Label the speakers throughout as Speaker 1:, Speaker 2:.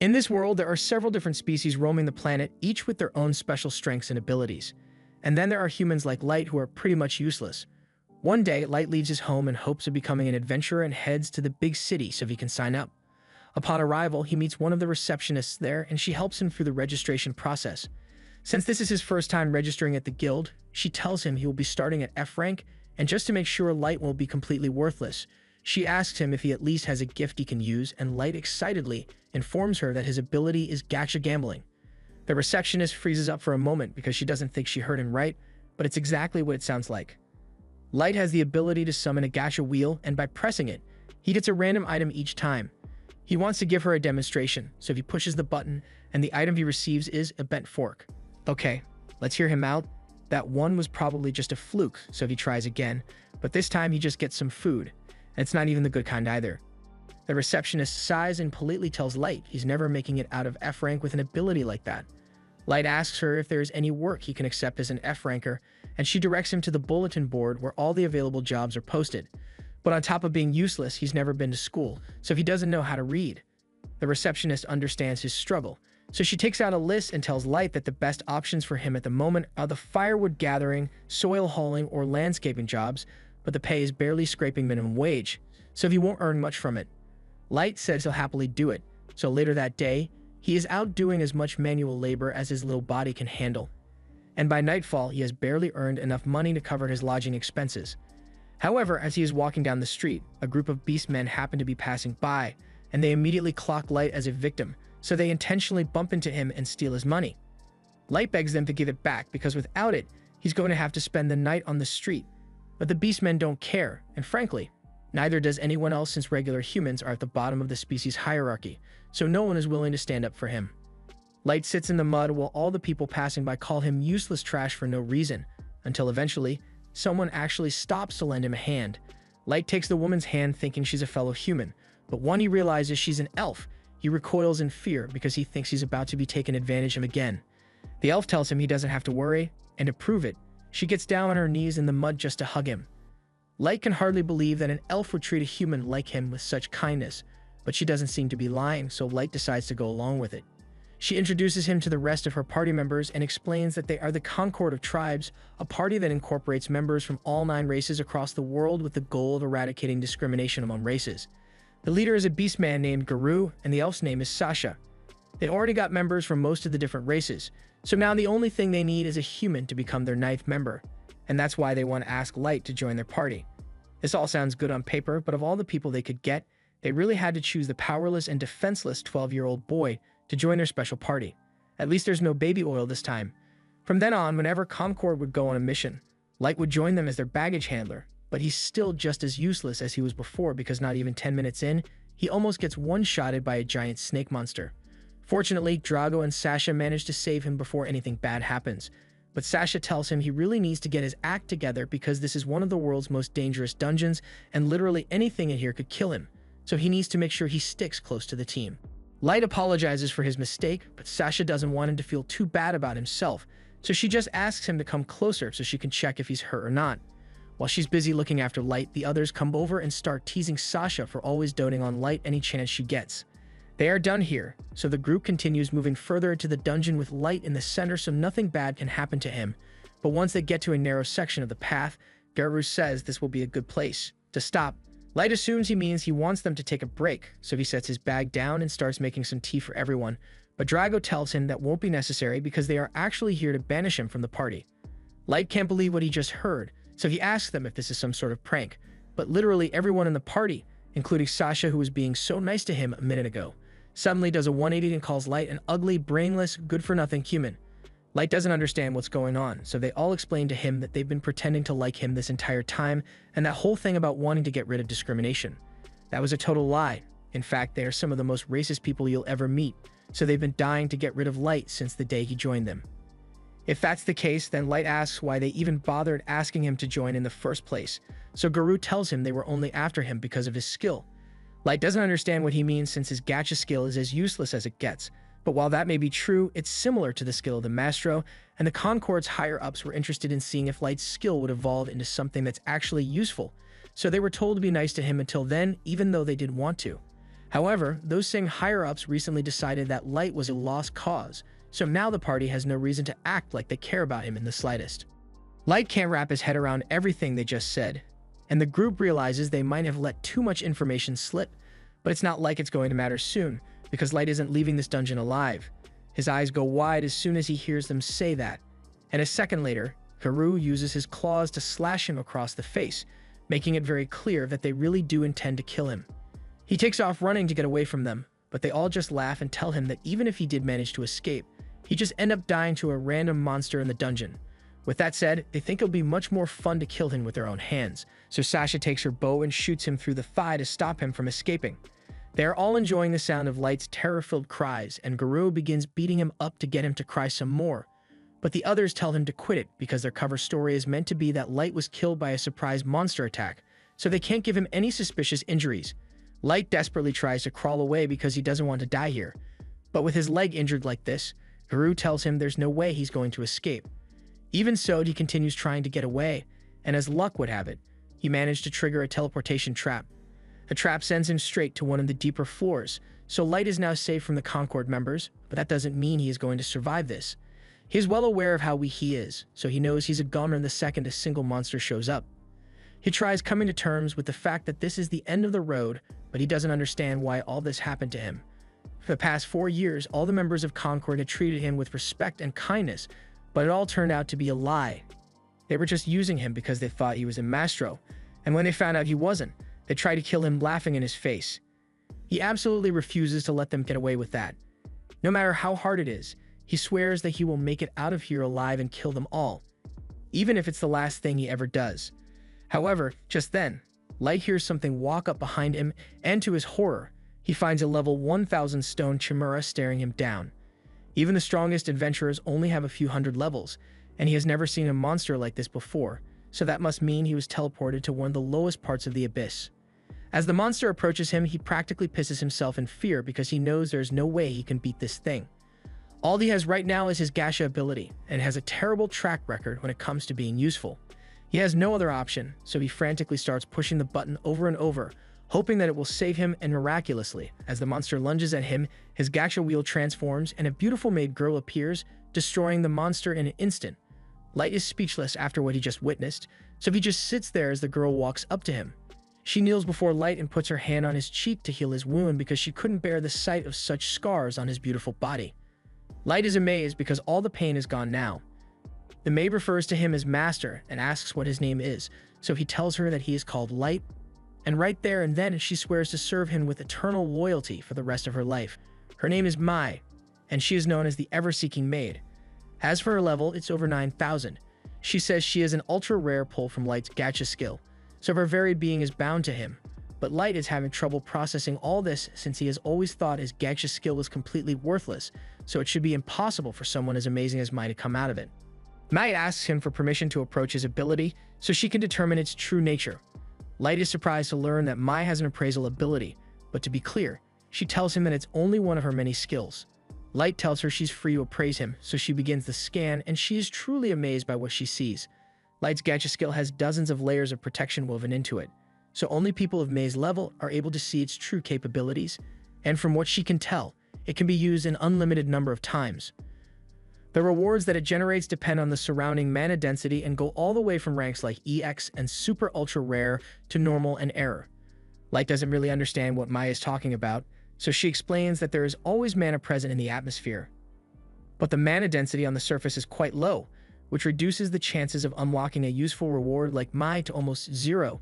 Speaker 1: In this world, there are several different species roaming the planet, each with their own special strengths and abilities. And then there are humans like Light who are pretty much useless. One day, Light leaves his home in hopes of becoming an adventurer and heads to the big city so he can sign up. Upon arrival, he meets one of the receptionists there and she helps him through the registration process. Since this is his first time registering at the guild, she tells him he will be starting at F rank, and just to make sure Light won't be completely worthless, she asks him if he at least has a gift he can use, and Light excitedly informs her that his ability is gacha gambling. The receptionist freezes up for a moment because she doesn't think she heard him right, but it's exactly what it sounds like. Light has the ability to summon a gacha wheel, and by pressing it, he gets a random item each time. He wants to give her a demonstration, so he pushes the button, and the item he receives is a bent fork. Okay, let's hear him out. That one was probably just a fluke, so he tries again, but this time he just gets some food, and it's not even the good kind either. The receptionist sighs and politely tells Light he's never making it out of F rank with an ability like that. Light asks her if there is any work he can accept as an F ranker, and she directs him to the bulletin board where all the available jobs are posted. But on top of being useless, he's never been to school, so he doesn't know how to read. The receptionist understands his struggle, so she takes out a list and tells Light that the best options for him at the moment are the firewood gathering, soil hauling, or landscaping jobs, but the pay is barely scraping minimum wage, so he won't earn much from it. Light says he'll happily do it, so later that day, he is out doing as much manual labor as his little body can handle. And by nightfall, he has barely earned enough money to cover his lodging expenses. However, as he is walking down the street, a group of beastmen happen to be passing by, and they immediately clock Light as a victim, so they intentionally bump into him and steal his money. Light begs them to give it back because without it, he's going to have to spend the night on the street. But the beastmen don't care, and frankly, neither does anyone else since regular humans are at the bottom of the species hierarchy, so no one is willing to stand up for him. Light sits in the mud while all the people passing by call him useless trash for no reason, until eventually, someone actually stops to lend him a hand. Light takes the woman's hand thinking she's a fellow human, but when he realizes she's an elf, he recoils in fear because he thinks he's about to be taken advantage of again. The elf tells him he doesn't have to worry, and to prove it, she gets down on her knees in the mud just to hug him. Light can hardly believe that an elf would treat a human like him with such kindness, but she doesn't seem to be lying, so Light decides to go along with it. She introduces him to the rest of her party members and explains that they are the Concord of Tribes, a party that incorporates members from all 9 races across the world with the goal of eradicating discrimination among races. The leader is a beastman named Guru, and the elf's name is Sasha. They already got members from most of the different races, so now the only thing they need is a human to become their 9th member, and that's why they want to ask Light to join their party. This all sounds good on paper, but of all the people they could get, they really had to choose the powerless and defenseless 12-year-old boy to join their special party. At least there's no baby oil this time. From then on, whenever Concord would go on a mission, Light would join them as their baggage handler, but he's still just as useless as he was before because not even 10 minutes in, he almost gets one-shotted by a giant snake monster. Fortunately, Drago and Sasha manage to save him before anything bad happens, but Sasha tells him he really needs to get his act together because this is one of the world's most dangerous dungeons and literally anything in here could kill him, so he needs to make sure he sticks close to the team. Light apologizes for his mistake, but Sasha doesn't want him to feel too bad about himself, so she just asks him to come closer so she can check if he's hurt or not. While she's busy looking after Light, the others come over and start teasing Sasha for always doting on Light any chance she gets. They are done here, so the group continues moving further into the dungeon with Light in the center so nothing bad can happen to him. But once they get to a narrow section of the path, Guru says this will be a good place to stop. Light assumes he means he wants them to take a break, so he sets his bag down and starts making some tea for everyone, but Drago tells him that won't be necessary because they are actually here to banish him from the party. Light can't believe what he just heard, so he asks them if this is some sort of prank, but literally everyone in the party, including Sasha who was being so nice to him a minute ago, suddenly does a 180 and calls Light an ugly, brainless, good-for-nothing human. Light doesn't understand what's going on, so they all explain to him that they've been pretending to like him this entire time, and that whole thing about wanting to get rid of discrimination. That was a total lie. In fact, they are some of the most racist people you'll ever meet, so they've been dying to get rid of Light since the day he joined them. If that's the case, then Light asks why they even bothered asking him to join in the first place, so Guru tells him they were only after him because of his skill. Light doesn't understand what he means since his gacha skill is as useless as it gets, but while that may be true, it's similar to the skill of the Maestro, and the Concord's higher-ups were interested in seeing if Light's skill would evolve into something that's actually useful, so they were told to be nice to him until then, even though they didn't want to. However, those same higher-ups recently decided that Light was a lost cause, so now the party has no reason to act like they care about him in the slightest. Light can't wrap his head around everything they just said, and the group realizes they might have let too much information slip, but it's not like it's going to matter soon, because Light isn't leaving this dungeon alive. His eyes go wide as soon as he hears them say that, and a second later, Garou uses his claws to slash him across the face, making it very clear that they really do intend to kill him. He takes off running to get away from them, but they all just laugh and tell him that even if he did manage to escape, he'd just end up dying to a random monster in the dungeon. With that said, they think it'll be much more fun to kill him with their own hands, so Sasha takes her bow and shoots him through the thigh to stop him from escaping. They are all enjoying the sound of Light's terror-filled cries, and Garou begins beating him up to get him to cry some more. But the others tell him to quit it because their cover story is meant to be that Light was killed by a surprise monster attack, so they can't give him any suspicious injuries. Light desperately tries to crawl away because he doesn't want to die here. But with his leg injured like this, Garou tells him there's no way he's going to escape. Even so, he continues trying to get away, and as luck would have it, he managed to trigger a teleportation trap. The trap sends him straight to one of the deeper floors, so Light is now safe from the Concord members, but that doesn't mean he is going to survive this. He is well aware of how weak he is, so he knows he's a goner the second a single monster shows up. He tries coming to terms with the fact that this is the end of the road, but he doesn't understand why all this happened to him. For the past 4 years, all the members of Concord had treated him with respect and kindness, but it all turned out to be a lie. They were just using him because they thought he was a Mastro, and when they found out he wasn't, they tried to kill him laughing in his face. He absolutely refuses to let them get away with that. No matter how hard it is, he swears that he will make it out of here alive and kill them all, even if it's the last thing he ever does. However, just then, Light hears something walk up behind him, and to his horror, he finds a level 1000 stone chimera staring him down. Even the strongest adventurers only have a few hundred levels, and he has never seen a monster like this before, so that must mean he was teleported to one of the lowest parts of the abyss. As the monster approaches him, he practically pisses himself in fear because he knows there's no way he can beat this thing. All he has right now is his Gacha ability, and has a terrible track record when it comes to being useful. He has no other option, so he frantically starts pushing the button over and over, hoping that it will save him, and miraculously, as the monster lunges at him, his Gacha wheel transforms and a beautiful maid girl appears, destroying the monster in an instant. Light is speechless after what he just witnessed, so he just sits there as the girl walks up to him. She kneels before Light and puts her hand on his cheek to heal his wound because she couldn't bear the sight of such scars on his beautiful body. Light is amazed because all the pain is gone now. The maid refers to him as Master and asks what his name is, so he tells her that he is called Light, and right there and then she swears to serve him with eternal loyalty for the rest of her life. Her name is Mai, and she is known as the Ever-Seeking Maid. As for her level, it's over 9,000. She says she is an ultra-rare pull from Light's Gacha skill, so her very being is bound to him. But Light is having trouble processing all this since he has always thought his Gacha skill was completely worthless, so it should be impossible for someone as amazing as Mai to come out of it. Mai asks him for permission to approach his ability so she can determine its true nature. Light is surprised to learn that Mai has an appraisal ability, but to be clear, she tells him that it's only one of her many skills. Light tells her she's free to appraise him, so she begins the scan, and she is truly amazed by what she sees. Light's Gacha skill has dozens of layers of protection woven into it, so only people of Mai's level are able to see its true capabilities, and from what she can tell, it can be used an unlimited number of times. The rewards that it generates depend on the surrounding mana density and go all the way from ranks like EX and Super Ultra Rare to Normal and Error. Light doesn't really understand what Mai is talking about, so she explains that there is always mana present in the atmosphere. But the mana density on the surface is quite low, which reduces the chances of unlocking a useful reward like Mai to almost zero.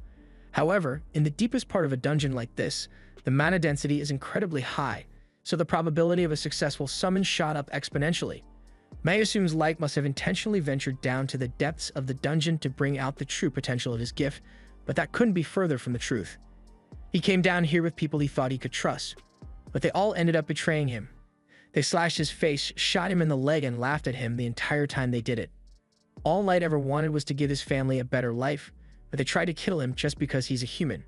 Speaker 1: However, in the deepest part of a dungeon like this, the mana density is incredibly high, so the probability of a successful summon shot up exponentially. Mai assumes Light must have intentionally ventured down to the depths of the dungeon to bring out the true potential of his gift, but that couldn't be further from the truth. He came down here with people he thought he could trust, but they all ended up betraying him. They slashed his face, shot him in the leg, and laughed at him the entire time they did it. All Light ever wanted was to give his family a better life, but they tried to kill him just because he's a human.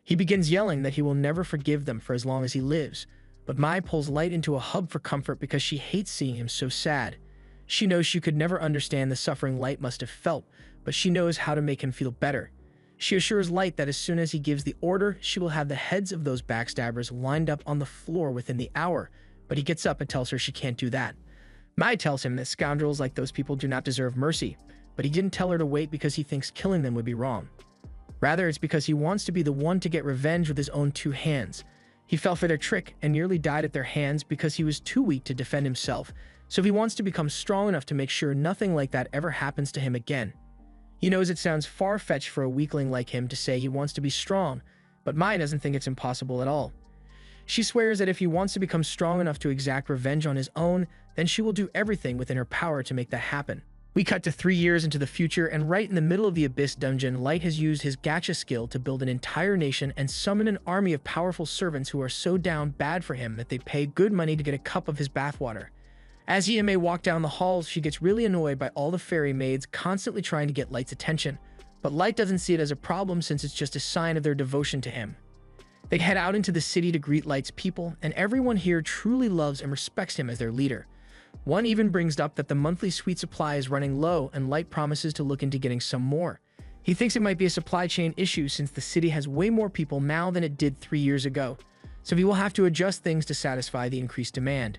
Speaker 1: He begins yelling that he will never forgive them for as long as he lives, but Mai pulls Light into a hug for comfort because she hates seeing him so sad. She knows she could never understand the suffering Light must have felt, but she knows how to make him feel better. She assures Light that as soon as he gives the order, she will have the heads of those backstabbers lined up on the floor within the hour, but he gets up and tells her she can't do that. Mai tells him that scoundrels like those people do not deserve mercy, but he didn't tell her to wait because he thinks killing them would be wrong. Rather, it's because he wants to be the one to get revenge with his own two hands. He fell for their trick and nearly died at their hands because he was too weak to defend himself, so he wants to become strong enough to make sure nothing like that ever happens to him again. He knows it sounds far-fetched for a weakling like him to say he wants to be strong, but Mai doesn't think it's impossible at all. She swears that if he wants to become strong enough to exact revenge on his own, then she will do everything within her power to make that happen. We cut to 3 years into the future, and right in the middle of the Abyss dungeon, Light has used his gacha skill to build an entire nation and summon an army of powerful servants who are so down bad for him that they pay good money to get a cup of his bathwater. As he and May walk down the halls, she gets really annoyed by all the fairy maids constantly trying to get Light's attention, but Light doesn't see it as a problem since it's just a sign of their devotion to him. They head out into the city to greet Light's people, and everyone here truly loves and respects him as their leader. One even brings up that the monthly sweet supply is running low, and Light promises to look into getting some more. He thinks it might be a supply chain issue since the city has way more people now than it did 3 years ago, so he will have to adjust things to satisfy the increased demand.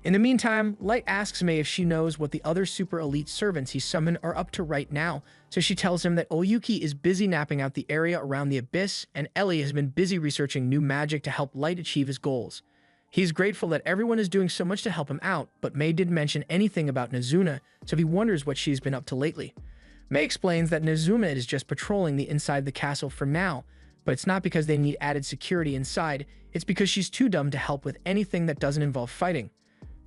Speaker 1: In the meantime, Light asks May if she knows what the other super elite servants he summoned are up to right now, so she tells him that Oyuki is busy napping out the area around the Abyss, and Ellie has been busy researching new magic to help Light achieve his goals. He's grateful that everyone is doing so much to help him out, but May didn't mention anything about Nezuna, so he wonders what she's been up to lately. May explains that Nezuna is just patrolling the inside the castle for now, but it's not because they need added security inside, it's because she's too dumb to help with anything that doesn't involve fighting.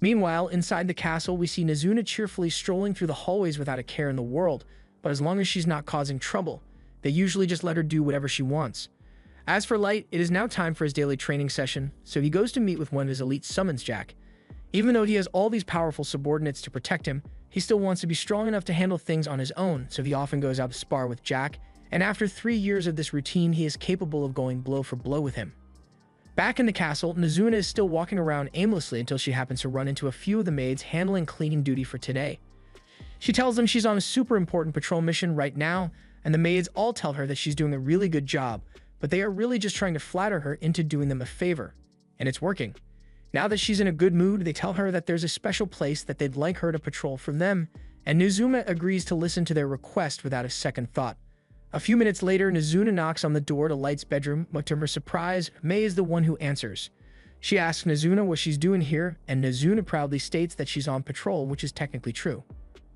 Speaker 1: Meanwhile, inside the castle, we see Nezuna cheerfully strolling through the hallways without a care in the world, but as long as she's not causing trouble, they usually just let her do whatever she wants. As for Light, it is now time for his daily training session, so he goes to meet with one of his elite summons, Jack. Even though he has all these powerful subordinates to protect him, he still wants to be strong enough to handle things on his own, so he often goes out to spar with Jack, and after 3 years of this routine, he is capable of going blow for blow with him. Back in the castle, Nezuna is still walking around aimlessly until she happens to run into a few of the maids handling cleaning duty for today. She tells them she's on a super important patrol mission right now, and the maids all tell her that she's doing a really good job, but they are really just trying to flatter her into doing them a favor, and it's working. Now that she's in a good mood, they tell her that there's a special place that they'd like her to patrol from them, and Nezuna agrees to listen to their request without a second thought. A few minutes later, Nezuna knocks on the door to Light's bedroom, but to her surprise, May is the one who answers. She asks Nezuna what she's doing here, and Nezuna proudly states that she's on patrol, which is technically true.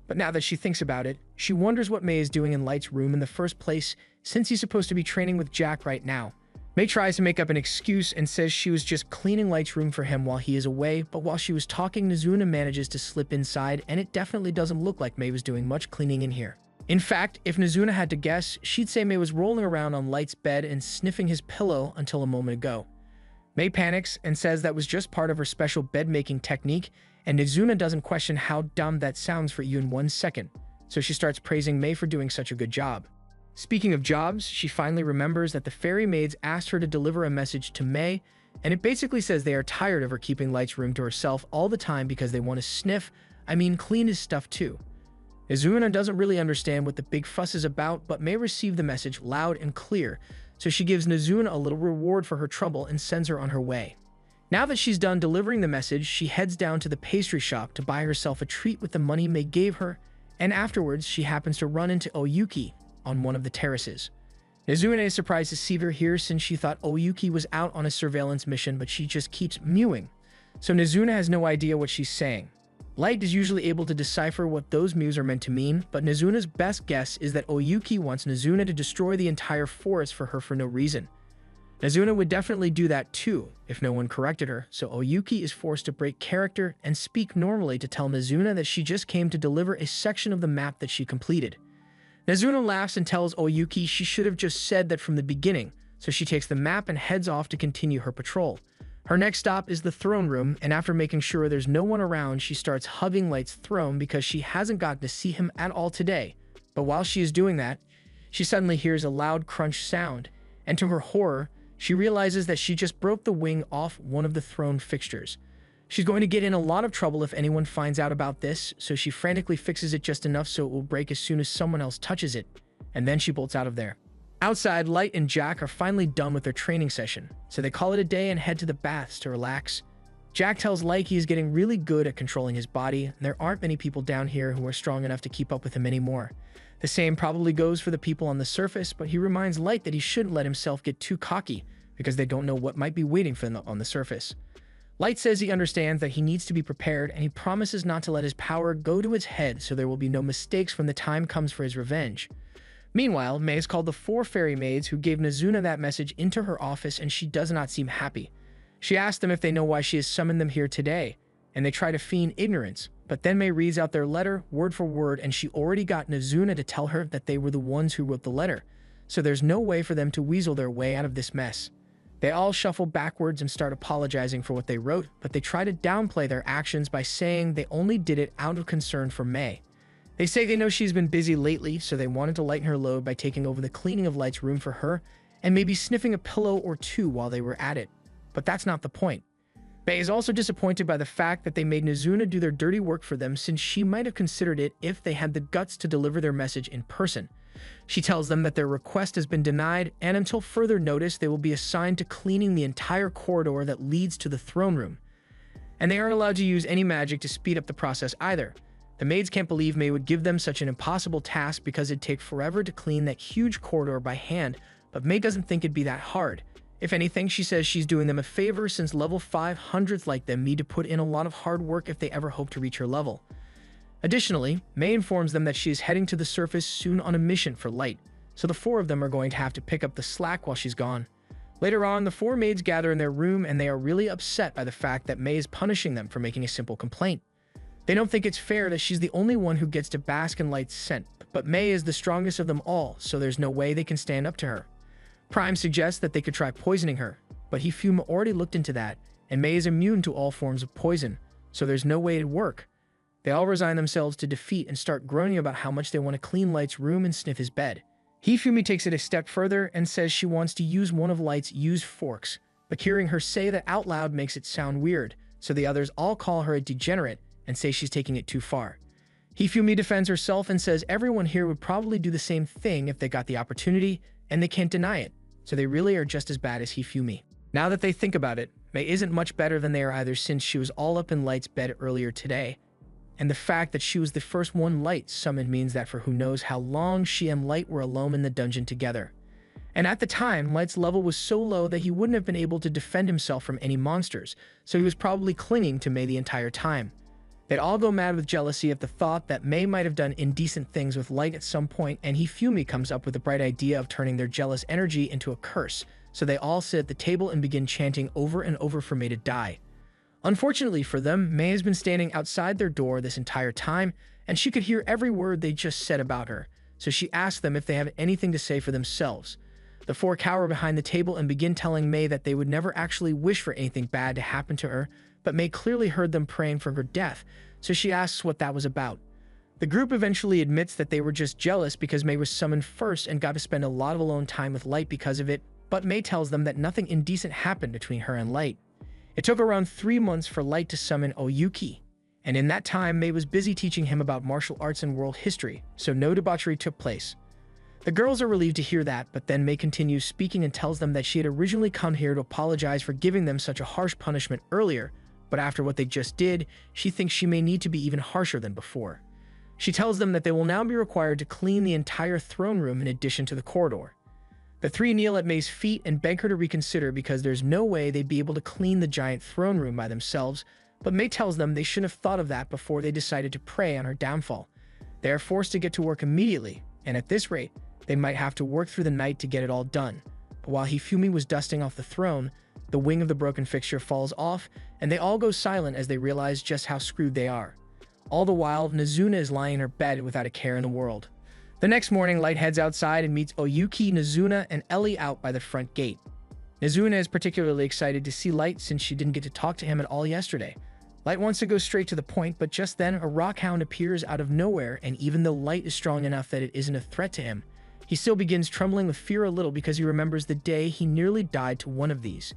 Speaker 1: But now that she thinks about it, she wonders what May is doing in Light's room in the first place, since he's supposed to be training with Jack right now. May tries to make up an excuse and says she was just cleaning Light's room for him while he is away, but while she was talking, Nezuna manages to slip inside, and it definitely doesn't look like May was doing much cleaning in here. In fact, if Nezuna had to guess, she'd say May was rolling around on Light's bed and sniffing his pillow until a moment ago. May panics and says that was just part of her special bed-making technique, and Nezuna doesn't question how dumb that sounds for you in 1 second, so she starts praising May for doing such a good job. Speaking of jobs, she finally remembers that the fairy maids asked her to deliver a message to May, and it basically says they are tired of her keeping Light's room to herself all the time because they want to clean his stuff too. Nezuna doesn't really understand what the big fuss is about, but May receive the message loud and clear, so she gives Nezuna a little reward for her trouble and sends her on her way. Now that she's done delivering the message, she heads down to the pastry shop to buy herself a treat with the money May gave her, and afterwards she happens to run into Oyuki on one of the terraces. Nezuna is surprised to see her here since she thought Oyuki was out on a surveillance mission, but she just keeps mewing, so Nezuna has no idea what she's saying. Light is usually able to decipher what those mews are meant to mean, but Nezuna's best guess is that Oyuki wants Nezuna to destroy the entire forest for her for no reason. Nezuna would definitely do that too, if no one corrected her, so Oyuki is forced to break character and speak normally to tell Nezuna that she just came to deliver a section of the map that she completed. Nezuna laughs and tells Oyuki she should have just said that from the beginning, so she takes the map and heads off to continue her patrol. Her next stop is the throne room, and after making sure there's no one around, she starts hugging Light's throne because she hasn't gotten to see him at all today. But while she is doing that, she suddenly hears a loud crunch sound, and to her horror, she realizes that she just broke the wing off one of the throne fixtures. She's going to get in a lot of trouble if anyone finds out about this, so she frantically fixes it just enough so it will break as soon as someone else touches it, and then she bolts out of there. Outside, Light and Jack are finally done with their training session, so they call it a day and head to the baths to relax. Jack tells Light he is getting really good at controlling his body, and there aren't many people down here who are strong enough to keep up with him anymore. The same probably goes for the people on the surface, but he reminds Light that he shouldn't let himself get too cocky, because they don't know what might be waiting for them on the surface. Light says he understands that he needs to be prepared, and he promises not to let his power go to his head so there will be no mistakes when the time comes for his revenge. Meanwhile, May has called the 4 fairy maids who gave Nazuna that message into her office, and she does not seem happy. She asks them if they know why she has summoned them here today, and they try to feign ignorance, but then May reads out their letter word for word, and she already got Nazuna to tell her that they were the ones who wrote the letter, so there's no way for them to weasel their way out of this mess. They all shuffle backwards and start apologizing for what they wrote, but they try to downplay their actions by saying they only did it out of concern for May. They say they know she's been busy lately, so they wanted to lighten her load by taking over the cleaning of Light's room for her, and maybe sniffing a pillow or two while they were at it. But that's not the point. May is also disappointed by the fact that they made Nazuna do their dirty work for them, since she might have considered it if they had the guts to deliver their message in person. She tells them that their request has been denied, and until further notice, they will be assigned to cleaning the entire corridor that leads to the throne room. And they aren't allowed to use any magic to speed up the process either. The maids can't believe May would give them such an impossible task because it'd take forever to clean that huge corridor by hand, but May doesn't think it'd be that hard. If anything, she says she's doing them a favor since level 500s like them need to put in a lot of hard work if they ever hope to reach her level. Additionally, May informs them that she is heading to the surface soon on a mission for Light, so the 4 of them are going to have to pick up the slack while she's gone. Later on, the 4 maids gather in their room, and they are really upset by the fact that May is punishing them for making a simple complaint. They don't think it's fair that she's the only one who gets to bask in Light's scent, but May is the strongest of them all, so there's no way they can stand up to her. Prime suggests that they could try poisoning her, but Hifumi already looked into that, and May is immune to all forms of poison, so there's no way it'd work. They all resign themselves to defeat and start groaning about how much they want to clean Light's room and sniff his bed. Hifumi takes it a step further and says she wants to use one of Light's used forks, but hearing her say that out loud makes it sound weird, so the others all call her a degenerate and say she's taking it too far. Hifumi defends herself and says everyone here would probably do the same thing if they got the opportunity, and they can't deny it, so they really are just as bad as Hifumi. Now that they think about it, May isn't much better than they are either, since she was all up in Light's bed earlier today, and the fact that she was the first one Light summoned means that for who knows how long she and Light were alone in the dungeon together. And at the time, Light's level was so low that he wouldn't have been able to defend himself from any monsters, so he was probably clinging to May the entire time. They'd all go mad with jealousy at the thought that May might have done indecent things with Light at some point, and Hifumi comes up with the bright idea of turning their jealous energy into a curse, so they all sit at the table and begin chanting over and over for May to die. Unfortunately for them, May has been standing outside their door this entire time, and she could hear every word they just said about her, so she asks them if they have anything to say for themselves. The 4 cower behind the table and begin telling May that they would never actually wish for anything bad to happen to her, but May clearly heard them praying for her death, so she asks what that was about. The group eventually admits that they were just jealous because May was summoned first and got to spend a lot of alone time with Light because of it, but May tells them that nothing indecent happened between her and Light. It took around 3 months for Light to summon Oyuki, and in that time May was busy teaching him about martial arts and world history, so no debauchery took place. The girls are relieved to hear that, but then May continues speaking and tells them that she had originally come here to apologize for giving them such a harsh punishment earlier, but after what they just did, she thinks she may need to be even harsher than before. She tells them that they will now be required to clean the entire throne room in addition to the corridor. The 3 kneel at May's feet and beg her to reconsider because there's no way they'd be able to clean the giant throne room by themselves, but May tells them they shouldn't have thought of that before they decided to prey on her downfall. They are forced to get to work immediately, and at this rate, they might have to work through the night to get it all done. But while Hifumi was dusting off the throne, the wing of the broken fixture falls off, and they all go silent as they realize just how screwed they are. All the while, Nazuna is lying in her bed without a care in the world. The next morning, Light heads outside and meets Oyuki, Nazuna, and Ellie out by the front gate. Nazuna is particularly excited to see Light since she didn't get to talk to him at all yesterday. Light wants to go straight to the point, but just then a rockhound appears out of nowhere, and even though Light is strong enough that it isn't a threat to him, he still begins trembling with fear a little because he remembers the day he nearly died to one of these.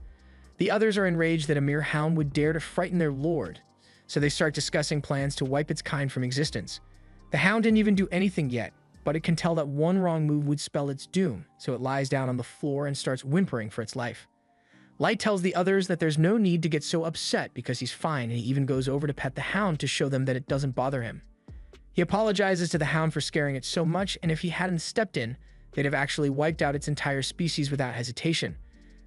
Speaker 1: The others are enraged that a mere hound would dare to frighten their lord, so they start discussing plans to wipe its kind from existence. The hound didn't even do anything yet, but it can tell that one wrong move would spell its doom, so it lies down on the floor and starts whimpering for its life. Light tells the others that there's no need to get so upset because he's fine, and he even goes over to pet the hound to show them that it doesn't bother him. He apologizes to the hound for scaring it so much, and if he hadn't stepped in, they'd have actually wiped out its entire species without hesitation.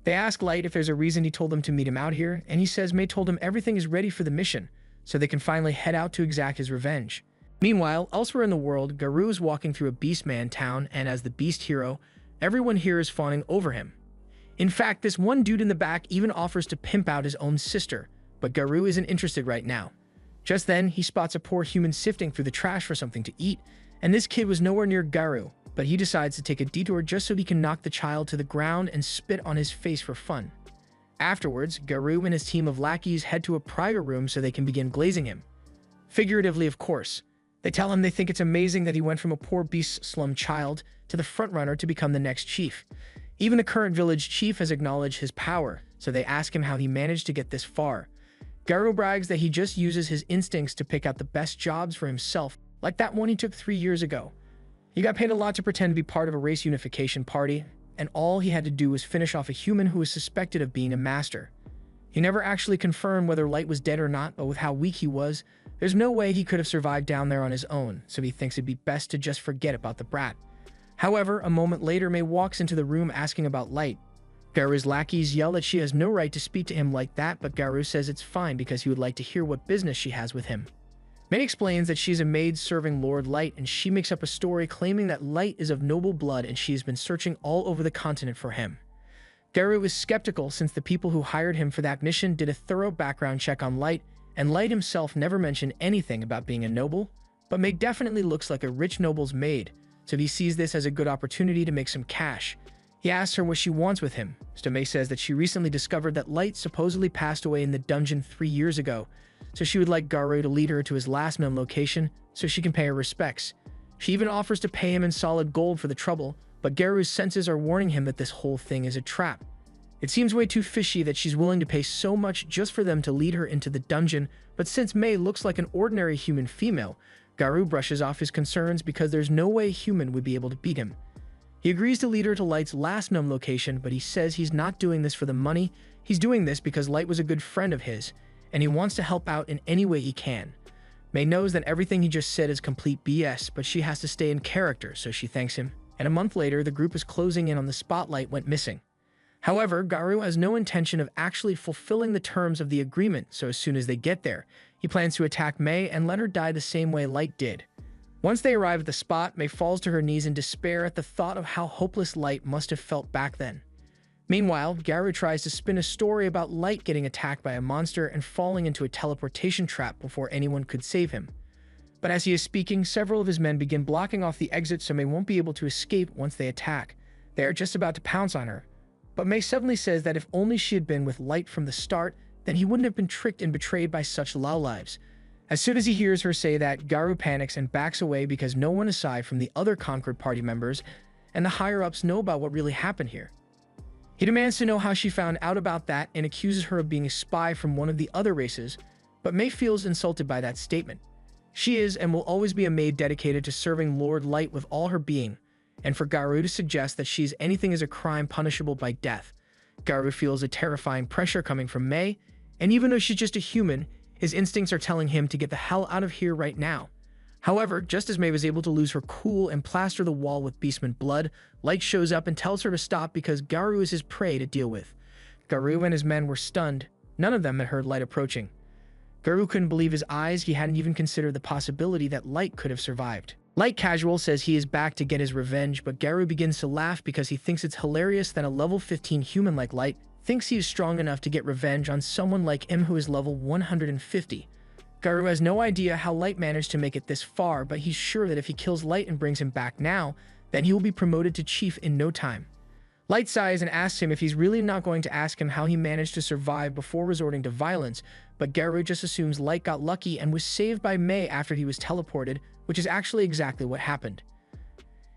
Speaker 1: They ask Light if there's a reason he told them to meet him out here, and he says May told him everything is ready for the mission, so they can finally head out to exact his revenge. Meanwhile, elsewhere in the world, Garou is walking through a Beastman town, and as the Beast hero, everyone here is fawning over him. In fact, this one dude in the back even offers to pimp out his own sister, but Garou isn't interested right now. Just then, he spots a poor human sifting through the trash for something to eat, and this kid was nowhere near Garou, but he decides to take a detour just so he can knock the child to the ground and spit on his face for fun. Afterwards, Garou and his team of lackeys head to a private room so they can begin glazing him. Figuratively, of course. They tell him they think it's amazing that he went from a poor beast slum child to the frontrunner to become the next chief. Even the current village chief has acknowledged his power, so they ask him how he managed to get this far. Garou brags that he just uses his instincts to pick out the best jobs for himself, like that one he took 3 years ago. He got paid a lot to pretend to be part of a race unification party, and all he had to do was finish off a human who was suspected of being a master. He never actually confirmed whether Light was dead or not, but with how weak he was, there's no way he could have survived down there on his own, so he thinks it'd be best to just forget about the brat. However, a moment later, May walks into the room asking about Light. Garou's lackeys yell that she has no right to speak to him like that, but Garou says it's fine because he would like to hear what business she has with him. May explains that she's a maid serving Lord Light, and she makes up a story claiming that Light is of noble blood and she has been searching all over the continent for him. Garou is skeptical since the people who hired him for that mission did a thorough background check on Light, and Light himself never mentioned anything about being a noble, but May definitely looks like a rich noble's maid, so he sees this as a good opportunity to make some cash. He asks her what she wants with him, so May says that she recently discovered that Light supposedly passed away in the dungeon 3 years ago, so she would like Garou to lead her to his last known location so she can pay her respects. She even offers to pay him in solid gold for the trouble, but Garou's senses are warning him that this whole thing is a trap. It seems way too fishy that she's willing to pay so much just for them to lead her into the dungeon, but since May looks like an ordinary human female, Garou brushes off his concerns because there's no way a human would be able to beat him. He agrees to lead her to Light's last known location, but he says he's not doing this for the money, he's doing this because Light was a good friend of his, and he wants to help out in any way he can. May knows that everything he just said is complete BS, but she has to stay in character, so she thanks him, and a month later, the group is closing in on the spotlight went missing. However, Garou has no intention of actually fulfilling the terms of the agreement, so as soon as they get there, he plans to attack May and let her die the same way Light did. Once they arrive at the spot, May falls to her knees in despair at the thought of how hopeless Light must have felt back then. Meanwhile, Garou tries to spin a story about Light getting attacked by a monster and falling into a teleportation trap before anyone could save him. But as he is speaking, several of his men begin blocking off the exit so May won't be able to escape once they attack. They are just about to pounce on her. But May suddenly says that if only she had been with Light from the start, then he wouldn't have been tricked and betrayed by such lowlives. As soon as he hears her say that, Garou panics and backs away because no one aside from the other Concord party members and the higher-ups know about what really happened here. He demands to know how she found out about that and accuses her of being a spy from one of the other races, but May feels insulted by that statement. She is and will always be a maid dedicated to serving Lord Light with all her being, and for Garou to suggest that she's anything is a crime punishable by death. Garou feels a terrifying pressure coming from May, and even though she's just a human, his instincts are telling him to get the hell out of here right now. However, just as May was able to lose her cool and plaster the wall with Beastman blood, Light shows up and tells her to stop because Garou is his prey to deal with. Garou and his men were stunned. None of them had heard Light approaching. Garou couldn't believe his eyes. He hadn't even considered the possibility that Light could have survived. Light Casual says he is back to get his revenge, but Garou begins to laugh because he thinks it's hilarious that a level 15 human like Light thinks he is strong enough to get revenge on someone like him who is level 150. Garou has no idea how Light managed to make it this far, but he's sure that if he kills Light and brings him back now, then he will be promoted to chief in no time. Light sighs and asks him if he's really not going to ask him how he managed to survive before resorting to violence, but Garou just assumes Light got lucky and was saved by May after he was teleported, which is actually exactly what happened.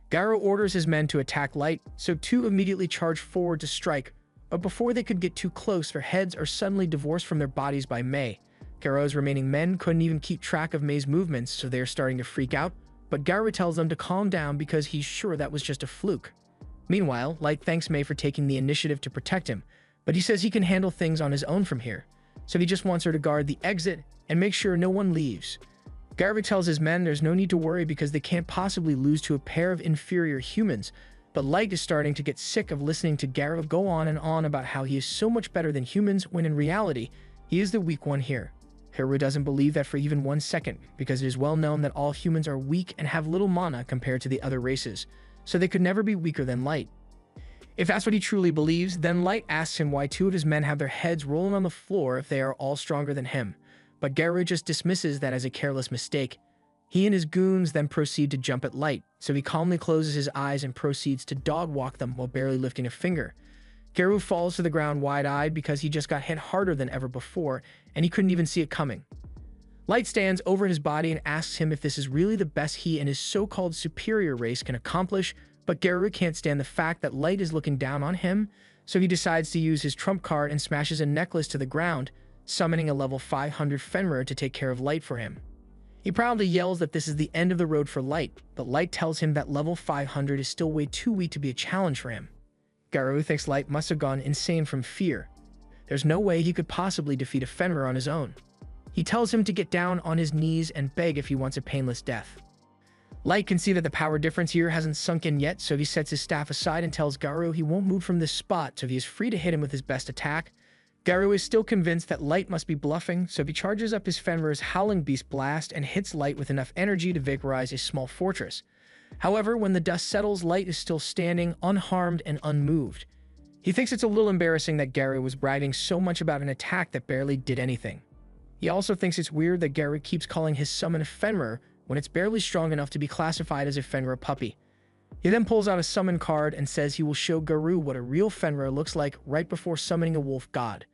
Speaker 1: Garou orders his men to attack Light, so two immediately charge forward to strike, but before they could get too close, their heads are suddenly divorced from their bodies by May. Garou's remaining men couldn't even keep track of May's movements, so they are starting to freak out, but Garou tells them to calm down because he's sure that was just a fluke. Meanwhile, Light thanks May for taking the initiative to protect him, but he says he can handle things on his own from here, so he just wants her to guard the exit and make sure no one leaves. Garou tells his men there's no need to worry because they can't possibly lose to a pair of inferior humans, but Light is starting to get sick of listening to Garou go on and on about how he is so much better than humans when in reality, he is the weak one here. Garou doesn't believe that for even 1 second, because it is well known that all humans are weak and have little mana compared to the other races, so they could never be weaker than Light. If that's what he truly believes, then Light asks him why 2 of his men have their heads rolling on the floor if they are all stronger than him, but Garou just dismisses that as a careless mistake. He and his goons then proceed to jump at Light, so he calmly closes his eyes and proceeds to dog-walk them while barely lifting a finger. Garou falls to the ground wide-eyed because he just got hit harder than ever before, and he couldn't even see it coming. Light stands over his body and asks him if this is really the best he and his so-called superior race can accomplish, but Garou can't stand the fact that Light is looking down on him, so he decides to use his trump card and smashes a necklace to the ground, summoning a level 500 Fenrir to take care of Light for him. He proudly yells that this is the end of the road for Light, but Light tells him that level 500 is still way too weak to be a challenge for him. Garou thinks Light must have gone insane from fear. There's no way he could possibly defeat a Fenrir on his own. He tells him to get down on his knees and beg if he wants a painless death. Light can see that the power difference here hasn't sunk in yet, so he sets his staff aside and tells Garou he won't move from this spot, so he is free to hit him with his best attack. Garou is still convinced that Light must be bluffing, so he charges up his Fenrir's Howling Beast Blast and hits Light with enough energy to vaporize a small fortress. However, when the dust settles, Light is still standing, unharmed and unmoved. He thinks it's a little embarrassing that Garou was bragging so much about an attack that barely did anything. He also thinks it's weird that Garou keeps calling his summon a Fenrir when it's barely strong enough to be classified as a Fenrir puppy. He then pulls out a summon card and says he will show Garou what a real Fenrir looks like right before summoning a wolf god.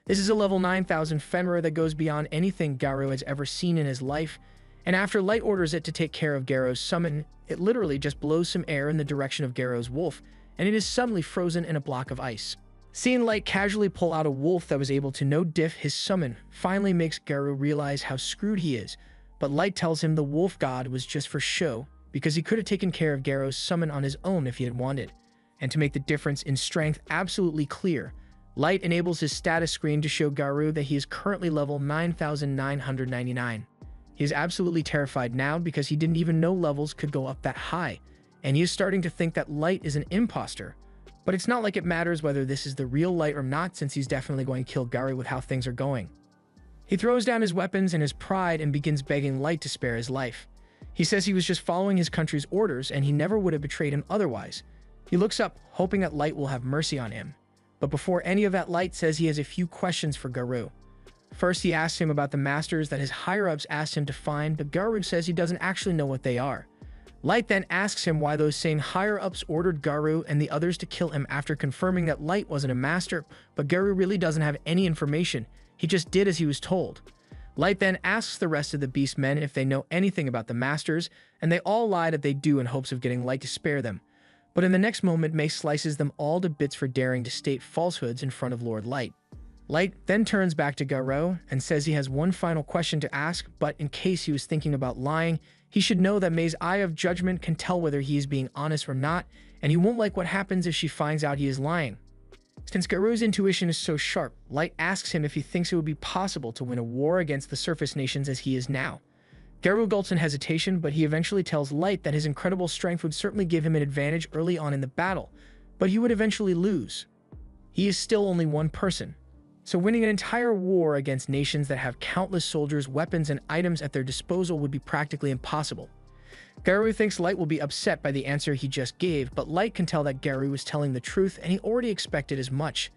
Speaker 1: This is a level 9000 Fenrir that goes beyond anything Garou has ever seen in his life, and after Light orders it to take care of Garou's summon, it literally just blows some air in the direction of Garou's wolf, and it is suddenly frozen in a block of ice. Seeing Light casually pull out a wolf that was able to no-diff his summon finally makes Garou realize how screwed he is, but Light tells him the wolf god was just for show, because he could have taken care of Garou's summon on his own if he had wanted. And to make the difference in strength absolutely clear, Light enables his status screen to show Garou that he is currently level 9,999. He is absolutely terrified now because he didn't even know levels could go up that high, and he is starting to think that Light is an imposter. But it's not like it matters whether this is the real Light or not, since he's definitely going to kill Garou with how things are going. He throws down his weapons and his pride and begins begging Light to spare his life. He says he was just following his country's orders and he never would have betrayed him otherwise. He looks up, hoping that Light will have mercy on him. But before any of that, Light says he has a few questions for Garou. First, he asks him about the masters that his higher-ups asked him to find, but Garou says he doesn't actually know what they are. Light then asks him why those same higher-ups ordered Garou and the others to kill him after confirming that Light wasn't a master, but Garou really doesn't have any information. He just did as he was told. Light then asks the rest of the beast men if they know anything about the masters, and they all lie that they do in hopes of getting Light to spare them. But in the next moment, May slices them all to bits for daring to state falsehoods in front of Lord Light. Light then turns back to Garou and says he has one final question to ask, but in case he was thinking about lying, he should know that May's eye of judgment can tell whether he is being honest or not, and he won't like what happens if she finds out he is lying. Since Garou's intuition is so sharp, Light asks him if he thinks it would be possible to win a war against the surface nations as he is now. Garou gulps in hesitation, but he eventually tells Light that his incredible strength would certainly give him an advantage early on in the battle, but he would eventually lose. He is still only one person, so winning an entire war against nations that have countless soldiers, weapons, and items at their disposal would be practically impossible. Garou thinks Light will be upset by the answer he just gave, but Light can tell that Garou was telling the truth and he already expected as much.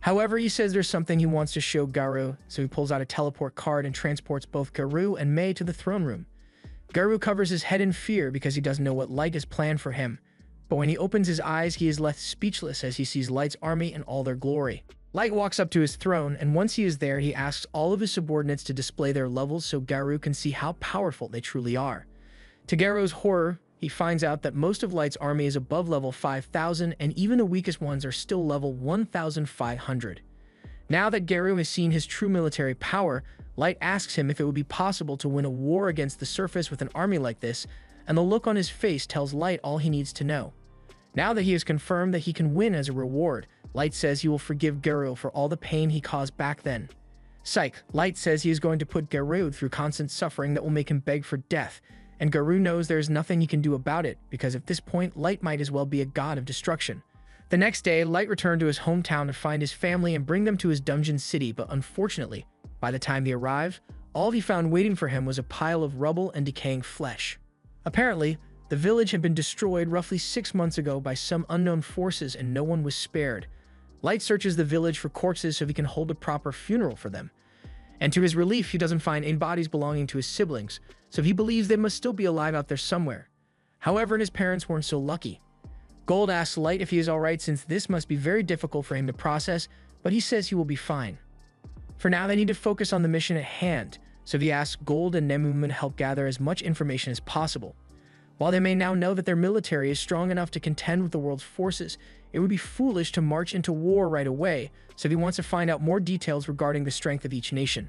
Speaker 1: However, he says there's something he wants to show Garou, so he pulls out a teleport card and transports both Garou and May to the throne room. Garou covers his head in fear because he doesn't know what Light has planned for him, but when he opens his eyes, he is left speechless as he sees Light's army in all their glory. Light walks up to his throne, and once he is there, he asks all of his subordinates to display their levels so Garou can see how powerful they truly are. To Garou's horror, he finds out that most of Light's army is above level 5,000, and even the weakest ones are still level 1,500. Now that Garou has seen his true military power, Light asks him if it would be possible to win a war against the surface with an army like this, and the look on his face tells Light all he needs to know. Now that he has confirmed that he can win as a reward, Light says he will forgive Garou for all the pain he caused back then. Psych, Light says he is going to put Garou through constant suffering that will make him beg for death, and Garou knows there is nothing he can do about it, because at this point, Light might as well be a god of destruction. The next day, Light returned to his hometown to find his family and bring them to his dungeon city, but unfortunately, by the time they arrived, all he found waiting for him was a pile of rubble and decaying flesh. Apparently, the village had been destroyed roughly 6 months ago by some unknown forces and no one was spared. Light searches the village for corpses so he can hold a proper funeral for them. And to his relief, he doesn't find any bodies belonging to his siblings, so he believes they must still be alive out there somewhere. However, his parents weren't so lucky. Gold asks Light if he is alright since this must be very difficult for him to process, but he says he will be fine. For now, they need to focus on the mission at hand, so he asks Gold and Nemumu to help gather as much information as possible. While they may now know that their military is strong enough to contend with the world's forces, it would be foolish to march into war right away, so he wants to find out more details regarding the strength of each nation.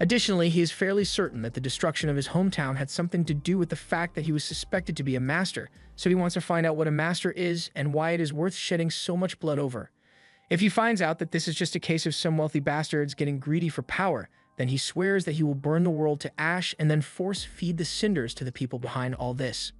Speaker 1: Additionally, he is fairly certain that the destruction of his hometown had something to do with the fact that he was suspected to be a master, so he wants to find out what a master is and why it is worth shedding so much blood over. If he finds out that this is just a case of some wealthy bastards getting greedy for power, then he swears that he will burn the world to ash and then force-feed the cinders to the people behind all this.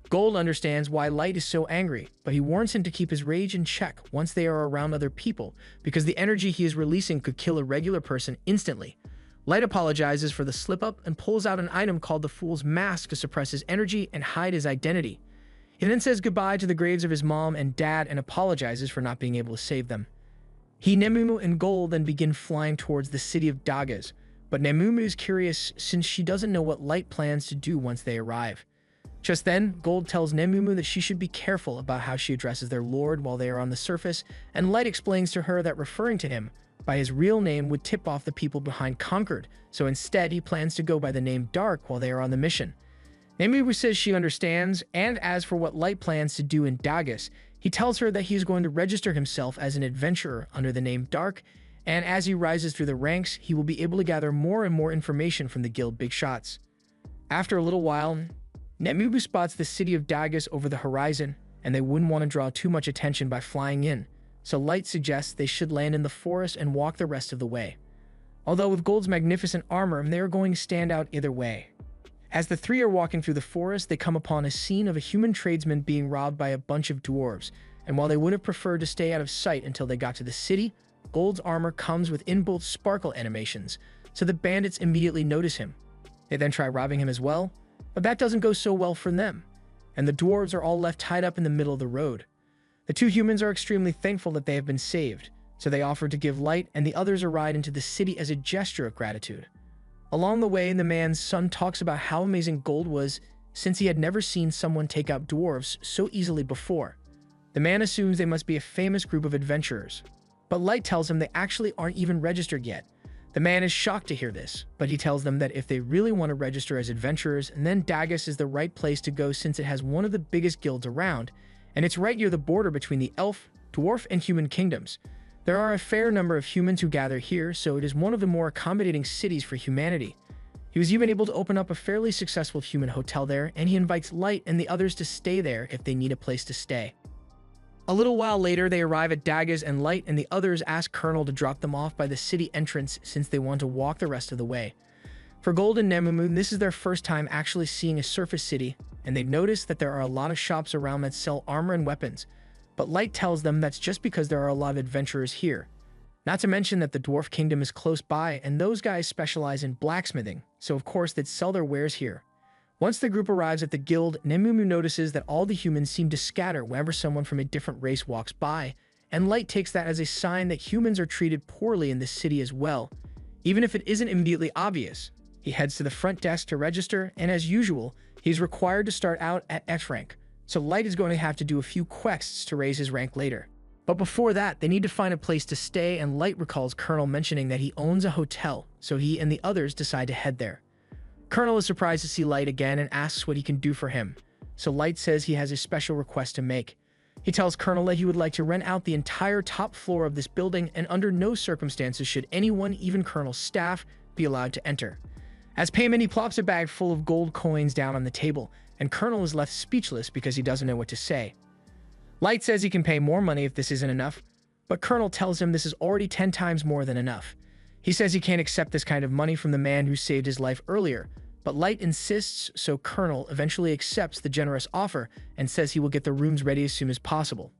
Speaker 1: Gold understands why Light is so angry, but he warns him to keep his rage in check once they are around other people, because the energy he is releasing could kill a regular person instantly. Light apologizes for the slip-up and pulls out an item called the Fool's Mask to suppress his energy and hide his identity. He then says goodbye to the graves of his mom and dad and apologizes for not being able to save them. He, Nemumu, and Gold then begin flying towards the city of Dagas, but Nemumu is curious since she doesn't know what Light plans to do once they arrive. Just then, Gold tells Nemumu that she should be careful about how she addresses their lord while they are on the surface, and Light explains to her that referring to him by his real name would tip off the people behind Concord, so instead he plans to go by the name Dark while they are on the mission. Nemumu says she understands, and as for what Light plans to do in Dagas, he tells her that he is going to register himself as an adventurer under the name Dark, and as he rises through the ranks, he will be able to gather more and more information from the guild Big Shots. After a little while, Nemumu spots the city of Dagas over the horizon, and they wouldn't want to draw too much attention by flying in, so Light suggests they should land in the forest and walk the rest of the way. Although with Gold's magnificent armor, they are going to stand out either way. As the three are walking through the forest, they come upon a scene of a human tradesman being robbed by a bunch of dwarves, and while they would have preferred to stay out of sight until they got to the city, Gold's armor comes with inbuilt sparkle animations, so the bandits immediately notice him. They then try robbing him as well, but that doesn't go so well for them, and the dwarves are all left tied up in the middle of the road. The two humans are extremely thankful that they have been saved, so they offer to give Light and the others a ride into the city as a gesture of gratitude. Along the way, the man's son talks about how amazing Gold was since he had never seen someone take out dwarves so easily before. The man assumes they must be a famous group of adventurers, but Light tells him they actually aren't even registered yet. The man is shocked to hear this, but he tells them that if they really want to register as adventurers, then Dagas is the right place to go since it has one of the biggest guilds around, and it's right near the border between the elf, dwarf, and human kingdoms. There are a fair number of humans who gather here, so it is one of the more accommodating cities for humanity. He was even able to open up a fairly successful human hotel there, and he invites Light and the others to stay there if they need a place to stay. A little while later, they arrive at Dagas, and Light and the others ask Colonel to drop them off by the city entrance since they want to walk the rest of the way. For Gold and Nemumu, this is their first time actually seeing a surface city, and they notice that there are a lot of shops around that sell armor and weapons, but Light tells them that's just because there are a lot of adventurers here. Not to mention that the Dwarf Kingdom is close by, and those guys specialize in blacksmithing, so of course they'd sell their wares here. Once the group arrives at the guild, Nemumu notices that all the humans seem to scatter whenever someone from a different race walks by, and Light takes that as a sign that humans are treated poorly in this city as well, even if it isn't immediately obvious. He heads to the front desk to register, and as usual, he's required to start out at F rank, so Light is going to have to do a few quests to raise his rank later. But before that, they need to find a place to stay, and Light recalls Colonel mentioning that he owns a hotel, so he and the others decide to head there. Colonel is surprised to see Light again and asks what he can do for him, so Light says he has a special request to make. He tells Colonel that he would like to rent out the entire top floor of this building, and under no circumstances should anyone, even Colonel's staff, be allowed to enter. As payment, he plops a bag full of gold coins down on the table, and Colonel is left speechless because he doesn't know what to say. Light says he can pay more money if this isn't enough, but Colonel tells him this is already 10 times more than enough. He says he can't accept this kind of money from the man who saved his life earlier, but Light insists, so Colonel eventually accepts the generous offer and says he will get the rooms ready as soon as possible.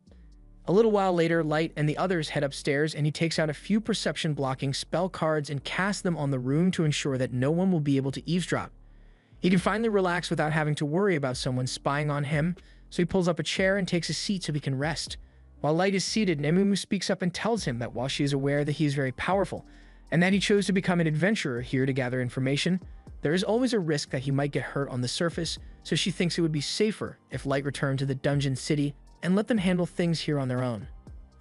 Speaker 1: A little while later, Light and the others head upstairs and he takes out a few perception-blocking spell cards and casts them on the room to ensure that no one will be able to eavesdrop. He can finally relax without having to worry about someone spying on him, so he pulls up a chair and takes a seat so he can rest. While Light is seated, Nemumu speaks up and tells him that while she is aware that he is very powerful, and that he chose to become an adventurer here to gather information, there is always a risk that he might get hurt on the surface, so she thinks it would be safer if Light returned to the dungeon city and let them handle things here on their own.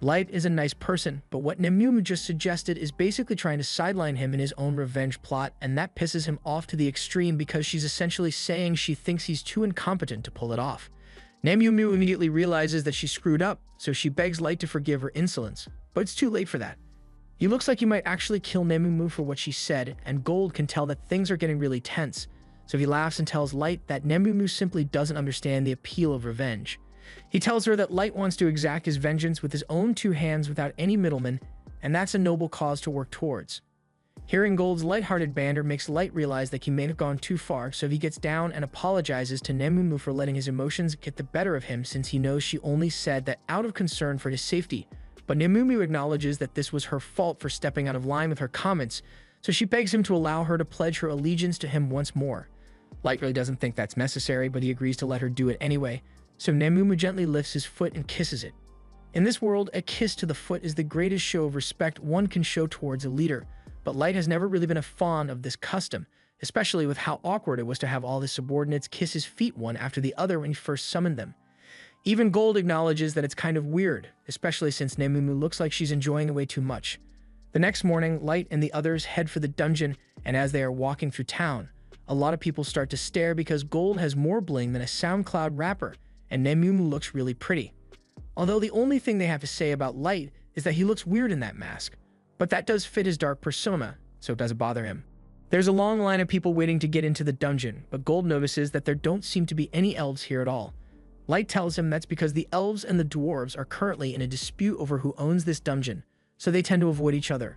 Speaker 1: Light is a nice person, but what Nemumu just suggested is basically trying to sideline him in his own revenge plot, and that pisses him off to the extreme because she's essentially saying she thinks he's too incompetent to pull it off. Nemumu immediately realizes that she screwed up, so she begs Light to forgive her insolence, but it's too late for that. He looks like he might actually kill Nemumu for what she said, and Gold can tell that things are getting really tense, so he laughs and tells Light that Nemumu simply doesn't understand the appeal of revenge. He tells her that Light wants to exact his vengeance with his own two hands without any middleman, and that's a noble cause to work towards. Hearing Gold's lighthearted banter makes Light realize that he may have gone too far, so he gets down and apologizes to Nemumu for letting his emotions get the better of him since he knows she only said that out of concern for his safety. But Nemumu acknowledges that this was her fault for stepping out of line with her comments, so she begs him to allow her to pledge her allegiance to him once more. Light really doesn't think that's necessary, but he agrees to let her do it anyway, so Nemumu gently lifts his foot and kisses it. In this world, a kiss to the foot is the greatest show of respect one can show towards a leader, but Light has never really been a fan of this custom, especially with how awkward it was to have all his subordinates kiss his feet one after the other when he first summoned them. Even Gold acknowledges that it's kind of weird, especially since Nemumu looks like she's enjoying it way too much. The next morning, Light and the others head for the dungeon, and as they are walking through town, a lot of people start to stare because Gold has more bling than a SoundCloud rapper, and Nemumu looks really pretty. Although the only thing they have to say about Light is that he looks weird in that mask, but that does fit his dark persona, so it doesn't bother him. There's a long line of people waiting to get into the dungeon, but Gold notices that there don't seem to be any elves here at all. Light tells him that's because the elves and the dwarves are currently in a dispute over who owns this dungeon, so they tend to avoid each other.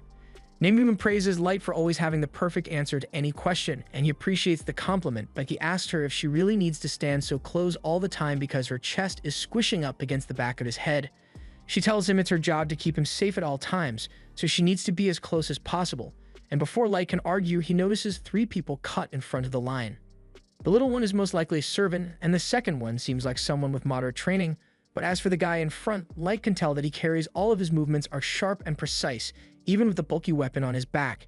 Speaker 1: Nemumu praises Light for always having the perfect answer to any question, and he appreciates the compliment, but he asks her if she really needs to stand so close all the time because her chest is squishing up against the back of his head. She tells him it's her job to keep him safe at all times, so she needs to be as close as possible, and before Light can argue, he notices 3 people cut in front of the line. The little one is most likely a servant, and the second one seems like someone with moderate training, but as for the guy in front, Light can tell that he carries all of his movements are sharp and precise, even with the bulky weapon on his back.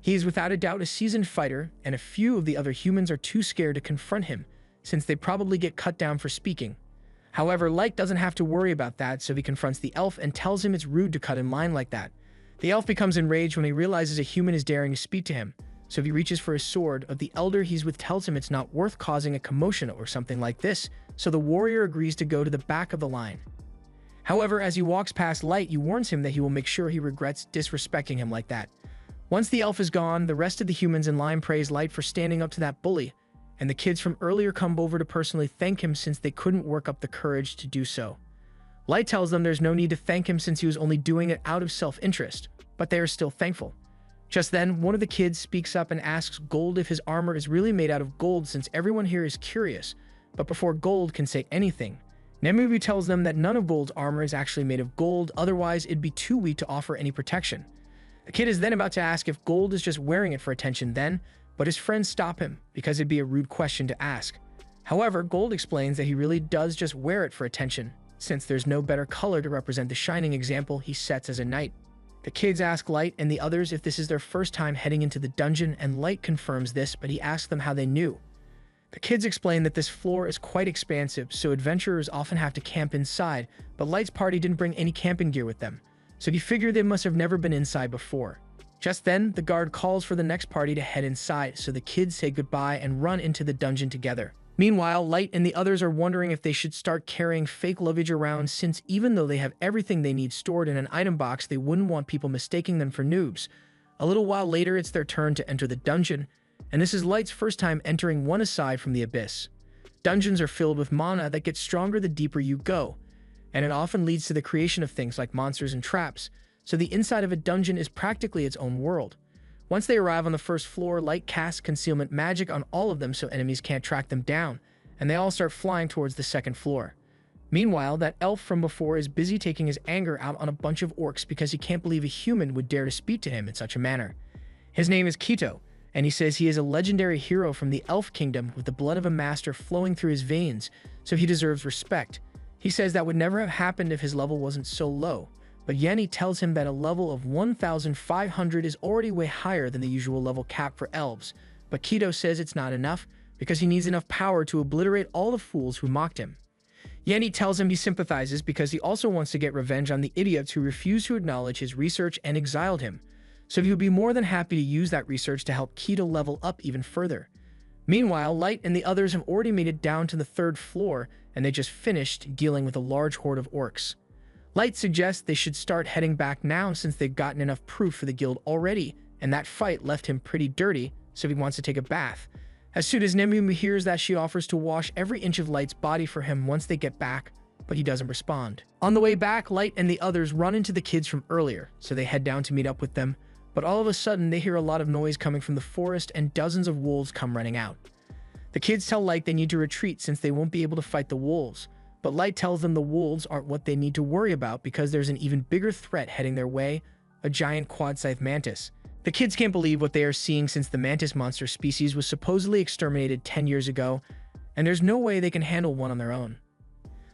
Speaker 1: He is without a doubt a seasoned fighter, and a few of the other humans are too scared to confront him, since they probably get cut down for speaking. However, Light doesn't have to worry about that, so he confronts the elf and tells him it's rude to cut in line like that. The elf becomes enraged when he realizes a human is daring to speak to him, so he reaches for his sword, but the elder he's with tells him it's not worth causing a commotion or something like this, so the warrior agrees to go to the back of the line. However, as he walks past Light, he warns him that he will make sure he regrets disrespecting him like that. Once the elf is gone, the rest of the humans in line praise Light for standing up to that bully, and the kids from earlier come over to personally thank him since they couldn't work up the courage to do so. Light tells them there's no need to thank him since he was only doing it out of self-interest, but they are still thankful. Just then, one of the kids speaks up and asks Gold if his armor is really made out of gold since everyone here is curious, but before Gold can say anything, Nemumu tells them that none of Gold's armor is actually made of gold, otherwise it'd be too weak to offer any protection. The kid is then about to ask if Gold is just wearing it for attention then, but his friends stop him because it'd be a rude question to ask. However, Gold explains that he really does just wear it for attention, since there's no better color to represent the shining example he sets as a knight. The kids ask Light and the others if this is their first time heading into the dungeon, and Light confirms this, but he asks them how they knew. The kids explain that this floor is quite expansive, so adventurers often have to camp inside, but Light's party didn't bring any camping gear with them, so he figured they must have never been inside before. Just then, the guard calls for the next party to head inside, so the kids say goodbye and run into the dungeon together. Meanwhile, Light and the others are wondering if they should start carrying fake luggage around, since even though they have everything they need stored in an item box, they wouldn't want people mistaking them for noobs. A little while later, it's their turn to enter the dungeon, and this is Light's first time entering one aside from the abyss. Dungeons are filled with mana that gets stronger the deeper you go, and it often leads to the creation of things like monsters and traps, so the inside of a dungeon is practically its own world. Once they arrive on the first floor, Light casts concealment magic on all of them so enemies can't track them down, and they all start flying towards the second floor. Meanwhile, that elf from before is busy taking his anger out on a bunch of orcs because he can't believe a human would dare to speak to him in such a manner. His name is Keto, and he says he is a legendary hero from the elf kingdom with the blood of a master flowing through his veins, so he deserves respect. He says that would never have happened if his level wasn't so low, but Yenny tells him that a level of 1,500 is already way higher than the usual level cap for elves, but Keto says it's not enough because he needs enough power to obliterate all the fools who mocked him. Yenny tells him he sympathizes because he also wants to get revenge on the idiots who refused to acknowledge his research and exiled him, so he would be more than happy to use that research to help Keto level up even further. Meanwhile, Light and the others have already made it down to the third floor, and they just finished dealing with a large horde of orcs. Light suggests they should start heading back now since they've gotten enough proof for the guild already, and that fight left him pretty dirty, so he wants to take a bath. As soon as Nemu hears that, she offers to wash every inch of Light's body for him once they get back, but he doesn't respond. On the way back, Light and the others run into the kids from earlier, so they head down to meet up with them, but all of a sudden they hear a lot of noise coming from the forest and dozens of wolves come running out. The kids tell Light they need to retreat since they won't be able to fight the wolves, but Light tells them the wolves aren't what they need to worry about because there's an even bigger threat heading their way, a giant quad-scythe mantis. The kids can't believe what they are seeing since the mantis monster species was supposedly exterminated 10 years ago, and there's no way they can handle one on their own.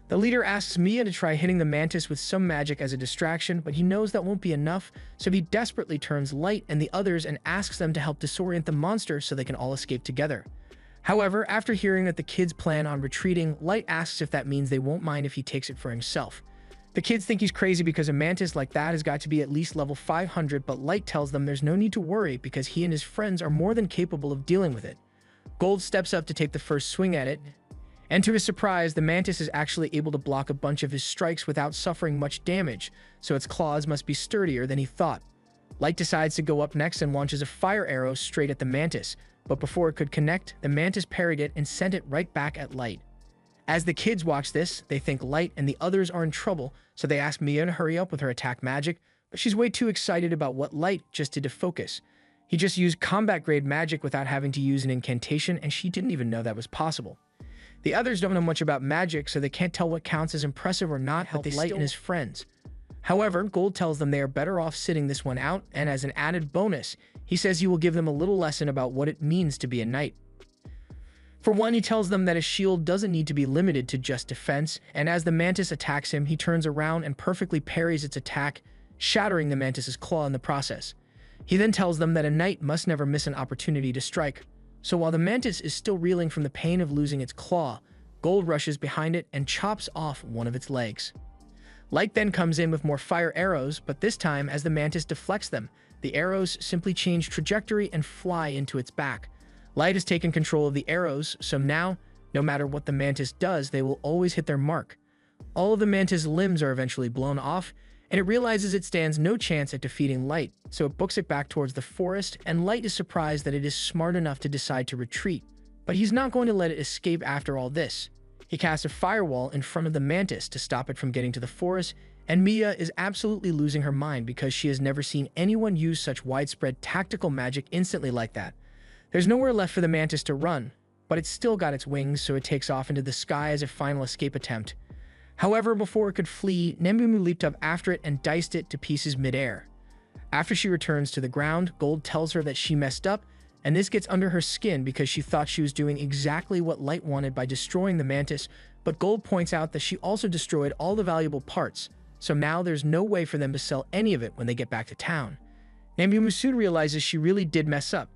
Speaker 1: The leader asks Mia to try hitting the mantis with some magic as a distraction, but he knows that won't be enough, so he desperately turns Light and the others and asks them to help disorient the monster so they can all escape together. However, after hearing that the kids plan on retreating, Light asks if that means they won't mind if he takes it for himself. The kids think he's crazy because a mantis like that has got to be at least level 500, but Light tells them there's no need to worry because he and his friends are more than capable of dealing with it. Gold steps up to take the first swing at it, and to his surprise, the mantis is actually able to block a bunch of his strikes without suffering much damage, so its claws must be sturdier than he thought. Light decides to go up next and launches a fire arrow straight at the mantis, but before it could connect, the mantis parried it and sent it right back at Light. As the kids watch this, they think Light and the others are in trouble, so they ask Mia to hurry up with her attack magic, but she's way too excited about what Light just did to focus. He just used combat-grade magic without having to use an incantation, and she didn't even know that was possible. The others don't know much about magic, so they can't tell what counts as impressive or not, but they Light and his friends. However, Gold tells them they are better off sitting this one out, and as an added bonus, he says he will give them a little lesson about what it means to be a knight. For one, he tells them that a shield doesn't need to be limited to just defense, and as the mantis attacks him, he turns around and perfectly parries its attack, shattering the mantis's claw in the process. He then tells them that a knight must never miss an opportunity to strike, so while the mantis is still reeling from the pain of losing its claw, Gold rushes behind it and chops off one of its legs. Light then comes in with more fire arrows, but this time, as the mantis deflects them, the arrows simply change trajectory and fly into its back. Light has taken control of the arrows, so now, no matter what the mantis does, they will always hit their mark. All of the mantis' limbs are eventually blown off, and it realizes it stands no chance at defeating Light, so it books it back towards the forest, and Light is surprised that it is smart enough to decide to retreat. But he's not going to let it escape after all this. He casts a firewall in front of the mantis to stop it from getting to the forest, and Mia is absolutely losing her mind because she has never seen anyone use such widespread tactical magic instantly like that. There's nowhere left for the mantis to run, but it's still got its wings, so it takes off into the sky as a final escape attempt. However, before it could flee, Nemu leaped up after it and diced it to pieces midair. After she returns to the ground, Gold tells her that she messed up, and this gets under her skin because she thought she was doing exactly what Light wanted by destroying the mantis, but Gold points out that she also destroyed all the valuable parts, so now there's no way for them to sell any of it when they get back to town. Nemu soon realizes she really did mess up,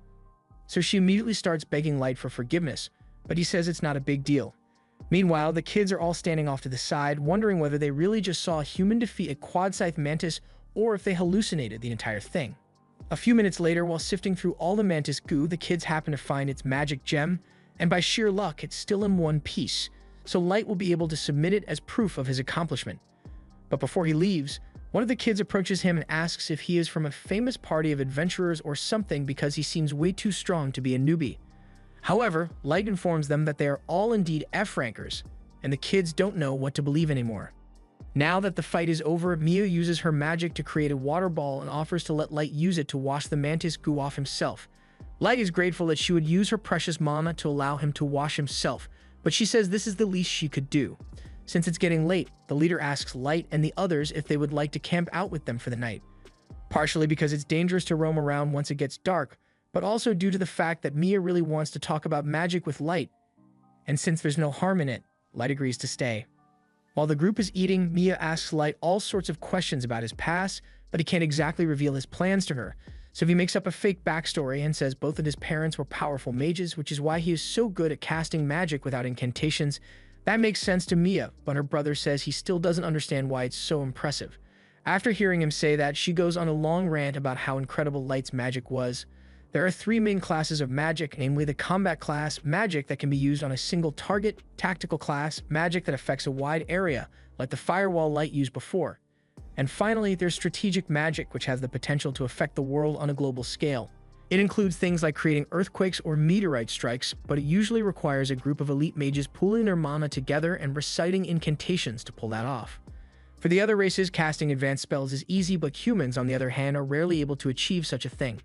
Speaker 1: so she immediately starts begging Light for forgiveness, but he says it's not a big deal. Meanwhile, the kids are all standing off to the side, wondering whether they really just saw a human defeat a quad-scythe mantis or if they hallucinated the entire thing. A few minutes later, while sifting through all the mantis goo, the kids happen to find its magic gem, and by sheer luck, it's still in one piece, so Light will be able to submit it as proof of his accomplishment. But before he leaves, One of the kids approaches him and asks if he is from a famous party of adventurers or something because he seems way too strong to be a newbie. However, Light informs them that they are all indeed F-rankers, and the kids don't know what to believe anymore. Now that the fight is over, Mia uses her magic to create a water ball and offers to let Light use it to wash the mantis goo off himself. Light is grateful that she would use her precious mana to allow him to wash himself, but she says this is the least she could do. Since it's getting late, the leader asks Light and the others if they would like to camp out with them for the night. Partially because it's dangerous to roam around once it gets dark, but also due to the fact that Mia really wants to talk about magic with Light. And since there's no harm in it, Light agrees to stay. While the group is eating, Mia asks Light all sorts of questions about his past, but he can't exactly reveal his plans to her. So he makes up a fake backstory and says both of his parents were powerful mages, which is why he is so good at casting magic without incantations. That makes sense to Mia, but her brother says he still doesn't understand why it's so impressive. After hearing him say that, she goes on a long rant about how incredible Light's magic was. There are 3 main classes of magic, namely the combat class, magic that can be used on a single target, tactical class, magic that affects a wide area, like the firewall Light used before. And finally, there's strategic magic, which has the potential to affect the world on a global scale. It includes things like creating earthquakes or meteorite strikes, but it usually requires a group of elite mages pooling their mana together and reciting incantations to pull that off. For the other races, casting advanced spells is easy, but humans, on the other hand, are rarely able to achieve such a thing.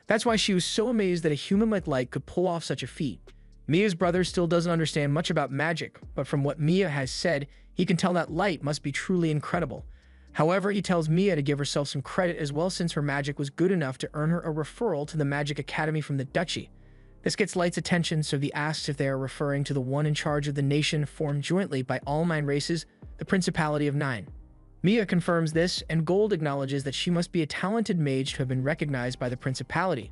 Speaker 1: That's why she was so amazed that a human like Light could pull off such a feat. Mia's brother still doesn't understand much about magic, but from what Mia has said, he can tell that Light must be truly incredible. However, he tells Mia to give herself some credit as well since her magic was good enough to earn her a referral to the Magic Academy from the Duchy. This gets Light's attention, so he asks if they are referring to the one in charge of the nation formed jointly by all 9 races, the Principality of 9. Mia confirms this, and Gold acknowledges that she must be a talented mage to have been recognized by the Principality.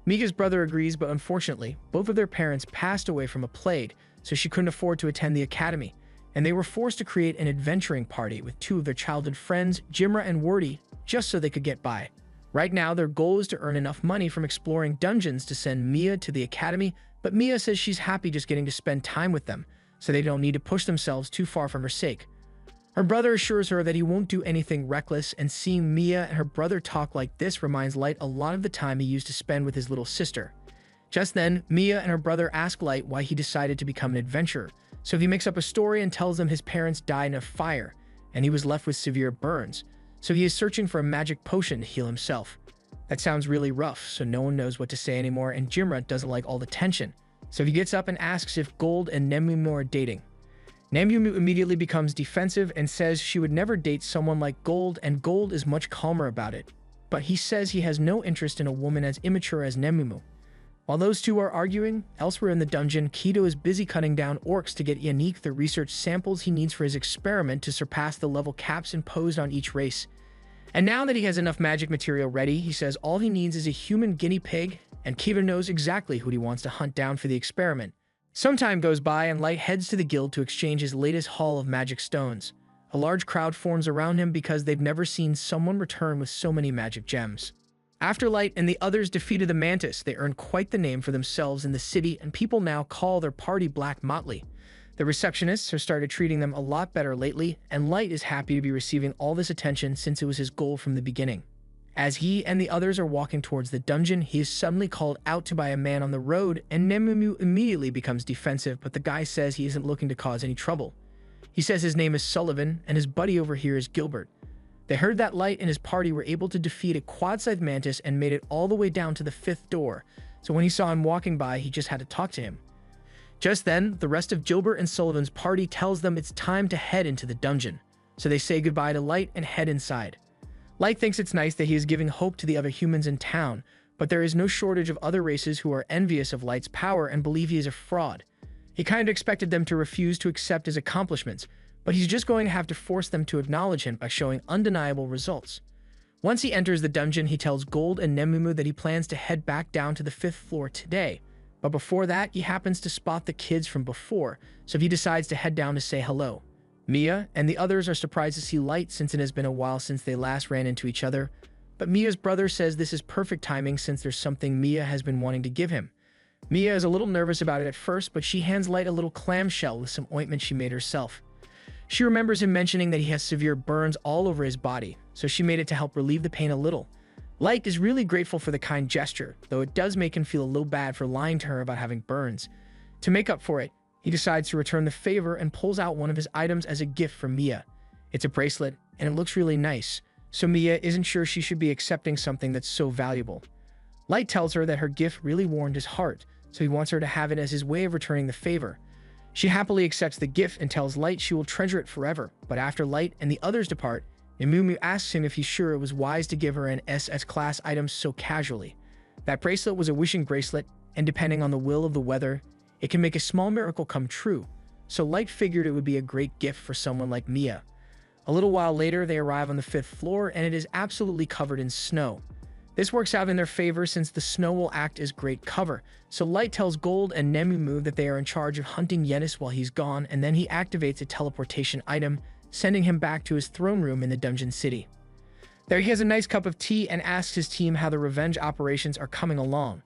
Speaker 1: Mia's brother agrees, but unfortunately, both of their parents passed away from a plague, so she couldn't afford to attend the academy, and they were forced to create an adventuring party with 2 of their childhood friends, Jimra and Wordy, just so they could get by. Right now, their goal is to earn enough money from exploring dungeons to send Mia to the academy, but Mia says she's happy just getting to spend time with them, so they don't need to push themselves too far for her sake. Her brother assures her that he won't do anything reckless, and seeing Mia and her brother talk like this reminds Light a lot of the time he used to spend with his little sister. Just then, Mia and her brother ask Light why he decided to become an adventurer, so he makes up a story and tells them his parents died in a fire, and he was left with severe burns, so he is searching for a magic potion to heal himself. That sounds really rough, so no one knows what to say anymore, and Jimra doesn't like all the tension, so he gets up and asks if Gold and Nemumu are dating. Nemumu immediately becomes defensive and says she would never date someone like Gold, and Gold is much calmer about it. But he says he has no interest in a woman as immature as Nemumu. While those two are arguing, elsewhere in the dungeon, Kido is busy cutting down orcs to get Yannick the research samples he needs for his experiment to surpass the level caps imposed on each race. And now that he has enough magic material ready, he says all he needs is a human guinea pig, and Kido knows exactly who he wants to hunt down for the experiment. Some time goes by and Light heads to the guild to exchange his latest haul of magic stones. A large crowd forms around him because they've never seen someone return with so many magic gems. After Light and the others defeated the Mantis, they earned quite the name for themselves in the city, and people now call their party Black Motley. The receptionists have started treating them a lot better lately, and Light is happy to be receiving all this attention since it was his goal from the beginning. As he and the others are walking towards the dungeon, he is suddenly called out to by a man on the road, and Nemumu immediately becomes defensive, but the guy says he isn't looking to cause any trouble. He says his name is Sullivan, and his buddy over here is Gilbert. They heard that Light and his party were able to defeat a quad-sized mantis and made it all the way down to the 5th door, so when he saw him walking by, he just had to talk to him. Just then, the rest of Gilbert and Sullivan's party tells them it's time to head into the dungeon, so they say goodbye to Light and head inside. Light thinks it's nice that he is giving hope to the other humans in town, but there is no shortage of other races who are envious of Light's power and believe he is a fraud. He kind of expected them to refuse to accept his accomplishments, but he's just going to have to force them to acknowledge him by showing undeniable results. Once he enters the dungeon, he tells Gold and Nemumu that he plans to head back down to the 5th floor today, but before that, he happens to spot the kids from before, so he decides to head down to say hello. Mia and the others are surprised to see Light since it has been a while since they last ran into each other, but Mia's brother says this is perfect timing since there's something Mia has been wanting to give him. Mia is a little nervous about it at first, but she hands Light a little clamshell with some ointment she made herself. She remembers him mentioning that he has severe burns all over his body, so she made it to help relieve the pain a little. Light is really grateful for the kind gesture, though it does make him feel a little bad for lying to her about having burns. To make up for it, he decides to return the favor and pulls out one of his items as a gift from Mia. It's a bracelet, and it looks really nice, so Mia isn't sure she should be accepting something that's so valuable. Light tells her that her gift really warmed his heart, so he wants her to have it as his way of returning the favor. She happily accepts the gift and tells Light she will treasure it forever, but after Light and the others depart, Nimumu asks him if he's sure it was wise to give her an SS-class item so casually. That bracelet was a wishing bracelet, and depending on the will of the weather, it can make a small miracle come true, so Light figured it would be a great gift for someone like Mia. A little while later, they arrive on the 5th floor, and it is absolutely covered in snow. This works out in their favor since the snow will act as great cover, so Light tells Gold and Nemumu that they are in charge of hunting Yenis while he's gone, and then he activates a teleportation item, sending him back to his throne room in the dungeon city. There he has a nice cup of tea and asks his team how the revenge operations are coming along.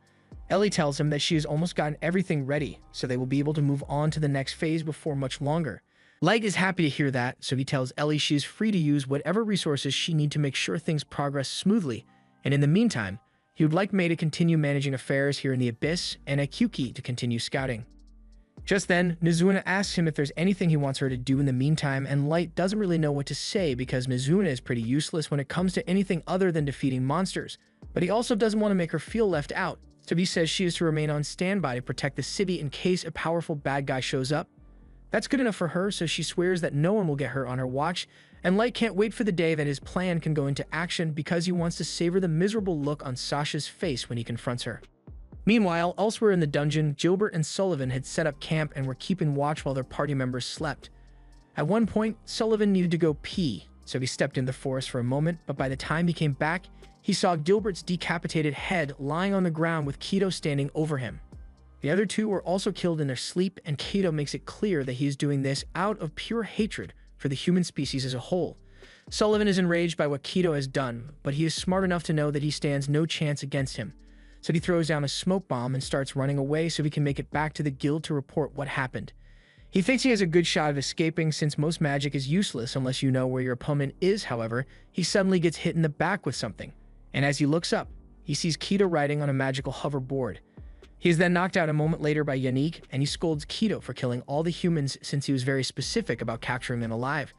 Speaker 1: Ellie tells him that she has almost gotten everything ready, so they will be able to move on to the next phase before much longer. Light is happy to hear that, so he tells Ellie she is free to use whatever resources she needs to make sure things progress smoothly, and in the meantime, he would like Mei to continue managing affairs here in the Abyss and Akuki to continue scouting. Just then, Mizuna asks him if there's anything he wants her to do in the meantime, and Light doesn't really know what to say because Mizuna is pretty useless when it comes to anything other than defeating monsters, but he also doesn't want to make her feel left out, so he says she is to remain on standby to protect the city in case a powerful bad guy shows up. That's good enough for her, so she swears that no one will get her on her watch, and Light can't wait for the day that his plan can go into action because he wants to savor the miserable look on Sasha's face when he confronts her. Meanwhile, elsewhere in the dungeon, Gilbert and Sullivan had set up camp and were keeping watch while their party members slept. At one point, Sullivan needed to go pee, so he stepped in the forest for a moment, but by the time he came back, he saw Gilbert's decapitated head lying on the ground with Kido standing over him. The other two were also killed in their sleep, and Kido makes it clear that he is doing this out of pure hatred for the human species as a whole. Sullivan is enraged by what Kido has done, but he is smart enough to know that he stands no chance against him. So he throws down a smoke bomb and starts running away so he can make it back to the guild to report what happened. He thinks he has a good shot of escaping since most magic is useless unless you know where your opponent is. However, he suddenly gets hit in the back with something, and as he looks up, he sees Kido riding on a magical hoverboard. He is then knocked out a moment later by Yannick, and he scolds Kido for killing all the humans since he was very specific about capturing them alive.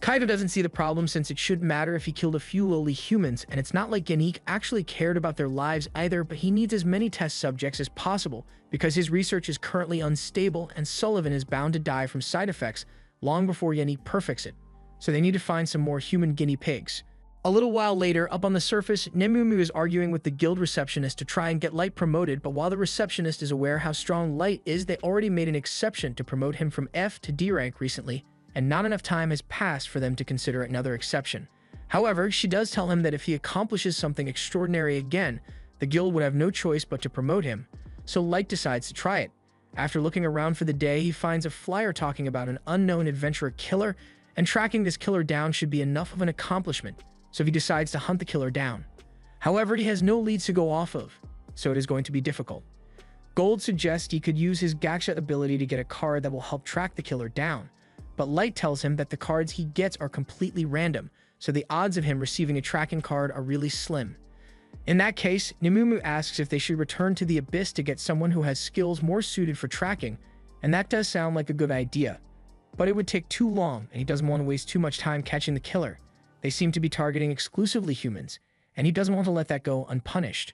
Speaker 1: Kaido doesn't see the problem since it shouldn't matter if he killed a few lowly humans, and it's not like Yannick actually cared about their lives either, but he needs as many test subjects as possible because his research is currently unstable and Sullivan is bound to die from side effects long before Yannick perfects it, so they need to find some more human guinea pigs. A little while later, up on the surface, Nemumu is arguing with the guild receptionist to try and get Light promoted, but while the receptionist is aware how strong Light is, they already made an exception to promote him from F to D rank recently, and not enough time has passed for them to consider another exception. However, she does tell him that if he accomplishes something extraordinary again, the guild would have no choice but to promote him, so Light decides to try it. After looking around for the day, he finds a flyer talking about an unknown adventurer killer, and tracking this killer down should be enough of an accomplishment, so he decides to hunt the killer down. However, he has no leads to go off of, so it is going to be difficult. Gold suggests he could use his Gacha ability to get a card that will help track the killer down, but Light tells him that the cards he gets are completely random, so the odds of him receiving a tracking card are really slim. In that case, Nemumu asks if they should return to the Abyss to get someone who has skills more suited for tracking, and that does sound like a good idea, but it would take too long and he doesn't want to waste too much time catching the killer. They seem to be targeting exclusively humans, and he doesn't want to let that go unpunished.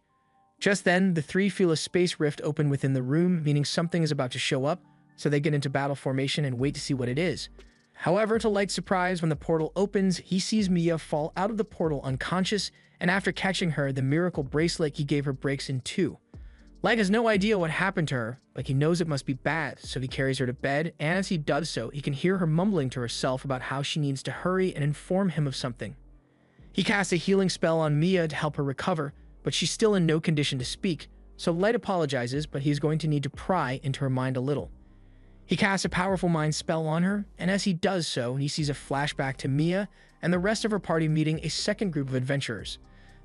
Speaker 1: Just then, the three feel a space rift open within the room, meaning something is about to show up, so they get into battle formation and wait to see what it is. However, to Light's surprise, when the portal opens, he sees Mia fall out of the portal unconscious, and after catching her, the miracle bracelet he gave her breaks in two. Light has no idea what happened to her, but he knows it must be bad, so he carries her to bed, and as he does so, he can hear her mumbling to herself about how she needs to hurry and inform him of something. He casts a healing spell on Mia to help her recover, but she's still in no condition to speak, so Light apologizes, but he's going to need to pry into her mind a little. He casts a powerful mind spell on her, and as he does so, he sees a flashback to Mia and the rest of her party meeting a second group of adventurers.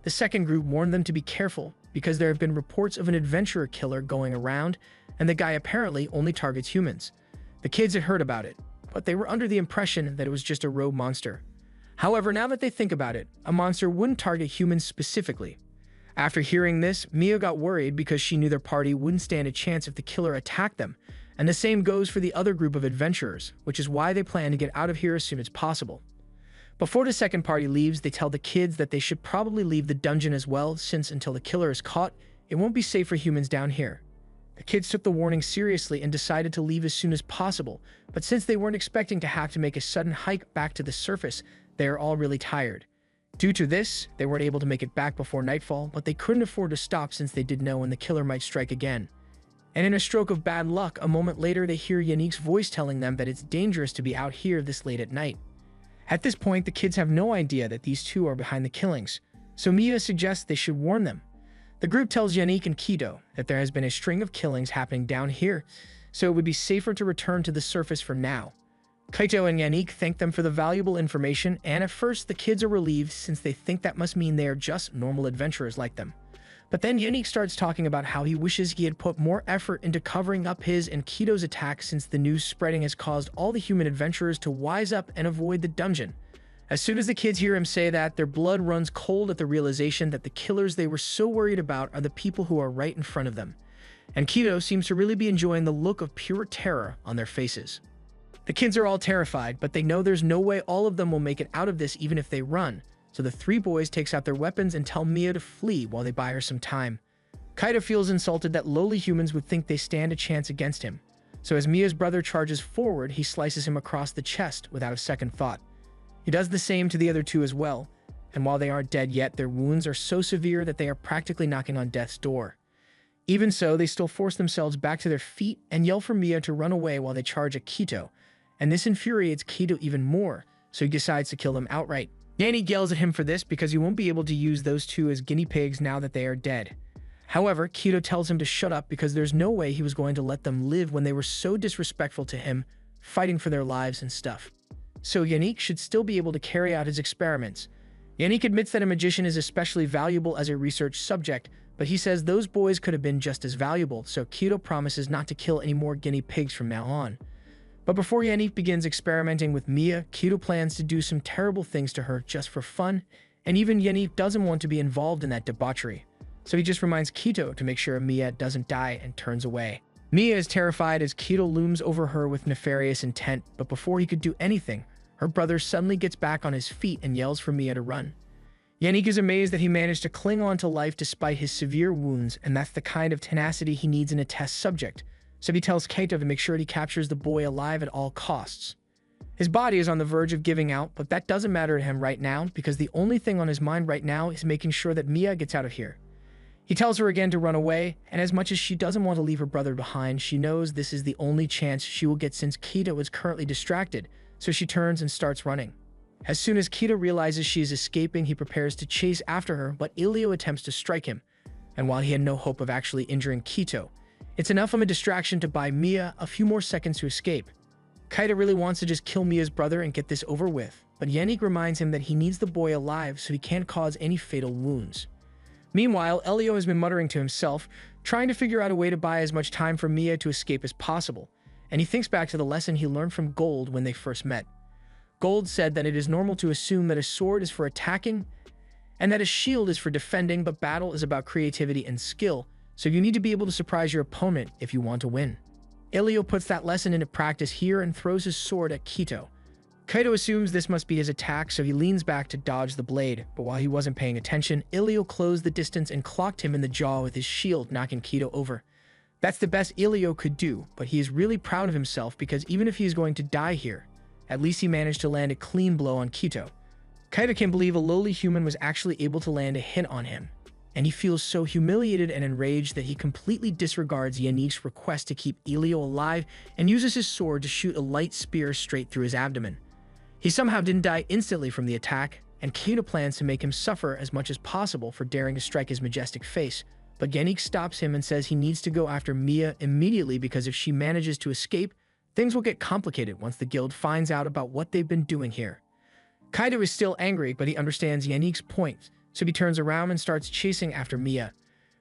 Speaker 1: The second group warned them to be careful, because there have been reports of an adventurer killer going around, and the guy apparently only targets humans. The kids had heard about it, but they were under the impression that it was just a rogue monster. However, now that they think about it, a monster wouldn't target humans specifically. After hearing this, Mia got worried because she knew their party wouldn't stand a chance if the killer attacked them, and the same goes for the other group of adventurers, which is why they plan to get out of here as soon as possible. Before the second party leaves, they tell the kids that they should probably leave the dungeon as well, since until the killer is caught, it won't be safe for humans down here. The kids took the warning seriously and decided to leave as soon as possible, but since they weren't expecting to have to make a sudden hike back to the surface, they are all really tired. Due to this, they weren't able to make it back before nightfall, but they couldn't afford to stop since they did know when the killer might strike again. And in a stroke of bad luck, a moment later they hear Yannick's voice telling them that it's dangerous to be out here this late at night. At this point, the kids have no idea that these two are behind the killings, so Mia suggests they should warn them. The group tells Yannick and Kido that there has been a string of killings happening down here, so it would be safer to return to the surface for now. Kaito and Yannick thank them for the valuable information, and at first the kids are relieved since they think that must mean they are just normal adventurers like them. But then Yannick starts talking about how he wishes he had put more effort into covering up his and Kido's attacks since the news spreading has caused all the human adventurers to wise up and avoid the dungeon. As soon as the kids hear him say that, their blood runs cold at the realization that the killers they were so worried about are the people who are right in front of them. And Kido seems to really be enjoying the look of pure terror on their faces. The kids are all terrified, but they know there's no way all of them will make it out of this even if they run, so the three boys takes out their weapons and tell Mia to flee while they buy her some time. Kaito feels insulted that lowly humans would think they stand a chance against him, so as Mia's brother charges forward, he slices him across the chest without a second thought. He does the same to the other two as well, and while they aren't dead yet, their wounds are so severe that they are practically knocking on death's door. Even so, they still force themselves back to their feet and yell for Mia to run away while they charge at Kito, and this infuriates Kido even more, so he decides to kill them outright. Yannick yells at him for this because he won't be able to use those two as guinea pigs now that they are dead. However, Kido tells him to shut up because there's no way he was going to let them live when they were so disrespectful to him, fighting for their lives and stuff. So Yannick should still be able to carry out his experiments. Yannick admits that a magician is especially valuable as a research subject, but he says those boys could have been just as valuable, so Kido promises not to kill any more guinea pigs from now on. But before Yannick begins experimenting with Mia, Kido plans to do some terrible things to her just for fun, and even Yannick doesn't want to be involved in that debauchery. So he just reminds Kido to make sure Mia doesn't die and turns away. Mia is terrified as Kido looms over her with nefarious intent, but before he could do anything, her brother suddenly gets back on his feet and yells for Mia to run. Yannick is amazed that he managed to cling on to life despite his severe wounds, and that's the kind of tenacity he needs in a test subject. So he tells Kaito to make sure he captures the boy alive at all costs. His body is on the verge of giving out, but that doesn't matter to him right now because the only thing on his mind right now is making sure that Mia gets out of here. He tells her again to run away, and as much as she doesn't want to leave her brother behind, she knows this is the only chance she will get since Kaito is currently distracted, so she turns and starts running. As soon as Kaito realizes she is escaping, he prepares to chase after her, but Elio attempts to strike him, and while he had no hope of actually injuring Kaito, it's enough of a distraction to buy Mia a few more seconds to escape. Kaito really wants to just kill Mia's brother and get this over with, but Yannick reminds him that he needs the boy alive so he can't cause any fatal wounds. Meanwhile, Elio has been muttering to himself, trying to figure out a way to buy as much time for Mia to escape as possible, and he thinks back to the lesson he learned from Gold when they first met. Gold said that it is normal to assume that a sword is for attacking and that a shield is for defending, but battle is about creativity and skill, so you need to be able to surprise your opponent if you want to win. Elio puts that lesson into practice here and throws his sword at Kaito. Kaito assumes this must be his attack, so he leans back to dodge the blade, but while he wasn't paying attention, Elio closed the distance and clocked him in the jaw with his shield, knocking Kaito over. That's the best Elio could do, but he is really proud of himself because even if he is going to die here, at least he managed to land a clean blow on Kaito. Kaito can't believe a lowly human was actually able to land a hit on him, and he feels so humiliated and enraged that he completely disregards Yannick's request to keep Elio alive and uses his sword to shoot a light spear straight through his abdomen. He somehow didn't die instantly from the attack, and Kaito plans to make him suffer as much as possible for daring to strike his majestic face, but Yannick stops him and says he needs to go after Mia immediately because if she manages to escape, things will get complicated once the guild finds out about what they've been doing here. Kaito is still angry, but he understands Yannick's point, so he turns around and starts chasing after Mia.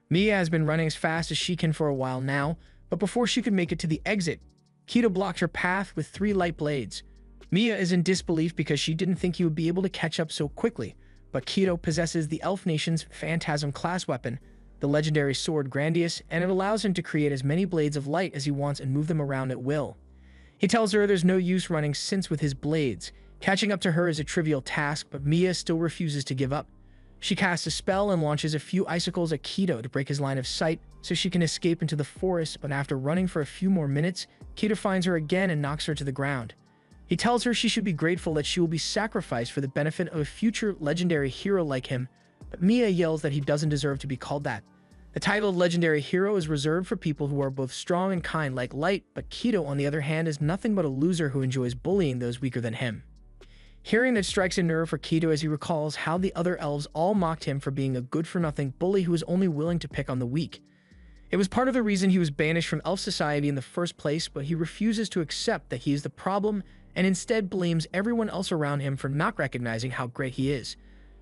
Speaker 1: Mia has been running as fast as she can for a while now, but before she could make it to the exit, Kaito blocked her path with 3 light blades. Mia is in disbelief because she didn't think he would be able to catch up so quickly, but Kido possesses the Elf Nation's Phantasm class weapon, the legendary sword Grandius, and it allows him to create as many blades of light as he wants and move them around at will. He tells her there's no use running since with his blades. Catching up to her is a trivial task, but Mia still refuses to give up. She casts a spell and launches a few icicles at Kido to break his line of sight so she can escape into the forest, but after running for a few more minutes, Kido finds her again and knocks her to the ground. He tells her she should be grateful that she will be sacrificed for the benefit of a future legendary hero like him, but Mia yells that he doesn't deserve to be called that. The title of legendary hero is reserved for people who are both strong and kind like Light, but Kido, on the other hand, is nothing but a loser who enjoys bullying those weaker than him. Hearing that strikes a nerve for Kido as he recalls how the other elves all mocked him for being a good-for-nothing bully who was only willing to pick on the weak. It was part of the reason he was banished from elf society in the first place, but he refuses to accept that he is the problem and instead blames everyone else around him for not recognizing how great he is.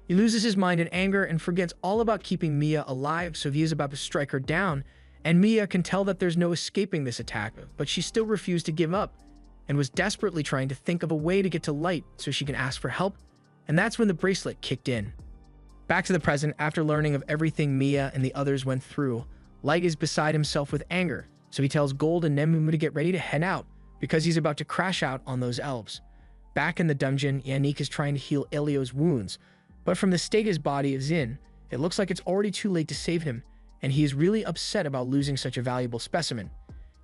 Speaker 1: He loses his mind in anger and forgets all about keeping Mia alive, so he is about to strike her down, and Mia can tell that there's no escaping this attack, but she still refused to give up and was desperately trying to think of a way to get to Light so she can ask for help, and that's when the bracelet kicked in. Back to the present, after learning of everything Mia and the others went through, Light is beside himself with anger, so he tells Gold and Nemumu to get ready to head out, because he's about to crash out on those elves. Back in the dungeon, Yannick is trying to heal Elio's wounds, but from the state his body is in, it looks like it's already too late to save him, and he is really upset about losing such a valuable specimen.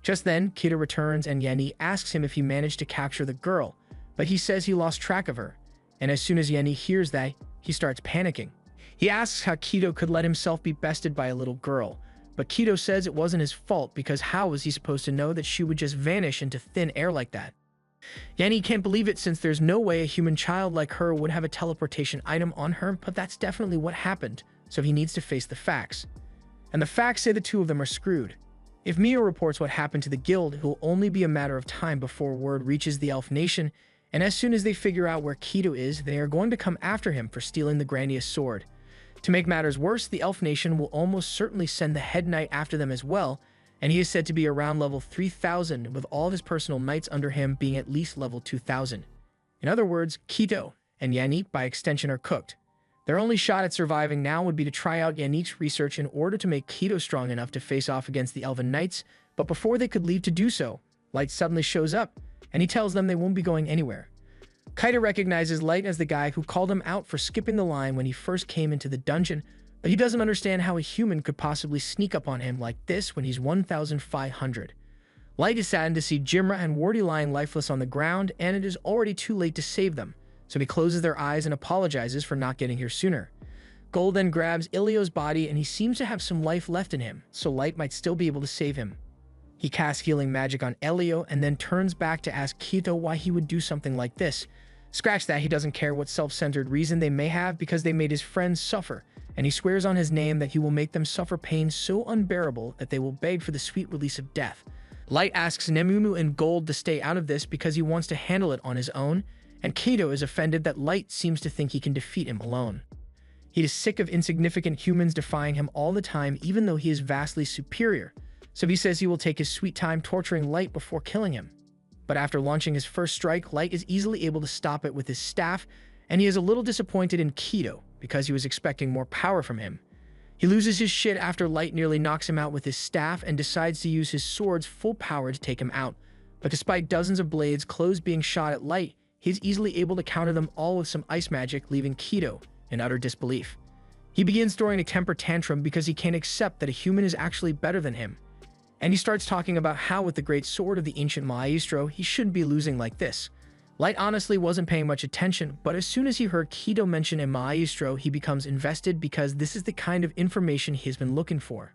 Speaker 1: Just then, Kido returns and Yannick asks him if he managed to capture the girl, but he says he lost track of her, and as soon as Yannick hears that, he starts panicking. He asks how Kido could let himself be bested by a little girl, but Kido says it wasn't his fault because how was he supposed to know that she would just vanish into thin air like that? Yanni can't believe it since there's no way a human child like her would have a teleportation item on her, but that's definitely what happened, so he needs to face the facts. And the facts say the two of them are screwed. If Mia reports what happened to the guild, it will only be a matter of time before word reaches the Elf Nation, and as soon as they figure out where Kido is, they are going to come after him for stealing the Grandius sword. To make matters worse, the Elf Nation will almost certainly send the head knight after them as well, and he is said to be around level 3000, with all of his personal knights under him being at least level 2000. In other words, Kido and Yannick by extension are cooked. Their only shot at surviving now would be to try out Yannick's research in order to make Kido strong enough to face off against the Elven Knights, but before they could leave to do so, Light suddenly shows up, and he tells them they won't be going anywhere. Kaido recognizes Light as the guy who called him out for skipping the line when he first came into the dungeon, but he doesn't understand how a human could possibly sneak up on him like this when he's 1,500. Light is saddened to see Jimra and Wardy lying lifeless on the ground, and it is already too late to save them, so he closes their eyes and apologizes for not getting here sooner. Gold then grabs Ilio's body, and he seems to have some life left in him, so Light might still be able to save him. He casts healing magic on Elio and then turns back to ask Kido why he would do something like this. Scratch that, he doesn't care what self-centered reason they may have because they made his friends suffer, and he swears on his name that he will make them suffer pain so unbearable that they will beg for the sweet release of death. Light asks Nemumu and Gold to stay out of this because he wants to handle it on his own, and Kido is offended that Light seems to think he can defeat him alone. He is sick of insignificant humans defying him all the time even though he is vastly superior, so he says he will take his sweet time torturing Light before killing him. But after launching his first strike, Light is easily able to stop it with his staff, and he is a little disappointed in Kido because he was expecting more power from him. He loses his shit after Light nearly knocks him out with his staff and decides to use his sword's full power to take him out, but despite dozens of blades close being shot at Light, he is easily able to counter them all with some ice magic, leaving Kido in utter disbelief. He begins throwing a temper tantrum because he can't accept that a human is actually better than him, and he starts talking about how with the great sword of the ancient Maestro, he shouldn't be losing like this. Light honestly wasn't paying much attention, but as soon as he heard Kido mention a Maestro, he becomes invested because this is the kind of information he's been looking for.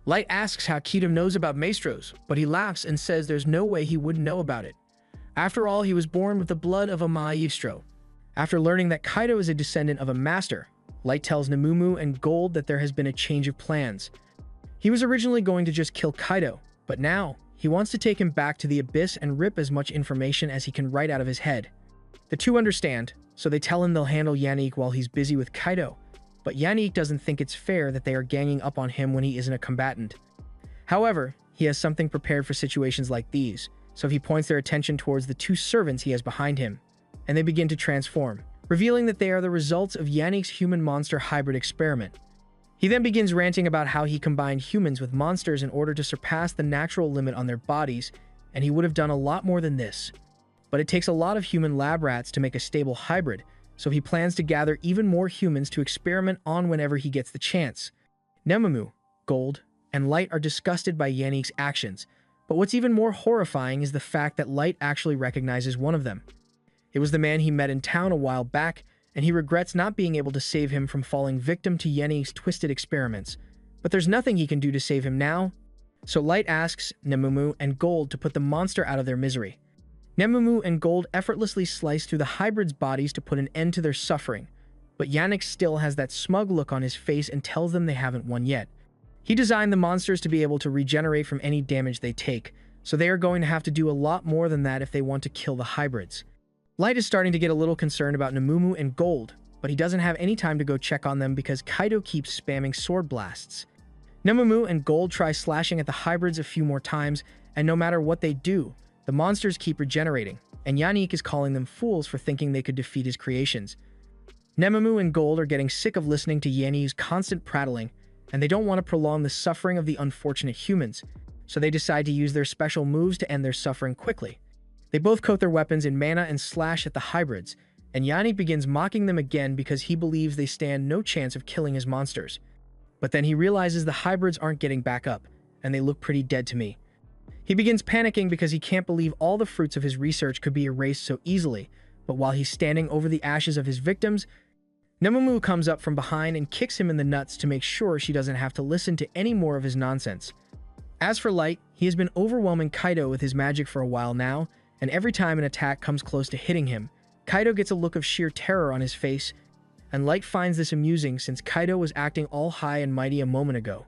Speaker 1: Light asks how Kido knows about Maestros, but he laughs and says there's no way he wouldn't know about it. After all, he was born with the blood of a Maestro. After learning that Kaido is a descendant of a master, Light tells Nemumu and Gold that there has been a change of plans. He was originally going to just kill Kaido, but now he wants to take him back to the abyss and rip as much information as he can right out of his head. The two understand, so they tell him they'll handle Yannick while he's busy with Kaido, but Yannick doesn't think it's fair that they are ganging up on him when he isn't a combatant. However, he has something prepared for situations like these. so he points their attention towards the two servants he has behind him, and they begin to transform, revealing that they are the results of Yannick's human-monster hybrid experiment. He then begins ranting about how he combined humans with monsters in order to surpass the natural limit on their bodies, and he would have done a lot more than this. But it takes a lot of human lab rats to make a stable hybrid, so he plans to gather even more humans to experiment on whenever he gets the chance. Nemamu, Gold, and Light are disgusted by Yannick's actions, but what's even more horrifying is the fact that Light actually recognizes one of them. It was the man he met in town a while back, and he regrets not being able to save him from falling victim to Yannick's twisted experiments. But there's nothing he can do to save him now, so Light asks Nemamu and Gold to put the monster out of their misery. Nemamu and Gold effortlessly slice through the hybrids' bodies to put an end to their suffering, but Yannick still has that smug look on his face and tells them they haven't won yet. He designed the monsters to be able to regenerate from any damage they take, so they are going to have to do a lot more than that if they want to kill the hybrids. Light is starting to get a little concerned about Nemamu and Gold, but he doesn't have any time to go check on them because Kaido keeps spamming sword blasts. Nemamu and Gold try slashing at the hybrids a few more times, and no matter what they do, the monsters keep regenerating, and Yannick is calling them fools for thinking they could defeat his creations. Nemamu and Gold are getting sick of listening to Yannick's constant prattling, and they don't want to prolong the suffering of the unfortunate humans, so they decide to use their special moves to end their suffering quickly. They both coat their weapons in mana and slash at the hybrids, and Yannick begins mocking them again because he believes they stand no chance of killing his monsters. But then he realizes the hybrids aren't getting back up, and they look pretty dead to me. He begins panicking because he can't believe all the fruits of his research could be erased so easily, but while he's standing over the ashes of his victims, Nemamu comes up from behind and kicks him in the nuts to make sure she doesn't have to listen to any more of his nonsense. As for Light, he has been overwhelming Kaido with his magic for a while now, and every time an attack comes close to hitting him, Kaido gets a look of sheer terror on his face, and Light finds this amusing since Kaido was acting all high and mighty a moment ago.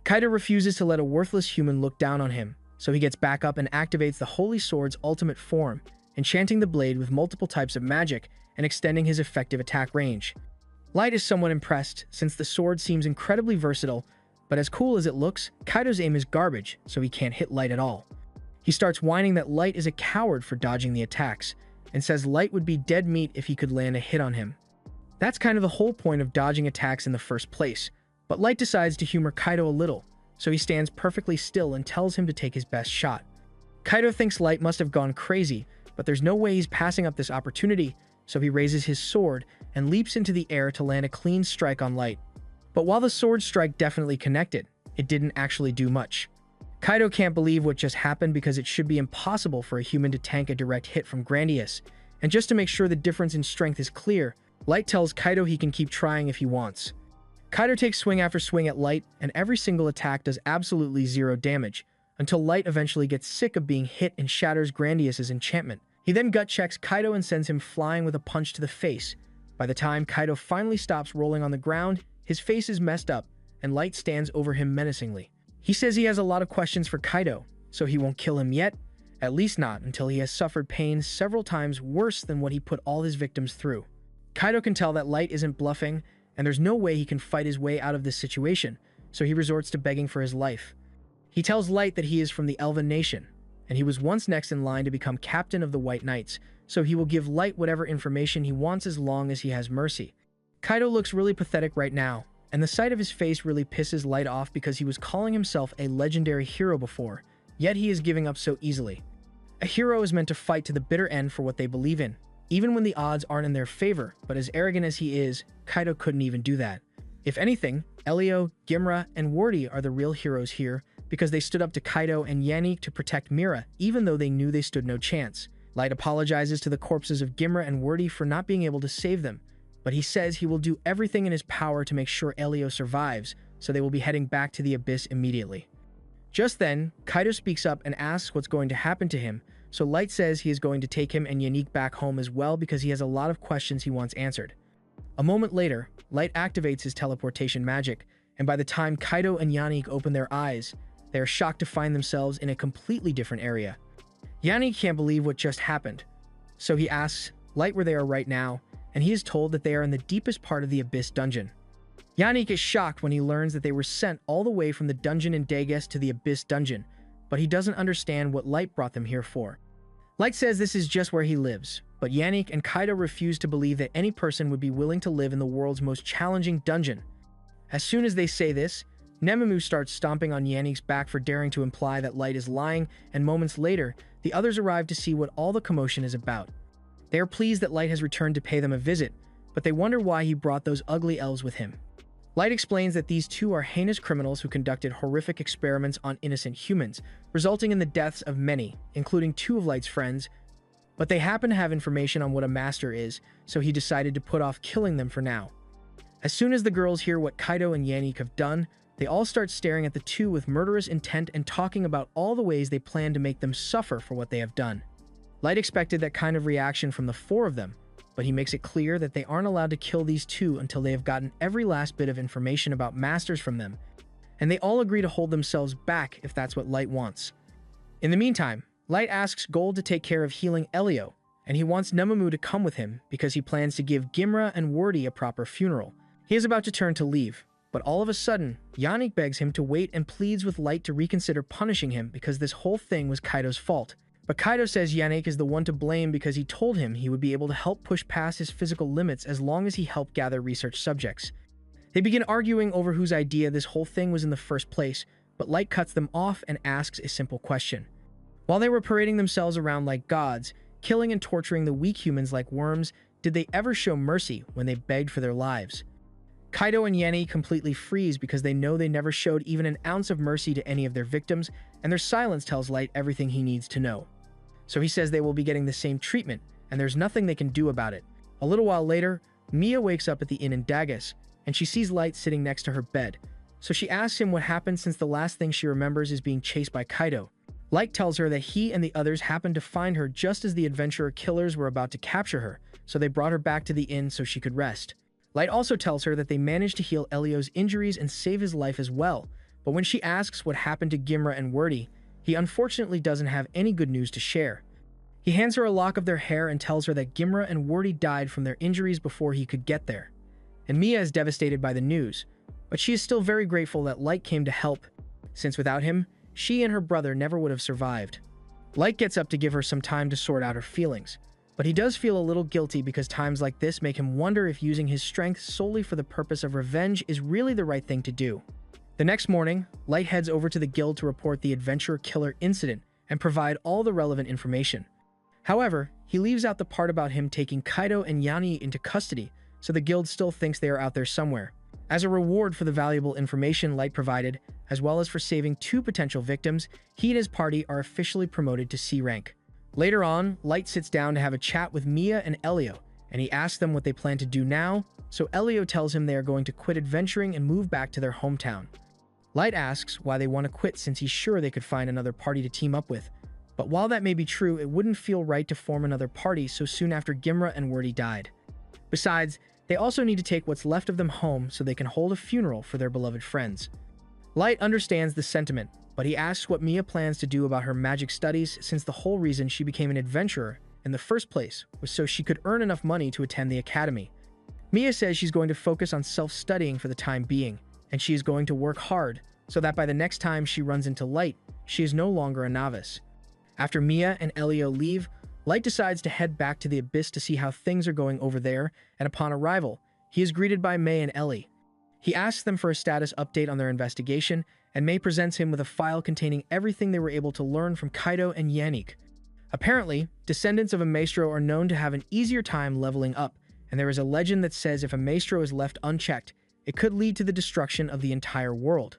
Speaker 1: Kaido refuses to let a worthless human look down on him, so he gets back up and activates the Holy Sword's ultimate form, enchanting the blade with multiple types of magic and extending his effective attack range. Light is somewhat impressed since the sword seems incredibly versatile, but as cool as it looks, Kaido's aim is garbage, so he can't hit Light at all. He starts whining that Light is a coward for dodging the attacks, and says Light would be dead meat if he could land a hit on him. That's kind of the whole point of dodging attacks in the first place, but Light decides to humor Kaido a little, so he stands perfectly still and tells him to take his best shot. Kaido thinks Light must have gone crazy, but there's no way he's passing up this opportunity, so he raises his sword and leaps into the air to land a clean strike on Light. But while the sword strike definitely connected, it didn't actually do much. Kaido can't believe what just happened because it should be impossible for a human to tank a direct hit from Grandius, and just to make sure the difference in strength is clear, Light tells Kaido he can keep trying if he wants. Kaido takes swing after swing at Light, and every single attack does absolutely zero damage, until Light eventually gets sick of being hit and shatters Grandius's enchantment. He then gut-checks Kaido and sends him flying with a punch to the face. By the time Kaido finally stops rolling on the ground, his face is messed up, and Light stands over him menacingly. He says he has a lot of questions for Kaido, so he won't kill him yet, at least not until he has suffered pain several times worse than what he put all his victims through. Kaido can tell that Light isn't bluffing, and there's no way he can fight his way out of this situation, so he resorts to begging for his life. He tells Light that he is from the Elven Nation, and he was once next in line to become captain of the White Knights, so he will give Light whatever information he wants as long as he has mercy. Kaido looks really pathetic right now, and the sight of his face really pisses Light off because he was calling himself a legendary hero before, yet he is giving up so easily. A hero is meant to fight to the bitter end for what they believe in, even when the odds aren't in their favor, but as arrogant as he is, Kaido couldn't even do that. If anything, Elio, Gimra, and Wardy are the real heroes here because they stood up to Kaido and Yannick to protect Mira, even though they knew they stood no chance. Light apologizes to the corpses of Gimra and Wardy for not being able to save them, but he says he will do everything in his power to make sure Elio survives, so they will be heading back to the Abyss immediately. Just then, Kaido speaks up and asks what's going to happen to him, so Light says he is going to take him and Yannick back home as well because he has a lot of questions he wants answered. A moment later, Light activates his teleportation magic, and by the time Kaido and Yannick open their eyes, they are shocked to find themselves in a completely different area. Yannick can't believe what just happened, so he asks Light where they are right now, and he is told that they are in the deepest part of the Abyss dungeon. Yannick is shocked when he learns that they were sent all the way from the dungeon in Dages to the Abyss dungeon, but he doesn't understand what Light brought them here for. Light says this is just where he lives, but Yannick and Kaido refuse to believe that any person would be willing to live in the world's most challenging dungeon. As soon as they say this, Nemamu starts stomping on Yannick's back for daring to imply that Light is lying, and moments later, the others arrive to see what all the commotion is about. They are pleased that Light has returned to pay them a visit, but they wonder why he brought those ugly elves with him. Light explains that these two are heinous criminals who conducted horrific experiments on innocent humans, resulting in the deaths of many, including two of Light's friends, but they happen to have information on what a master is, so he decided to put off killing them for now. As soon as the girls hear what Kaido and Yannick have done, they all start staring at the two with murderous intent and talking about all the ways they plan to make them suffer for what they have done. Light expected that kind of reaction from the four of them, but he makes it clear that they aren't allowed to kill these two until they have gotten every last bit of information about masters from them, and they all agree to hold themselves back if that's what Light wants. In the meantime, Light asks Gold to take care of healing Elio, and he wants Nemamu to come with him because he plans to give Gimra and Wordy a proper funeral. He is about to turn to leave, but all of a sudden, Yannick begs him to wait and pleads with Light to reconsider punishing him because this whole thing was Kaido's fault. But Kaido says Yannick is the one to blame because he told him he would be able to help push past his physical limits as long as he helped gather research subjects. They begin arguing over whose idea this whole thing was in the first place, but Light cuts them off and asks a simple question. While they were parading themselves around like gods, killing and torturing the weak humans like worms, did they ever show mercy when they begged for their lives? Kaido and Yannick completely freeze because they know they never showed even an ounce of mercy to any of their victims, and their silence tells Light everything he needs to know. So he says they will be getting the same treatment, and there's nothing they can do about it. A little while later, Mia wakes up at the inn in Dagas, and she sees Light sitting next to her bed. So she asks him what happened since the last thing she remembers is being chased by Kaido. Light tells her that he and the others happened to find her just as the adventurer killers were about to capture her, so they brought her back to the inn so she could rest. Light also tells her that they managed to heal Elio's injuries and save his life as well, but when she asks what happened to Gimra and Wordy, he unfortunately doesn't have any good news to share. He hands her a lock of their hair and tells her that Gimra and Wordy died from their injuries before he could get there. And Mia is devastated by the news, but she is still very grateful that Light came to help, since without him, she and her brother never would have survived. Light gets up to give her some time to sort out her feelings, but he does feel a little guilty because times like this make him wonder if using his strength solely for the purpose of revenge is really the right thing to do. The next morning, Light heads over to the guild to report the adventurer killer incident and provide all the relevant information. However, he leaves out the part about him taking Kaido and Yanni into custody, so the guild still thinks they are out there somewhere. As a reward for the valuable information Light provided, as well as for saving two potential victims, he and his party are officially promoted to C rank. Later on, Light sits down to have a chat with Mia and Elio, and he asks them what they plan to do now, so Elio tells him they are going to quit adventuring and move back to their hometown. Light asks why they want to quit since he's sure they could find another party to team up with. But while that may be true, it wouldn't feel right to form another party so soon after Gimra and Wordy died. Besides, they also need to take what's left of them home so they can hold a funeral for their beloved friends. Light understands the sentiment, but he asks what Mia plans to do about her magic studies since the whole reason she became an adventurer in the first place was so she could earn enough money to attend the academy. Mia says she's going to focus on self-studying for the time being, and she is going to work hard so that by the next time she runs into Light, she is no longer a novice. After Mia and Elio leave, Light decides to head back to the Abyss to see how things are going over there, and upon arrival, he is greeted by May and Ellie. He asks them for a status update on their investigation, and May presents him with a file containing everything they were able to learn from Kaido and Yannick. Apparently, descendants of a maestro are known to have an easier time leveling up, and there is a legend that says if a maestro is left unchecked, it could lead to the destruction of the entire world.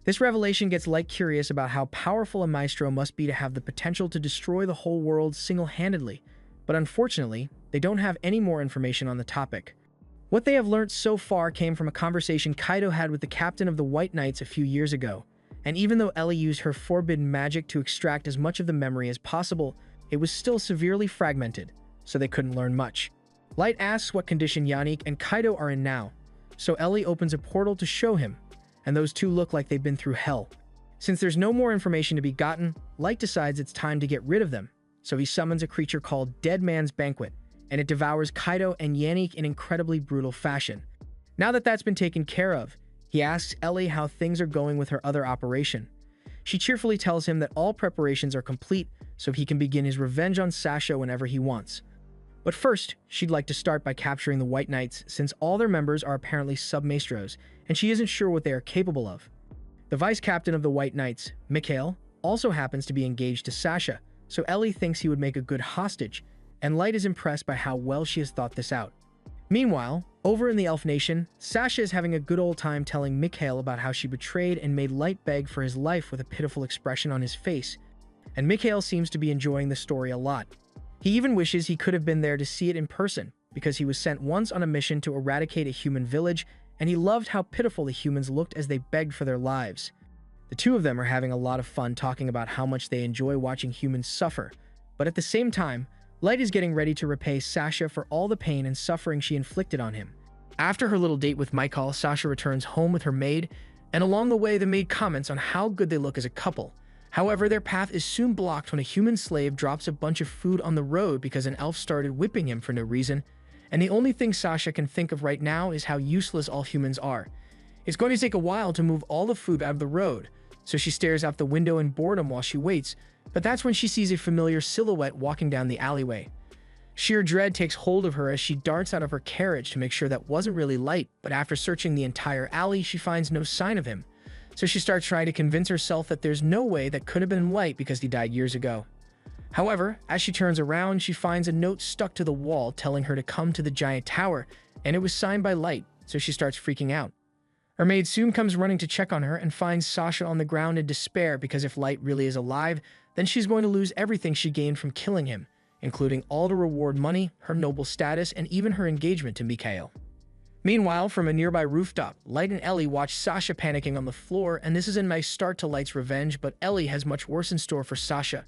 Speaker 1: This revelation gets Light curious about how powerful a maestro must be to have the potential to destroy the whole world single-handedly, but unfortunately, they don't have any more information on the topic. What they have learnt so far came from a conversation Kaido had with the captain of the White Knights a few years ago, and even though Ellie used her forbidden magic to extract as much of the memory as possible, it was still severely fragmented, so they couldn't learn much. Light asks what condition Yannick and Kaido are in now, so Ellie opens a portal to show him, and those two look like they've been through hell. Since there's no more information to be gotten, Light decides it's time to get rid of them, so he summons a creature called Dead Man's Banquet, and it devours Kaido and Yannick in incredibly brutal fashion. Now that that's been taken care of, he asks Ellie how things are going with her other operation. She cheerfully tells him that all preparations are complete so he can begin his revenge on Sasha whenever he wants. But first, she'd like to start by capturing the White Knights since all their members are apparently sub-maestros, and she isn't sure what they are capable of. The vice captain of the White Knights, Mikhail, also happens to be engaged to Sasha, so Ellie thinks he would make a good hostage, and Light is impressed by how well she has thought this out. Meanwhile, over in the Elf Nation, Sasha is having a good old time telling Mikhail about how she betrayed and made Light beg for his life with a pitiful expression on his face, and Mikhail seems to be enjoying the story a lot. He even wishes he could have been there to see it in person, because he was sent once on a mission to eradicate a human village, and he loved how pitiful the humans looked as they begged for their lives. The two of them are having a lot of fun talking about how much they enjoy watching humans suffer, but at the same time, Light is getting ready to repay Sasha for all the pain and suffering she inflicted on him. After her little date with Michael, Sasha returns home with her maid, and along the way the maid comments on how good they look as a couple. However, their path is soon blocked when a human slave drops a bunch of food on the road because an elf started whipping him for no reason, and the only thing Sasha can think of right now is how useless all humans are. It's going to take a while to move all the food out of the road, so she stares out the window in boredom while she waits, but that's when she sees a familiar silhouette walking down the alleyway. Sheer dread takes hold of her as she darts out of her carriage to make sure that wasn't really Light, but after searching the entire alley, she finds no sign of him. So she starts trying to convince herself that there's no way that could have been Light because he died years ago. However, as she turns around, she finds a note stuck to the wall telling her to come to the giant tower, and it was signed by Light, so she starts freaking out. Her maid soon comes running to check on her and finds Sasha on the ground in despair because if Light really is alive, then she's going to lose everything she gained from killing him, including all the reward money, her noble status, and even her engagement to Mikhail. Meanwhile, from a nearby rooftop, Light and Ellie watch Sasha panicking on the floor, and this is a nice start to Light's revenge, but Ellie has much worse in store for Sasha.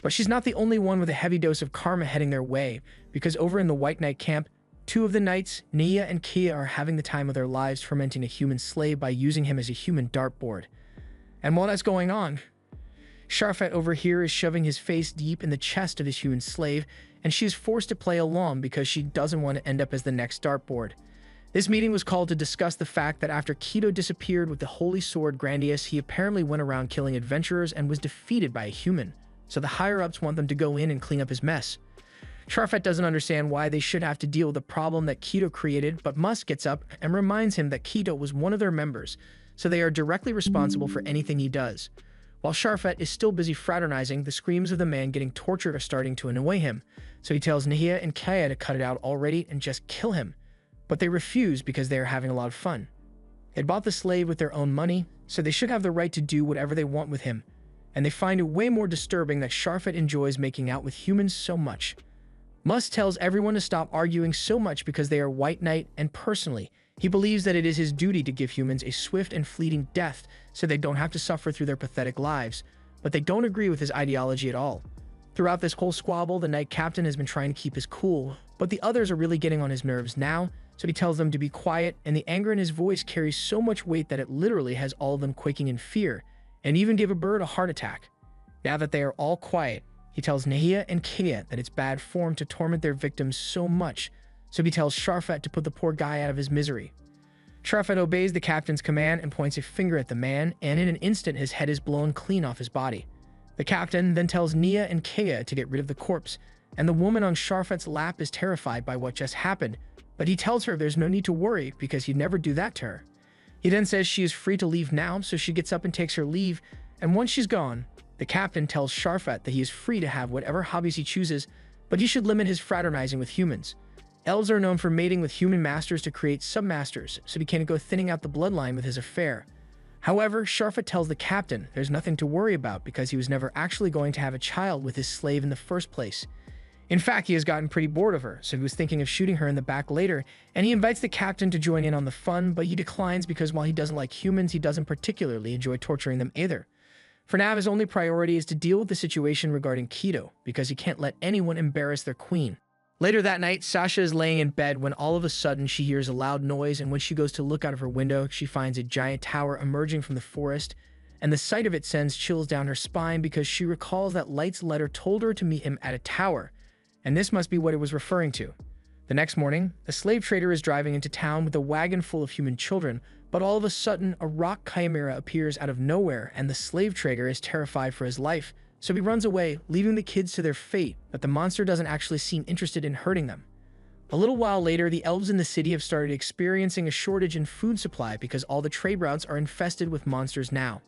Speaker 1: But she's not the only one with a heavy dose of karma heading their way, because over in the White Knight camp, two of the knights, Nia and Kia, are having the time of their lives fermenting a human slave by using him as a human dartboard. And while that's going on, Sharfet over here is shoving his face deep in the chest of his human slave, and she is forced to play along because she doesn't want to end up as the next dartboard. This meeting was called to discuss the fact that after Keto disappeared with the holy sword Grandius, he apparently went around killing adventurers and was defeated by a human, so the higher-ups want them to go in and clean up his mess. Sharfet doesn't understand why they should have to deal with the problem that Keto created, but Musk gets up and reminds him that Keto was one of their members, so they are directly responsible for anything he does. While Sharfet is still busy fraternizing, the screams of the man getting tortured are starting to annoy him, so he tells Nahia and Kaya to cut it out already and just kill him. But they refuse because they are having a lot of fun. They bought the slave with their own money, so they should have the right to do whatever they want with him, and they find it way more disturbing that Sharfet enjoys making out with humans so much. Musk tells everyone to stop arguing so much because they are White Knight, and personally, he believes that it is his duty to give humans a swift and fleeting death so they don't have to suffer through their pathetic lives, but they don't agree with his ideology at all. Throughout this whole squabble, the Knight Captain has been trying to keep his cool, but the others are really getting on his nerves now, so he tells them to be quiet, and the anger in his voice carries so much weight that it literally has all of them quaking in fear, and even give a bird a heart attack. Now that they are all quiet, he tells Nahia and Kia that it's bad form to torment their victims so much, so he tells Sharfet to put the poor guy out of his misery. Sharfet obeys the captain's command and points a finger at the man, and in an instant his head is blown clean off his body. The captain then tells Nia and Kia to get rid of the corpse, and the woman on Sharfet's lap is terrified by what just happened, but he tells her there's no need to worry because he'd never do that to her. He then says she is free to leave now, so she gets up and takes her leave, and once she's gone, the captain tells Sharfet that he is free to have whatever hobbies he chooses, but he should limit his fraternizing with humans. Elves are known for mating with human masters to create submasters, so he can't go thinning out the bloodline with his affair. However, Sharfet tells the captain there's nothing to worry about because he was never actually going to have a child with his slave in the first place. In fact, he has gotten pretty bored of her, so he was thinking of shooting her in the back later, and he invites the captain to join in on the fun, but he declines because while he doesn't like humans, he doesn't particularly enjoy torturing them either. For now, his only priority is to deal with the situation regarding Keto, because he can't let anyone embarrass their queen. Later that night, Sasha is laying in bed when all of a sudden she hears a loud noise, and when she goes to look out of her window, she finds a giant tower emerging from the forest, and the sight of it sends chills down her spine because she recalls that Light's letter told her to meet him at a tower, and this must be what it was referring to. The next morning, a slave trader is driving into town with a wagon full of human children, but all of a sudden, a rock chimera appears out of nowhere and the slave trader is terrified for his life, so he runs away, leaving the kids to their fate, but the monster doesn't actually seem interested in hurting them. A little while later, the elves in the city have started experiencing a shortage in food supply because all the trade routes are infested with monsters now.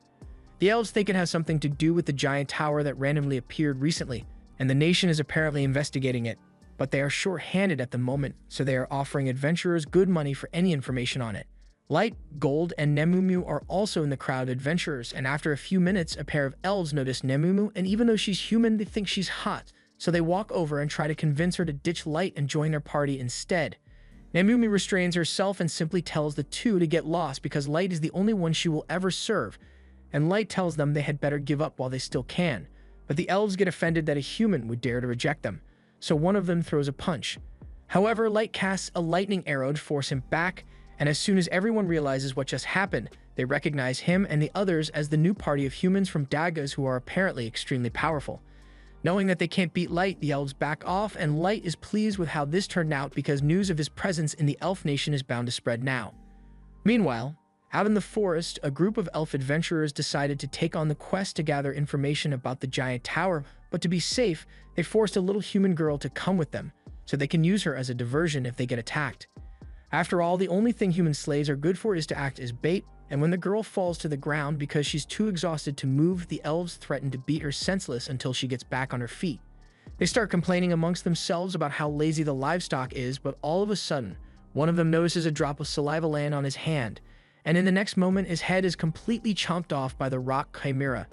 Speaker 1: The elves think it has something to do with the giant tower that randomly appeared recently, and the nation is apparently investigating it, but they are short-handed at the moment, so they are offering adventurers good money for any information on it. Light, Gold, and Nemumu are also in the crowd of adventurers, and after a few minutes, a pair of elves notice Nemumu, and even though she's human, they think she's hot, so they walk over and try to convince her to ditch Light and join their party instead. Nemumu restrains herself and simply tells the two to get lost because Light is the only one she will ever serve, and Light tells them they had better give up while they still can. But the elves get offended that a human would dare to reject them, so one of them throws a punch. However, Light casts a lightning arrow to force him back, and as soon as everyone realizes what just happened, they recognize him and the others as the new party of humans from Dagas who are apparently extremely powerful. Knowing that they can't beat Light, the elves back off, and Light is pleased with how this turned out because news of his presence in the elf nation is bound to spread now. Meanwhile, out in the forest, a group of elf adventurers decided to take on the quest to gather information about the giant tower, but to be safe, they forced a little human girl to come with them, so they can use her as a diversion if they get attacked. After all, the only thing human slaves are good for is to act as bait, and when the girl falls to the ground because she's too exhausted to move, the elves threaten to beat her senseless until she gets back on her feet. They start complaining amongst themselves about how lazy the livestock is, but all of a sudden, one of them notices a drop of saliva land on his hand, and in the next moment, his head is completely chomped off by the rock chimera.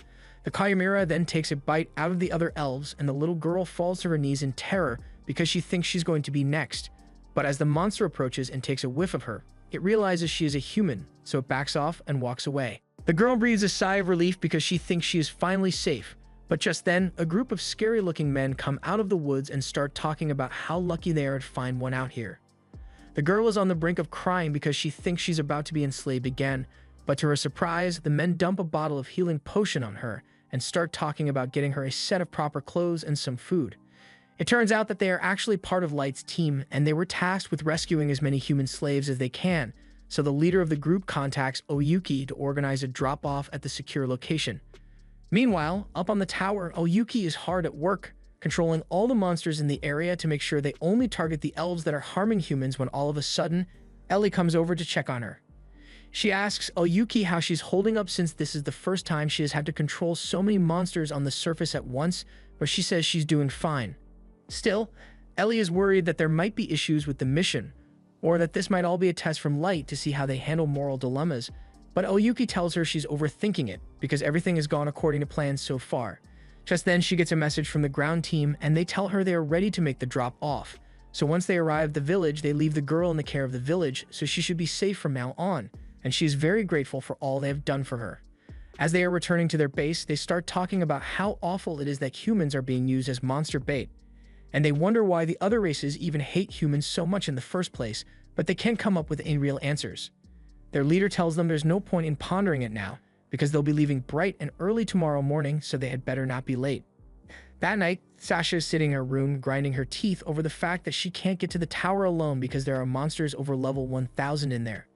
Speaker 1: The chimera then takes a bite out of the other elves, and the little girl falls to her knees in terror because she thinks she's going to be next. But as the monster approaches and takes a whiff of her, it realizes she is a human, so it backs off and walks away. The girl breathes a sigh of relief because she thinks she is finally safe, but just then, a group of scary-looking men come out of the woods and start talking about how lucky they are to find one out here. The girl is on the brink of crying because she thinks she's about to be enslaved again, but to her surprise, the men dump a bottle of healing potion on her and start talking about getting her a set of proper clothes and some food. It turns out that they are actually part of Light's team, and they were tasked with rescuing as many human slaves as they can, so the leader of the group contacts Oyuki to organize a drop-off at the secure location. Meanwhile, up on the tower, Oyuki is hard at work, controlling all the monsters in the area to make sure they only target the elves that are harming humans when all of a sudden, Ellie comes over to check on her. She asks Oyuki how she's holding up since this is the first time she has had to control so many monsters on the surface at once, but she says she's doing fine. Still, Ellie is worried that there might be issues with the mission, or that this might all be a test from Light to see how they handle moral dilemmas, but Oyuki tells her she's overthinking it because everything has gone according to plan so far. Just then, she gets a message from the ground team, and they tell her they are ready to make the drop off. So once they arrive at the village, they leave the girl in the care of the village, so she should be safe from now on, and she is very grateful for all they have done for her. As they are returning to their base, they start talking about how awful it is that humans are being used as monster bait, and they wonder why the other races even hate humans so much in the first place, but they can't come up with any real answers. Their leader tells them there's no point in pondering it now, because they'll be leaving bright and early tomorrow morning, so they had better not be late. That night, Sasha is sitting in her room grinding her teeth over the fact that she can't get to the tower alone because there are monsters over level 1000 in there.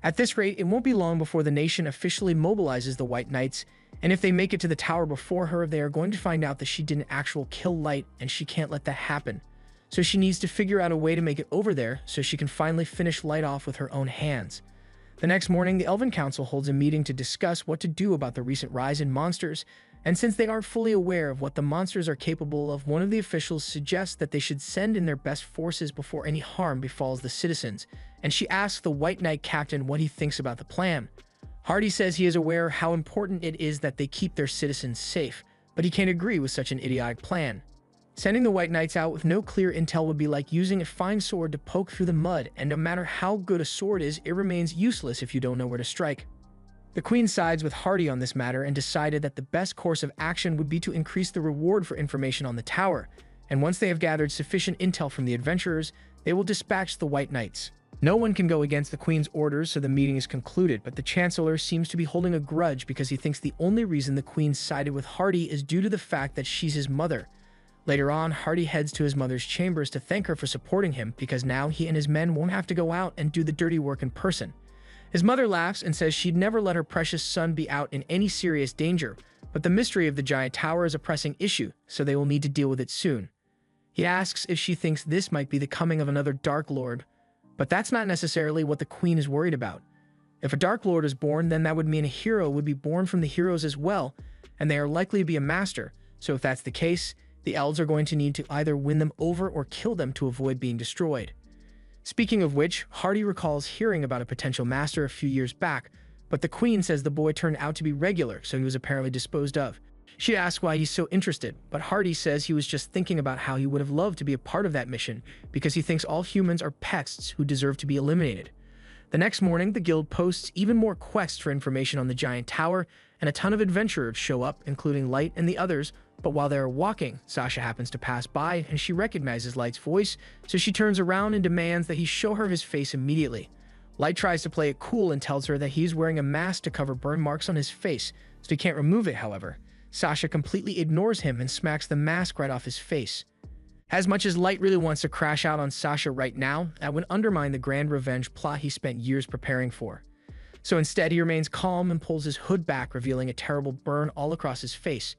Speaker 1: At this rate, it won't be long before the nation officially mobilizes the White Knights, and if they make it to the tower before her, they are going to find out that she didn't actually kill Light, and she can't let that happen. So she needs to figure out a way to make it over there so she can finally finish Light off with her own hands. The next morning, the Elven Council holds a meeting to discuss what to do about the recent rise in monsters, and since they aren't fully aware of what the monsters are capable of, one of the officials suggests that they should send in their best forces before any harm befalls the citizens, and she asks the White Knight captain what he thinks about the plan. Hardy says he is aware how important it is that they keep their citizens safe, but he can't agree with such an idiotic plan. Sending the White Knights out with no clear intel would be like using a fine sword to poke through the mud, and no matter how good a sword is, it remains useless if you don't know where to strike. The Queen sides with Hardy on this matter and decided that the best course of action would be to increase the reward for information on the tower, and once they have gathered sufficient intel from the adventurers, they will dispatch the White Knights. No one can go against the Queen's orders, so the meeting is concluded, but the Chancellor seems to be holding a grudge because he thinks the only reason the Queen sided with Hardy is due to the fact that she's his mother. Later on, Hardy heads to his mother's chambers to thank her for supporting him because now he and his men won't have to go out and do the dirty work in person. His mother laughs and says she'd never let her precious son be out in any serious danger, but the mystery of the giant tower is a pressing issue, so they will need to deal with it soon. He asks if she thinks this might be the coming of another Dark Lord, but that's not necessarily what the Queen is worried about. If a Dark Lord is born, then that would mean a hero would be born from the heroes as well, and they are likely to be a master, so if that's the case, the elves are going to need to either win them over or kill them to avoid being destroyed. Speaking of which, Hardy recalls hearing about a potential master a few years back, but the Queen says the boy turned out to be regular, so he was apparently disposed of. She asks why he's so interested, but Hardy says he was just thinking about how he would have loved to be a part of that mission because he thinks all humans are pests who deserve to be eliminated. The next morning, the guild posts even more quests for information on the giant tower, and a ton of adventurers show up, including Light and the others, but while they are walking, Sasha happens to pass by and she recognizes Light's voice, so she turns around and demands that he show her his face immediately. Light tries to play it cool and tells her that he's wearing a mask to cover burn marks on his face, so he can't remove it, however. Sasha completely ignores him and smacks the mask right off his face. As much as Light really wants to crash out on Sasha right now, that would undermine the grand revenge plot he spent years preparing for. So instead, he remains calm and pulls his hood back, revealing a terrible burn all across his face.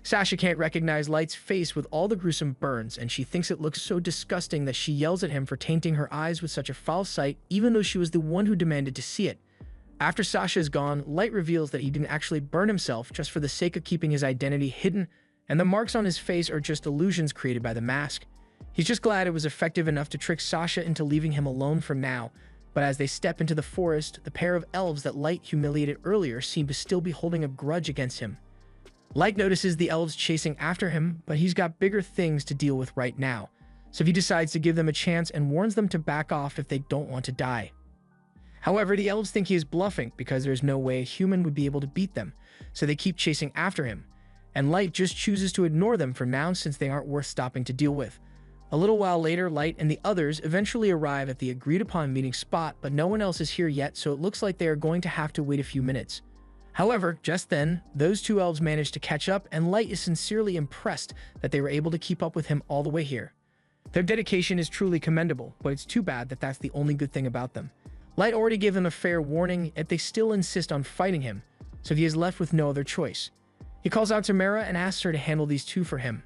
Speaker 1: Sasha can't recognize Light's face with all the gruesome burns, and she thinks it looks so disgusting that she yells at him for tainting her eyes with such a foul sight, even though she was the one who demanded to see it. After Sasha is gone, Light reveals that he didn't actually burn himself just for the sake of keeping his identity hidden, and the marks on his face are just illusions created by the mask. He's just glad it was effective enough to trick Sasha into leaving him alone for now, but as they step into the forest, the pair of elves that Light humiliated earlier seem to still be holding a grudge against him. Light notices the elves chasing after him, but he's got bigger things to deal with right now, so he decides to give them a chance and warns them to back off if they don't want to die. However, the elves think he is bluffing because there's no way a human would be able to beat them, so they keep chasing after him, and Light just chooses to ignore them for now since they aren't worth stopping to deal with. A little while later, Light and the others eventually arrive at the agreed-upon meeting spot, but no one else is here yet, so it looks like they are going to have to wait a few minutes. However, just then, those two elves manage to catch up, and Light is sincerely impressed that they were able to keep up with him all the way here. Their dedication is truly commendable, but it's too bad that that's the only good thing about them. Light already gave them a fair warning, yet they still insist on fighting him, so he is left with no other choice. He calls out to Mara and asks her to handle these two for him.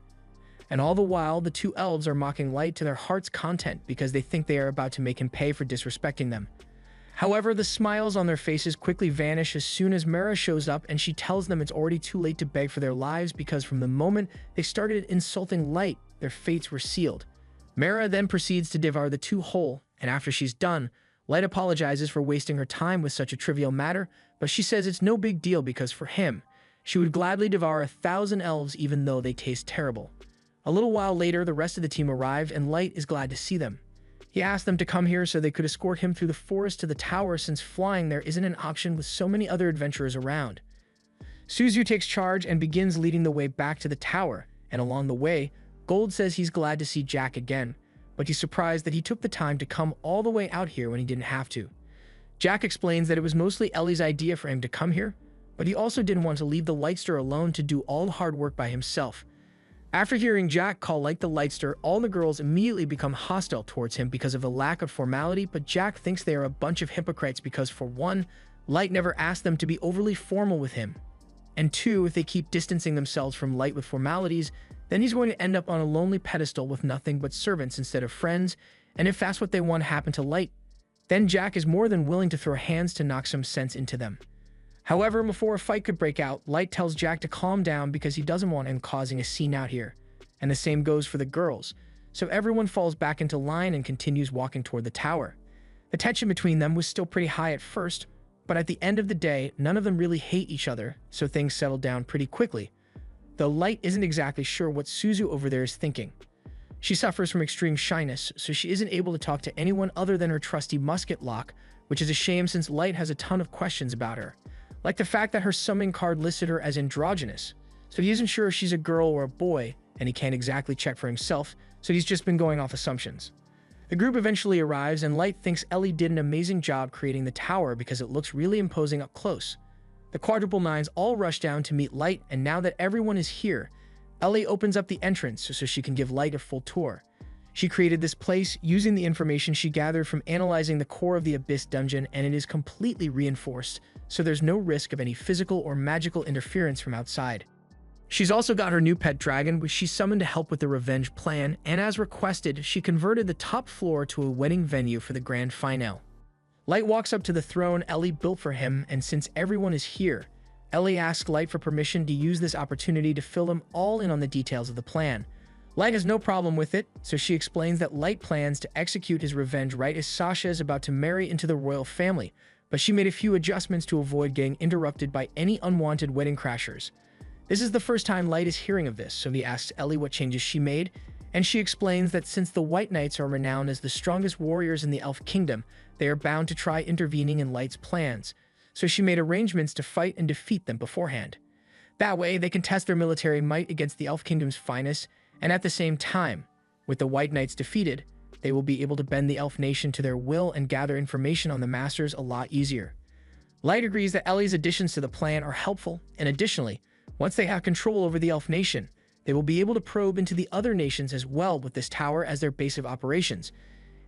Speaker 1: And all the while, the two elves are mocking Light to their heart's content because they think they are about to make him pay for disrespecting them. However, the smiles on their faces quickly vanish as soon as Mara shows up and she tells them it's already too late to beg for their lives because from the moment they started insulting Light, their fates were sealed. Mara then proceeds to devour the two whole, and after she's done, Light apologizes for wasting her time with such a trivial matter, but she says it's no big deal because for him, she would gladly devour 1,000 elves even though they taste terrible. A little while later, the rest of the team arrive and Light is glad to see them. He asked them to come here so they could escort him through the forest to the tower since flying there isn't an option with so many other adventurers around. Suzu takes charge and begins leading the way back to the tower, and along the way, Gold says he's glad to see Jack again, but he's surprised that he took the time to come all the way out here when he didn't have to. Jack explains that it was mostly Ellie's idea for him to come here, but he also didn't want to leave the Lightster alone to do all the hard work by himself. After hearing Jack call Light the Lightster, all the girls immediately become hostile towards him because of a lack of formality, but Jack thinks they are a bunch of hypocrites because, for one, Light never asked them to be overly formal with him. And two, if they keep distancing themselves from Light with formalities, then he's going to end up on a lonely pedestal with nothing but servants instead of friends, and if that's what they want to happen to Light, then Jack is more than willing to throw hands to knock some sense into them. However, before a fight could break out, Light tells Jack to calm down because he doesn't want him causing a scene out here. And the same goes for the girls, so everyone falls back into line and continues walking toward the tower. The tension between them was still pretty high at first, but at the end of the day, none of them really hate each other, so things settle down pretty quickly. Though Light isn't exactly sure what Suzu over there is thinking. She suffers from extreme shyness, so she isn't able to talk to anyone other than her trusty musket lock, which is a shame since Light has a ton of questions about her. Like the fact that her summoning card listed her as androgynous, so he isn't sure if she's a girl or a boy, and he can't exactly check for himself, so he's just been going off assumptions. The group eventually arrives, and Light thinks Ellie did an amazing job creating the tower because it looks really imposing up close. The quadruple nines all rush down to meet Light, and now that everyone is here, Ellie opens up the entrance so she can give Light a full tour. She created this place using the information she gathered from analyzing the core of the Abyss dungeon, and it is completely reinforced, so there's no risk of any physical or magical interference from outside. She's also got her new pet dragon, which she summoned to help with the revenge plan, and as requested, she converted the top floor to a wedding venue for the grand finale. Light walks up to the throne Ellie built for him, and since everyone is here, Ellie asks Light for permission to use this opportunity to fill them all in on the details of the plan. Light has no problem with it, so she explains that Light plans to execute his revenge right as Sasha is about to marry into the royal family, but she made a few adjustments to avoid getting interrupted by any unwanted wedding crashers. This is the first time Light is hearing of this, so he asks Ellie what changes she made, and she explains that since the White Knights are renowned as the strongest warriors in the Elf Kingdom, they are bound to try intervening in Light's plans, so she made arrangements to fight and defeat them beforehand. That way, they can test their military might against the Elf Kingdom's finest, and at the same time, with the White Knights defeated, they will be able to bend the Elf Nation to their will and gather information on the Masters a lot easier. Light agrees that Ellie's additions to the plan are helpful, and additionally, once they have control over the Elf Nation, they will be able to probe into the other nations as well with this tower as their base of operations.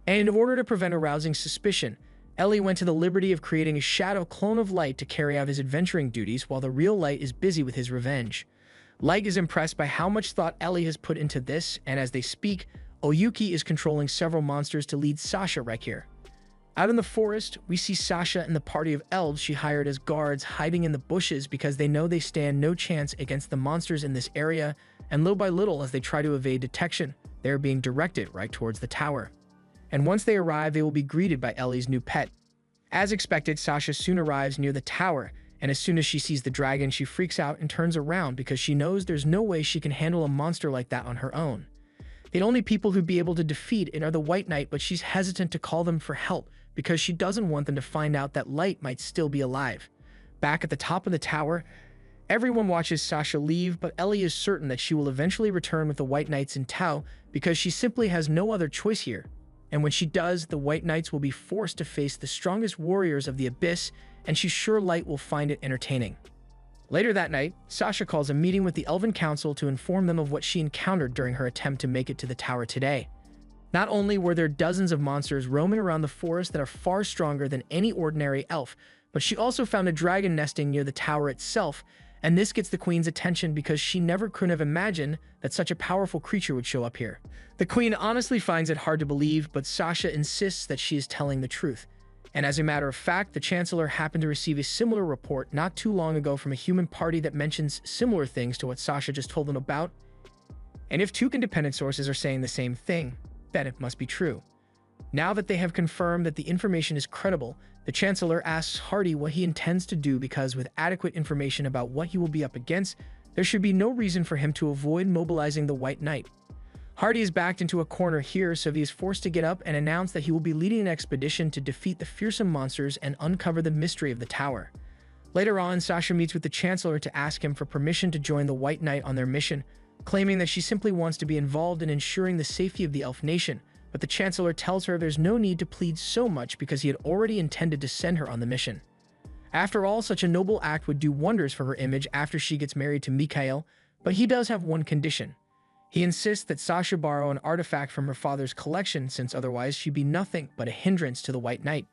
Speaker 1: And in order to prevent arousing suspicion, Ellie went to the liberty of creating a shadow clone of Light to carry out his adventuring duties while the real Light is busy with his revenge. Light is impressed by how much thought Ellie has put into this, and as they speak, Oyuki is controlling several monsters to lead Sasha right here. Out in the forest, we see Sasha and the party of elves she hired as guards hiding in the bushes because they know they stand no chance against the monsters in this area, and little by little as they try to evade detection, they are being directed right towards the tower. And once they arrive, they will be greeted by Ellie's new pet. As expected, Sasha soon arrives near the tower, and as soon as she sees the dragon, she freaks out and turns around because she knows there's no way she can handle a monster like that on her own. The only people who'd be able to defeat it are the White Knight, but she's hesitant to call them for help because she doesn't want them to find out that Light might still be alive. Back at the top of the tower, everyone watches Sasha leave, but Ellie is certain that she will eventually return with the White Knights in tow because she simply has no other choice here. And when she does, the White Knights will be forced to face the strongest warriors of the Abyss, and she's sure Light will find it entertaining. Later that night, Sasha calls a meeting with the Elven Council to inform them of what she encountered during her attempt to make it to the tower today. Not only were there dozens of monsters roaming around the forest that are far stronger than any ordinary elf, but she also found a dragon nesting near the tower itself, and this gets the Queen's attention because she never could have imagined that such a powerful creature would show up here. The Queen honestly finds it hard to believe, but Sasha insists that she is telling the truth. And as a matter of fact, the Chancellor happened to receive a similar report not too long ago from a human party that mentions similar things to what Sasha just told them about. And if two independent sources are saying the same thing, then it must be true. Now that they have confirmed that the information is credible, the Chancellor asks Hardy what he intends to do because with adequate information about what he will be up against, there should be no reason for him to avoid mobilizing the White Knight. Hardy is backed into a corner here, so he is forced to get up and announce that he will be leading an expedition to defeat the fearsome monsters and uncover the mystery of the tower. Later on, Sasha meets with the Chancellor to ask him for permission to join the White Knight on their mission, claiming that she simply wants to be involved in ensuring the safety of the Elf Nation, but the Chancellor tells her there's no need to plead so much because he had already intended to send her on the mission. After all, such a noble act would do wonders for her image after she gets married to Mikhail, but he does have one condition. He insists that Sasha borrow an artifact from her father's collection since otherwise she'd be nothing but a hindrance to the White Knight.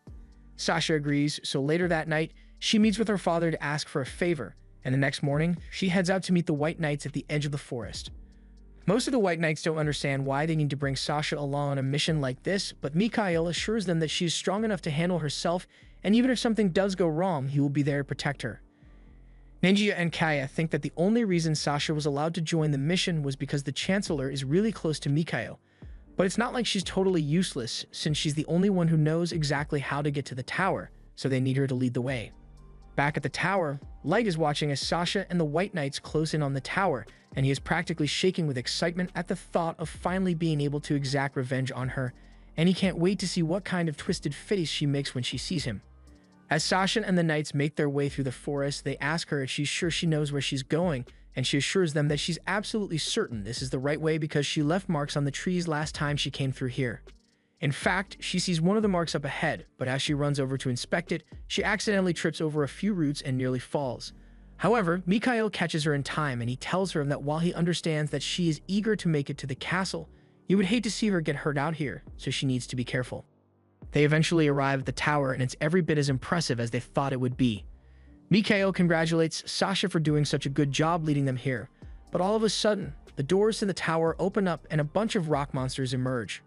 Speaker 1: Sasha agrees, so later that night, she meets with her father to ask for a favor, and the next morning, she heads out to meet the White Knights at the edge of the forest. Most of the White Knights don't understand why they need to bring Sasha along on a mission like this, but Mikhail assures them that she is strong enough to handle herself, and even if something does go wrong, he will be there to protect her. Ninja and Kaya think that the only reason Sasha was allowed to join the mission was because the Chancellor is really close to Mikhail, but it's not like she's totally useless since she's the only one who knows exactly how to get to the tower, so they need her to lead the way. Back at the tower, Light is watching as Sasha and the White Knights close in on the tower, and he is practically shaking with excitement at the thought of finally being able to exact revenge on her, and he can't wait to see what kind of twisted face she makes when she sees him. As Sasha and the Knights make their way through the forest, they ask her if she's sure she knows where she's going, and she assures them that she's absolutely certain this is the right way because she left marks on the trees last time she came through here. In fact, she sees one of the marks up ahead, but as she runs over to inspect it, she accidentally trips over a few roots and nearly falls. However, Mikhail catches her in time and he tells her that while he understands that she is eager to make it to the castle, he would hate to see her get hurt out here, so she needs to be careful. They eventually arrive at the tower and it's every bit as impressive as they thought it would be. Mikhail congratulates Sasha for doing such a good job leading them here, but all of a sudden, the doors to the tower open up and a bunch of rock monsters emerge.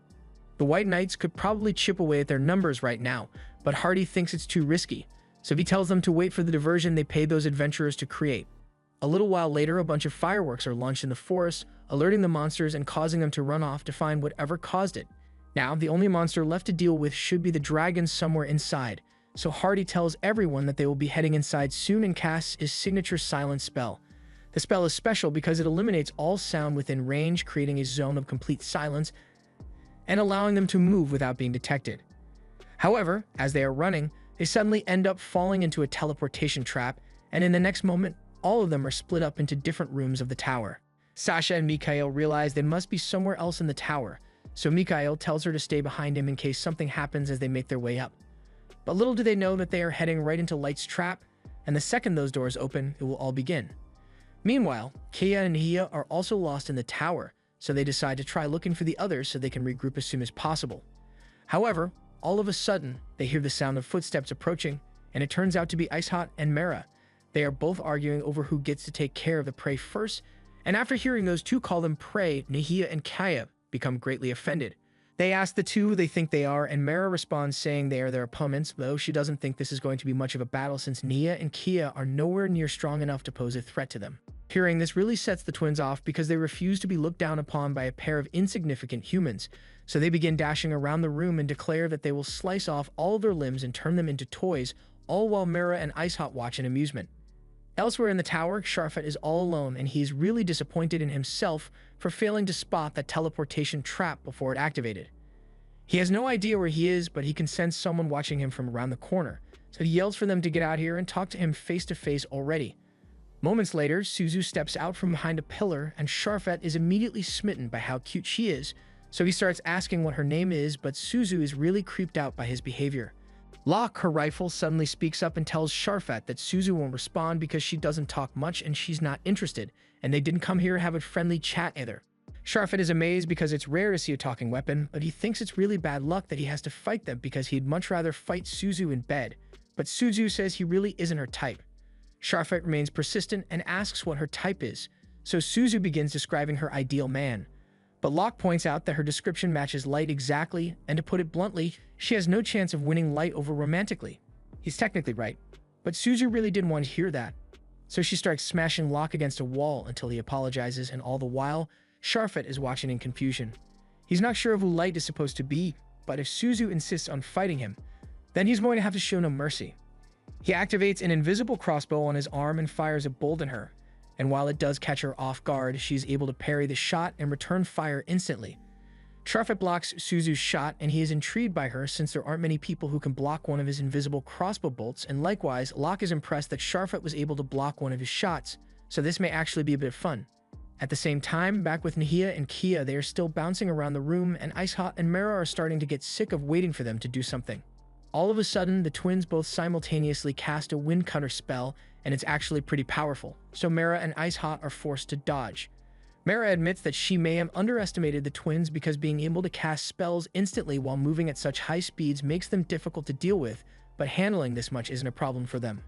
Speaker 1: The White Knights could probably chip away at their numbers right now, but Hardy thinks it's too risky, so he tells them to wait for the diversion they paid those adventurers to create. A little while later, a bunch of fireworks are launched in the forest, alerting the monsters and causing them to run off to find whatever caused it. Now, the only monster left to deal with should be the dragon somewhere inside, so Hardy tells everyone that they will be heading inside soon and casts his signature silence spell. The spell is special because it eliminates all sound within range, creating a zone of complete silence and allowing them to move without being detected. However, as they are running, they suddenly end up falling into a teleportation trap, and in the next moment, all of them are split up into different rooms of the tower. Sasha and Mikhail realize they must be somewhere else in the tower, so Mikhail tells her to stay behind him in case something happens as they make their way up. But little do they know that they are heading right into Light's trap, and the second those doors open, it will all begin. Meanwhile, Kia and Hia are also lost in the tower, so they decide to try looking for the others so they can regroup as soon as possible. However, all of a sudden, they hear the sound of footsteps approaching, and it turns out to be Icehot and Mara. They are both arguing over who gets to take care of the prey first, and after hearing those two call them prey, Nahia and Kaya become greatly offended. They ask the two who they think they are, and Mara responds saying they are their opponents, though she doesn't think this is going to be much of a battle since Nia and Kia are nowhere near strong enough to pose a threat to them. Hearing this really sets the twins off because they refuse to be looked down upon by a pair of insignificant humans, so they begin dashing around the room and declare that they will slice off all of their limbs and turn them into toys, all while Mara and Icehot watch in amusement. Elsewhere in the tower, Sharfet is all alone and he is really disappointed in himself for failing to spot that teleportation trap before it activated. He has no idea where he is, but he can sense someone watching him from around the corner, so he yells for them to get out here and talk to him face to face already. Moments later, Suzu steps out from behind a pillar and Sharfet is immediately smitten by how cute she is, so he starts asking what her name is, but Suzu is really creeped out by his behavior. Locke, her rifle, suddenly speaks up and tells Sharfet that Suzu won't respond because she doesn't talk much and she's not interested, and they didn't come here to have a friendly chat either. Sharfet is amazed because it's rare to see a talking weapon, but he thinks it's really bad luck that he has to fight them because he'd much rather fight Suzu in bed, but Suzu says he really isn't her type. Sharfet remains persistent and asks what her type is, so Suzu begins describing her ideal man. But Locke points out that her description matches Light exactly, and to put it bluntly, she has no chance of winning Light over romantically. He's technically right, but Suzu really didn't want to hear that. So she starts smashing Locke against a wall until he apologizes, and all the while, Sharfet is watching in confusion. He's not sure who Light is supposed to be, but if Suzu insists on fighting him, then he's going to have to show no mercy. He activates an invisible crossbow on his arm and fires a bolt at her, and while it does catch her off guard, she's able to parry the shot and return fire instantly. Sharfet blocks Suzu's shot, and he is intrigued by her since there aren't many people who can block one of his invisible crossbow bolts, and likewise, Locke is impressed that Sharfet was able to block one of his shots, so this may actually be a bit of fun. At the same time, back with Nahia and Kia, they are still bouncing around the room, and Icehot and Mara are starting to get sick of waiting for them to do something. All of a sudden, the twins both simultaneously cast a wind cutter spell, and it's actually pretty powerful, so Mara and Icehot are forced to dodge. Mara admits that she may have underestimated the twins because being able to cast spells instantly while moving at such high speeds makes them difficult to deal with, but handling this much isn't a problem for them.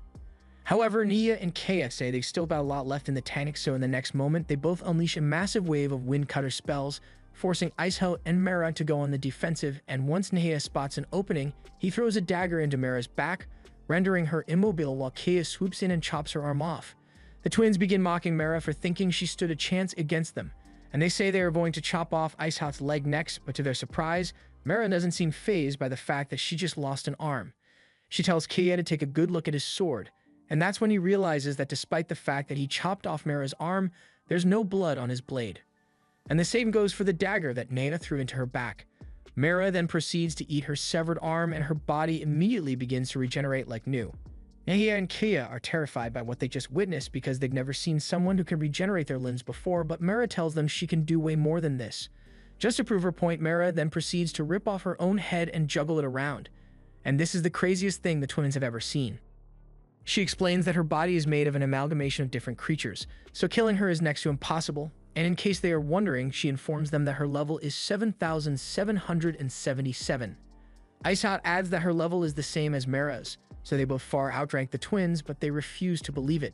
Speaker 1: However, Nia and Kaya say they've still got a lot left in the tank, so in the next moment, they both unleash a massive wave of wind cutter spells, forcing Icehot and Mara to go on the defensive, and once Nahia spots an opening, he throws a dagger into Mara's back, rendering her immobile while Kaya swoops in and chops her arm off. The twins begin mocking Mara for thinking she stood a chance against them, and they say they are going to chop off Icehot's leg next, but to their surprise, Mara doesn't seem fazed by the fact that she just lost an arm. She tells Kaya to take a good look at his sword, and that's when he realizes that despite the fact that he chopped off Mara's arm, there's no blood on his blade. And the same goes for the dagger that Nana threw into her back. Mara then proceeds to eat her severed arm, and her body immediately begins to regenerate like new. Nahia and Kia are terrified by what they just witnessed because they've never seen someone who can regenerate their limbs before, but Mara tells them she can do way more than this. Just to prove her point, Mara then proceeds to rip off her own head and juggle it around. And this is the craziest thing the twins have ever seen. She explains that her body is made of an amalgamation of different creatures, so killing her is next to impossible, and in case they are wondering, she informs them that her level is 7,777. Ice Hot adds that her level is the same as Mara's, so they both far outrank the twins, but they refuse to believe it.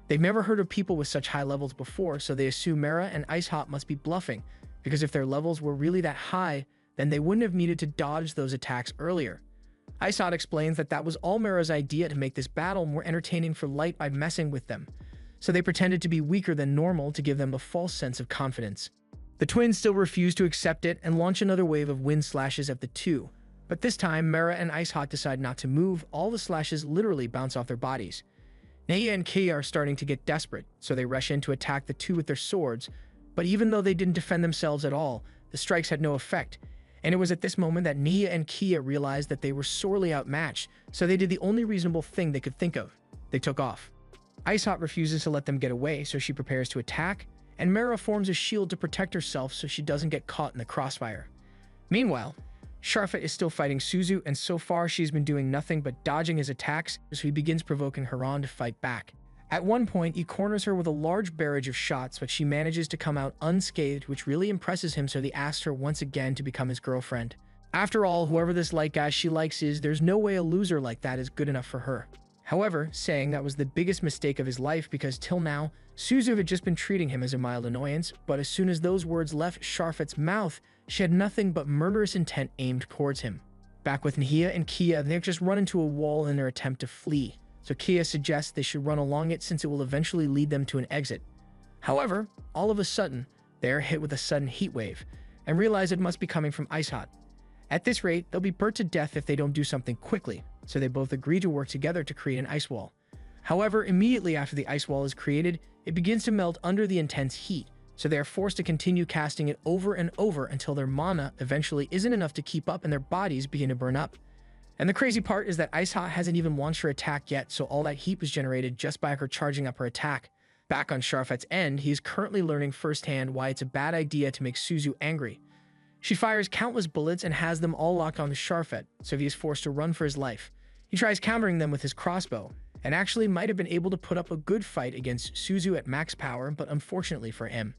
Speaker 1: They've never heard of people with such high levels before, so they assume Mara and Ice Hot must be bluffing, because if their levels were really that high, then they wouldn't have needed to dodge those attacks earlier. Ice Hot explains that that was all Mara's idea to make this battle more entertaining for Light by messing with them, so they pretended to be weaker than normal to give them a false sense of confidence. The twins still refuse to accept it and launch another wave of wind slashes at the two, but this time Mara and Ice Hot decide not to move. All the slashes literally bounce off their bodies. Nia and Kia are starting to get desperate, so they rush in to attack the two with their swords, but even though they didn't defend themselves at all, the strikes had no effect, and it was at this moment that Nia and Kia realized that they were sorely outmatched, so they did the only reasonable thing they could think of. They took off. Ice Hot refuses to let them get away, so she prepares to attack, and Mara forms a shield to protect herself so she doesn't get caught in the crossfire. Meanwhile, Sharfet is still fighting Suzu, and so far she's been doing nothing but dodging his attacks, so he begins provoking her on to fight back. At one point, he corners her with a large barrage of shots, but she manages to come out unscathed, which really impresses him, so he asks her once again to become his girlfriend. After all, whoever this Light guy she likes is, there's no way a loser like that is good enough for her. However, saying that was the biggest mistake of his life because till now, Suzu had just been treating him as a mild annoyance, but as soon as those words left Sharfet's mouth, she had nothing but murderous intent aimed towards him. Back with Nia and Kia, they've just run into a wall in their attempt to flee, so Kia suggests they should run along it since it will eventually lead them to an exit. However, all of a sudden, they are hit with a sudden heat wave, and realize it must be coming from Ice Hot. At this rate, they'll be burnt to death if they don't do something quickly, so they both agree to work together to create an ice wall. However, immediately after the ice wall is created, it begins to melt under the intense heat, so they are forced to continue casting it over and over until their mana eventually isn't enough to keep up and their bodies begin to burn up. And the crazy part is that Ice Hot hasn't even launched her attack yet, so all that heat was generated just by her charging up her attack. Back on Sharfet's end, he is currently learning firsthand why it's a bad idea to make Suzu angry. She fires countless bullets and has them all locked onto Sharfet, so he is forced to run for his life. He tries countering them with his crossbow, and actually might have been able to put up a good fight against Suzu at max power, but unfortunately for him,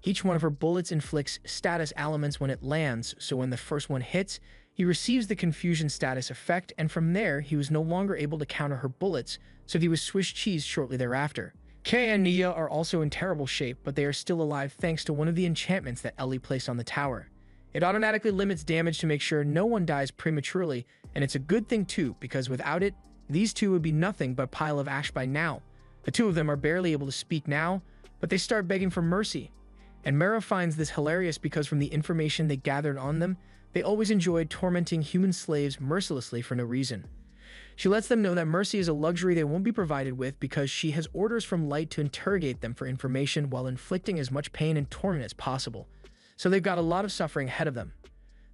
Speaker 1: each one of her bullets inflicts status elements when it lands, so when the first one hits, he receives the confusion status effect, and from there, he was no longer able to counter her bullets, so he was Swiss cheese shortly thereafter. Kay and Nia are also in terrible shape, but they are still alive thanks to one of the enchantments that Ellie placed on the tower. It automatically limits damage to make sure no one dies prematurely, and it's a good thing too, because without it, these two would be nothing but a pile of ash by now. The two of them are barely able to speak now, but they start begging for mercy. And Mara finds this hilarious because from the information they gathered on them, they always enjoyed tormenting human slaves mercilessly for no reason. She lets them know that mercy is a luxury they won't be provided with because she has orders from Light to interrogate them for information while inflicting as much pain and torment as possible. So they've got a lot of suffering ahead of them.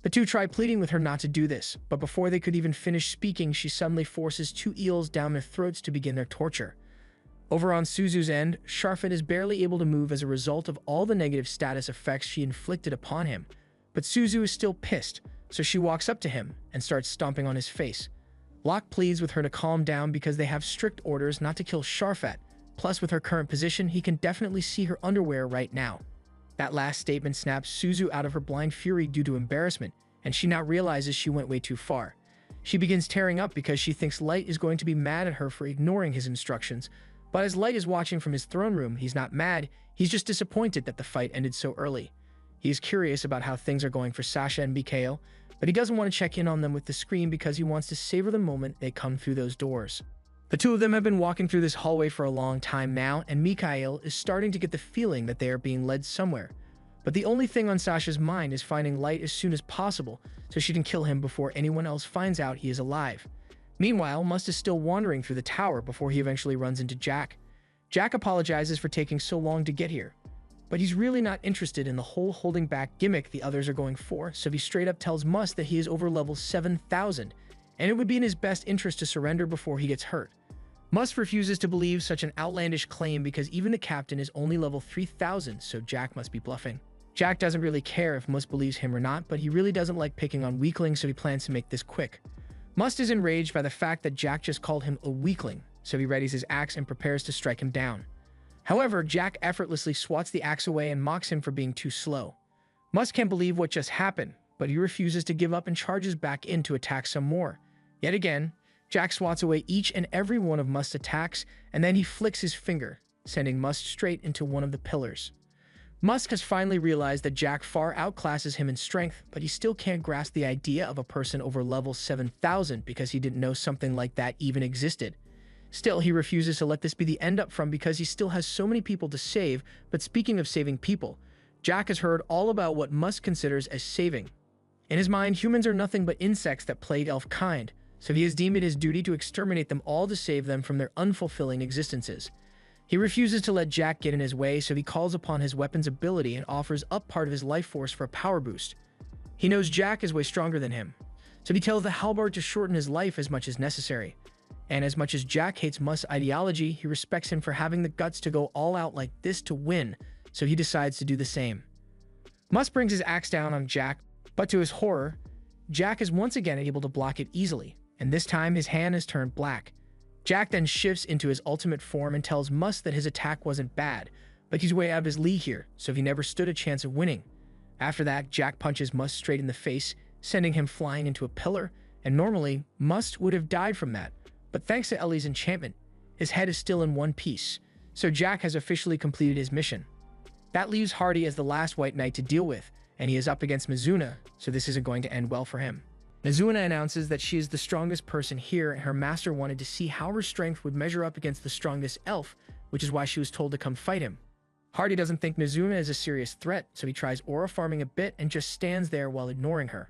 Speaker 1: The two try pleading with her not to do this, but before they could even finish speaking, she suddenly forces two eels down their throats to begin their torture. Over on Suzu's end, Sharfet is barely able to move as a result of all the negative status effects she inflicted upon him, but Suzu is still pissed, so she walks up to him and starts stomping on his face. Locke pleads with her to calm down because they have strict orders not to kill Sharfet, plus with her current position, he can definitely see her underwear right now. That last statement snaps Suzu out of her blind fury due to embarrassment, and she now realizes she went way too far. She begins tearing up because she thinks Light is going to be mad at her for ignoring his instructions, but as Light is watching from his throne room, he's not mad, he's just disappointed that the fight ended so early. He is curious about how things are going for Sasha and Mikhail, but he doesn't want to check in on them with the screen because he wants to savor the moment they come through those doors. The two of them have been walking through this hallway for a long time now, and Mikhail is starting to get the feeling that they are being led somewhere. But the only thing on Sasha's mind is finding Light as soon as possible, so she can kill him before anyone else finds out he is alive. Meanwhile, Must is still wandering through the tower before he eventually runs into Jack. Jack apologizes for taking so long to get here, but he's really not interested in the whole holding back gimmick the others are going for, so he straight up tells Must that he is over level 7,000, and it would be in his best interest to surrender before he gets hurt. Must refuses to believe such an outlandish claim because even the captain is only level 3,000, so Jack must be bluffing. Jack doesn't really care if Must believes him or not, but he really doesn't like picking on weaklings, so he plans to make this quick. Must is enraged by the fact that Jack just called him a weakling, so he readies his axe and prepares to strike him down. However, Jack effortlessly swats the axe away and mocks him for being too slow. Must can't believe what just happened, but he refuses to give up and charges back in to attack some more. Yet again, Jack swats away each and every one of Must's attacks, and then he flicks his finger, sending Must straight into one of the pillars. Must has finally realized that Jack far outclasses him in strength, but he still can't grasp the idea of a person over level 7,000 because he didn't know something like that even existed. Still, he refuses to let this be the end up from because he still has so many people to save. But speaking of saving people, Jack has heard all about what Must considers as saving. In his mind, humans are nothing but insects that plague elf kind, so he has deemed it his duty to exterminate them all to save them from their unfulfilling existences. He refuses to let Jack get in his way, so he calls upon his weapon's ability and offers up part of his life force for a power boost. He knows Jack is way stronger than him, so he tells the halberd to shorten his life as much as necessary. And as much as Jack hates Must's ideology, he respects him for having the guts to go all out like this to win, so he decides to do the same. Must brings his axe down on Jack, but to his horror, Jack is once again able to block it easily, and this time his hand has turned black. Jack then shifts into his ultimate form and tells Must that his attack wasn't bad, but he's way out of his league here, so he never stood a chance of winning. After that, Jack punches Must straight in the face, sending him flying into a pillar, and normally, Must would have died from that, but thanks to Ellie's enchantment, his head is still in one piece, so Jack has officially completed his mission. That leaves Hardy as the last White Knight to deal with, and he is up against Mizuna, so this isn't going to end well for him. Mizuna announces that she is the strongest person here, and her master wanted to see how her strength would measure up against the strongest elf, which is why she was told to come fight him. Hardy doesn't think Mizuna is a serious threat, so he tries aura farming a bit and just stands there while ignoring her.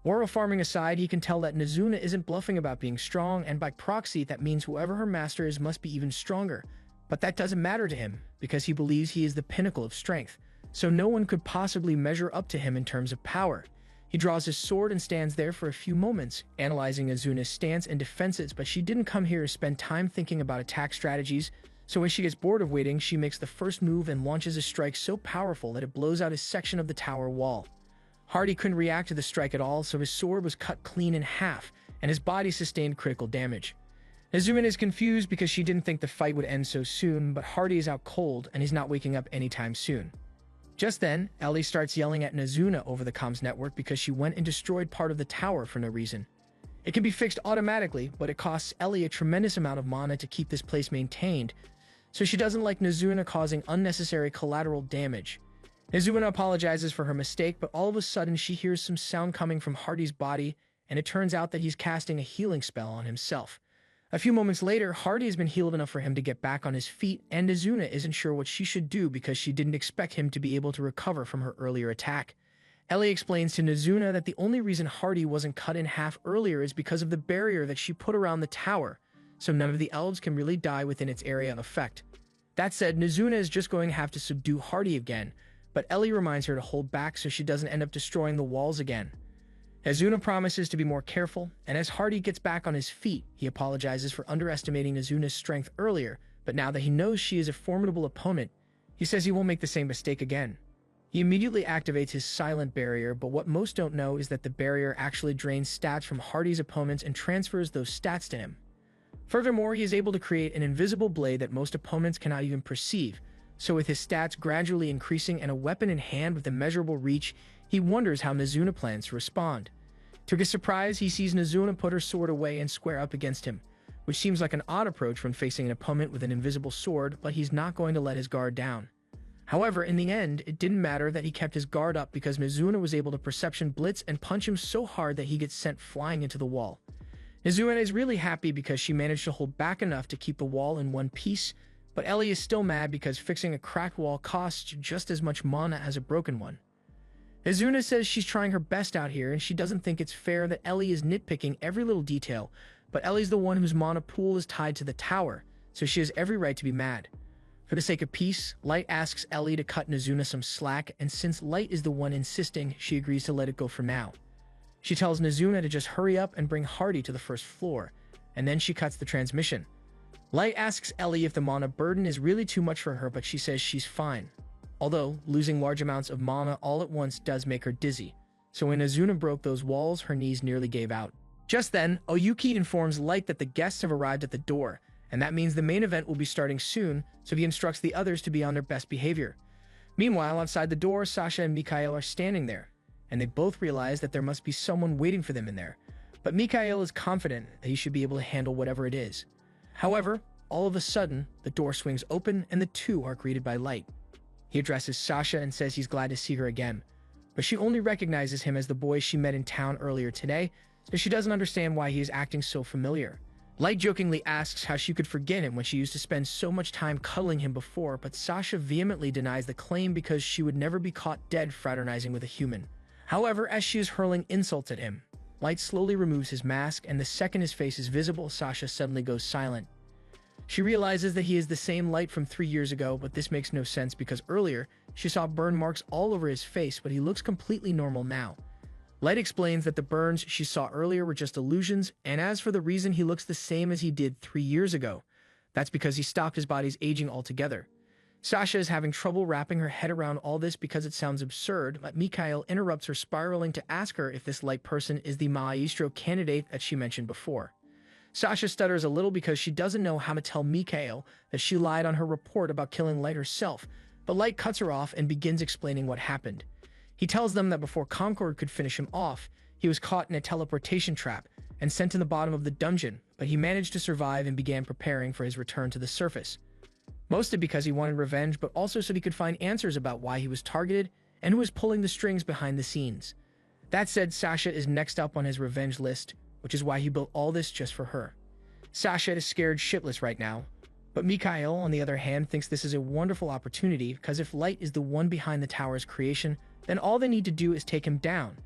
Speaker 1: Aura farming aside, he can tell that Mizuna isn't bluffing about being strong, and by proxy, that means whoever her master is must be even stronger. But that doesn't matter to him, because he believes he is the pinnacle of strength, so no one could possibly measure up to him in terms of power. He draws his sword and stands there for a few moments, analyzing Mizuna's stance and defenses, but she didn't come here to spend time thinking about attack strategies, so when she gets bored of waiting, she makes the first move and launches a strike so powerful that it blows out a section of the tower wall. Hardy couldn't react to the strike at all, so his sword was cut clean in half, and his body sustained critical damage. Izumi is confused because she didn't think the fight would end so soon, but Hardy is out cold and he's not waking up anytime soon. Just then, Ellie starts yelling at Mizuna over the comms network because she went and destroyed part of the tower for no reason. It can be fixed automatically, but it costs Ellie a tremendous amount of mana to keep this place maintained, so she doesn't like Mizuna causing unnecessary collateral damage. Mizuna apologizes for her mistake, but all of a sudden she hears some sound coming from Hardy's body, and it turns out that he's casting a healing spell on himself. A few moments later, Hardy has been healed enough for him to get back on his feet, and Mizuna isn't sure what she should do because she didn't expect him to be able to recover from her earlier attack. Ellie explains to Mizuna that the only reason Hardy wasn't cut in half earlier is because of the barrier that she put around the tower, so none of the elves can really die within its area of effect. That said, Mizuna is just going to have to subdue Hardy again, but Ellie reminds her to hold back so she doesn't end up destroying the walls again. Mizuna promises to be more careful, and as Hardy gets back on his feet, he apologizes for underestimating Mizuna's strength earlier, but now that he knows she is a formidable opponent, he says he won't make the same mistake again. He immediately activates his silent barrier, but what most don't know is that the barrier actually drains stats from Hardy's opponents and transfers those stats to him. Furthermore, he is able to create an invisible blade that most opponents cannot even perceive, so with his stats gradually increasing and a weapon in hand with immeasurable reach, he wonders how Mizuna plans to respond. To his surprise, he sees Mizuna put her sword away and square up against him, which seems like an odd approach when facing an opponent with an invisible sword, but he's not going to let his guard down. However, in the end, it didn't matter that he kept his guard up because Mizuna was able to perception blitz and punch him so hard that he gets sent flying into the wall. Mizuna is really happy because she managed to hold back enough to keep the wall in one piece, but Ellie is still mad because fixing a cracked wall costs just as much mana as a broken one. Mizuna says she's trying her best out here and she doesn't think it's fair that Ellie is nitpicking every little detail, but Ellie's the one whose mana pool is tied to the tower, so she has every right to be mad. For the sake of peace, Light asks Ellie to cut Mizuna some slack, and since Light is the one insisting, she agrees to let it go for now. She tells Mizuna to just hurry up and bring Hardy to the first floor, and then she cuts the transmission. Light asks Ellie if the mana burden is really too much for her, but she says she's fine. Although, losing large amounts of mana all at once does make her dizzy, so when Mizuna broke those walls, her knees nearly gave out. Just then, Oyuki informs Light that the guests have arrived at the door, and that means the main event will be starting soon, so he instructs the others to be on their best behavior. Meanwhile, outside the door, Sasha and Mikhail are standing there, and they both realize that there must be someone waiting for them in there. But Mikhail is confident that he should be able to handle whatever it is. However, all of a sudden, the door swings open and the two are greeted by Light. He addresses Sasha and says he's glad to see her again, but she only recognizes him as the boy she met in town earlier today, so she doesn't understand why he is acting so familiar. Light jokingly asks how she could forget him when she used to spend so much time cuddling him before, but Sasha vehemently denies the claim because she would never be caught dead fraternizing with a human. However, as she is hurling insults at him, Light slowly removes his mask, and the second his face is visible, Sasha suddenly goes silent. She realizes that he is the same Light from 3 years ago, but this makes no sense because earlier, she saw burn marks all over his face, but he looks completely normal now. Light explains that the burns she saw earlier were just illusions, and as for the reason he looks the same as he did 3 years ago, that's because he stopped his body's aging altogether. Sasha is having trouble wrapping her head around all this because it sounds absurd, but Mikhail interrupts her, spiraling to ask her if this Light person is the maestro candidate that she mentioned before. Sasha stutters a little because she doesn't know how to tell Mikhail that she lied on her report about killing Light herself, but Light cuts her off and begins explaining what happened. He tells them that before Concord could finish him off, he was caught in a teleportation trap and sent to the bottom of the dungeon, but he managed to survive and began preparing for his return to the surface. Mostly because he wanted revenge, but also so he could find answers about why he was targeted and who was pulling the strings behind the scenes. That said, Sasha is next up on his revenge list, which is why he built all this just for her. Sasha is scared shitless right now, but Mikhail, on the other hand, thinks this is a wonderful opportunity because if Light is the one behind the tower's creation, then all they need to do is take him down,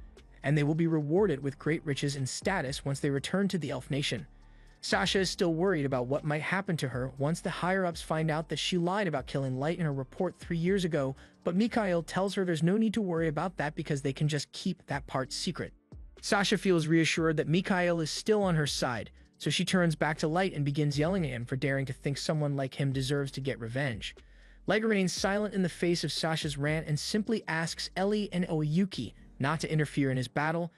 Speaker 1: and they will be rewarded with great riches and status once they return to the Elf Nation. Sasha is still worried about what might happen to her once the higher-ups find out that she lied about killing Light in her report 3 years ago, but Mikhail tells her there's no need to worry about that because they can just keep that part secret. Sasha feels reassured that Mikhail is still on her side, so she turns back to Light and begins yelling at him for daring to think someone like him deserves to get revenge. Light remains silent in the face of Sasha's rant and simply asks Ellie and Oyuki not to interfere in his battle,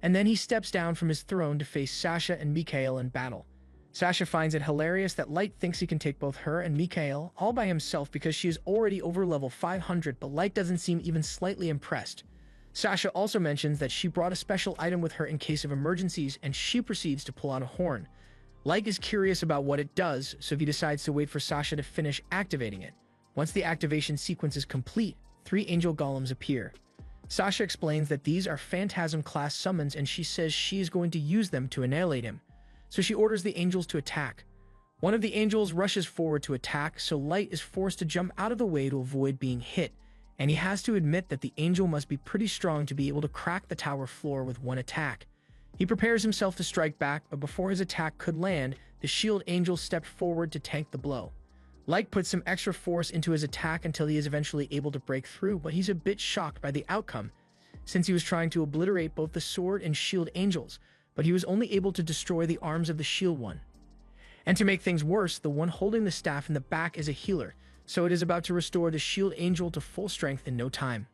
Speaker 1: and then he steps down from his throne to face Sasha and Mikhail in battle. Sasha finds it hilarious that Light thinks he can take both her and Mikhail all by himself because she is already over level 500, but Light doesn't seem even slightly impressed. Sasha also mentions that she brought a special item with her in case of emergencies, and she proceeds to pull out a horn. Light is curious about what it does, so he decides to wait for Sasha to finish activating it. Once the activation sequence is complete, 3 angel golems appear. Sasha explains that these are Phantasm-class summons, and she says she is going to use them to annihilate him. So she orders the angels to attack. One of the angels rushes forward to attack, so Light is forced to jump out of the way to avoid being hit, and he has to admit that the angel must be pretty strong to be able to crack the tower floor with one attack. He prepares himself to strike back, but before his attack could land, the shield angel stepped forward to tank the blow. Light puts some extra force into his attack until he is eventually able to break through, but he's a bit shocked by the outcome, since he was trying to obliterate both the sword and shield angels, but he was only able to destroy the arms of the shield one. And to make things worse, the one holding the staff in the back is a healer, so it is about to restore the shield angel to full strength in no time.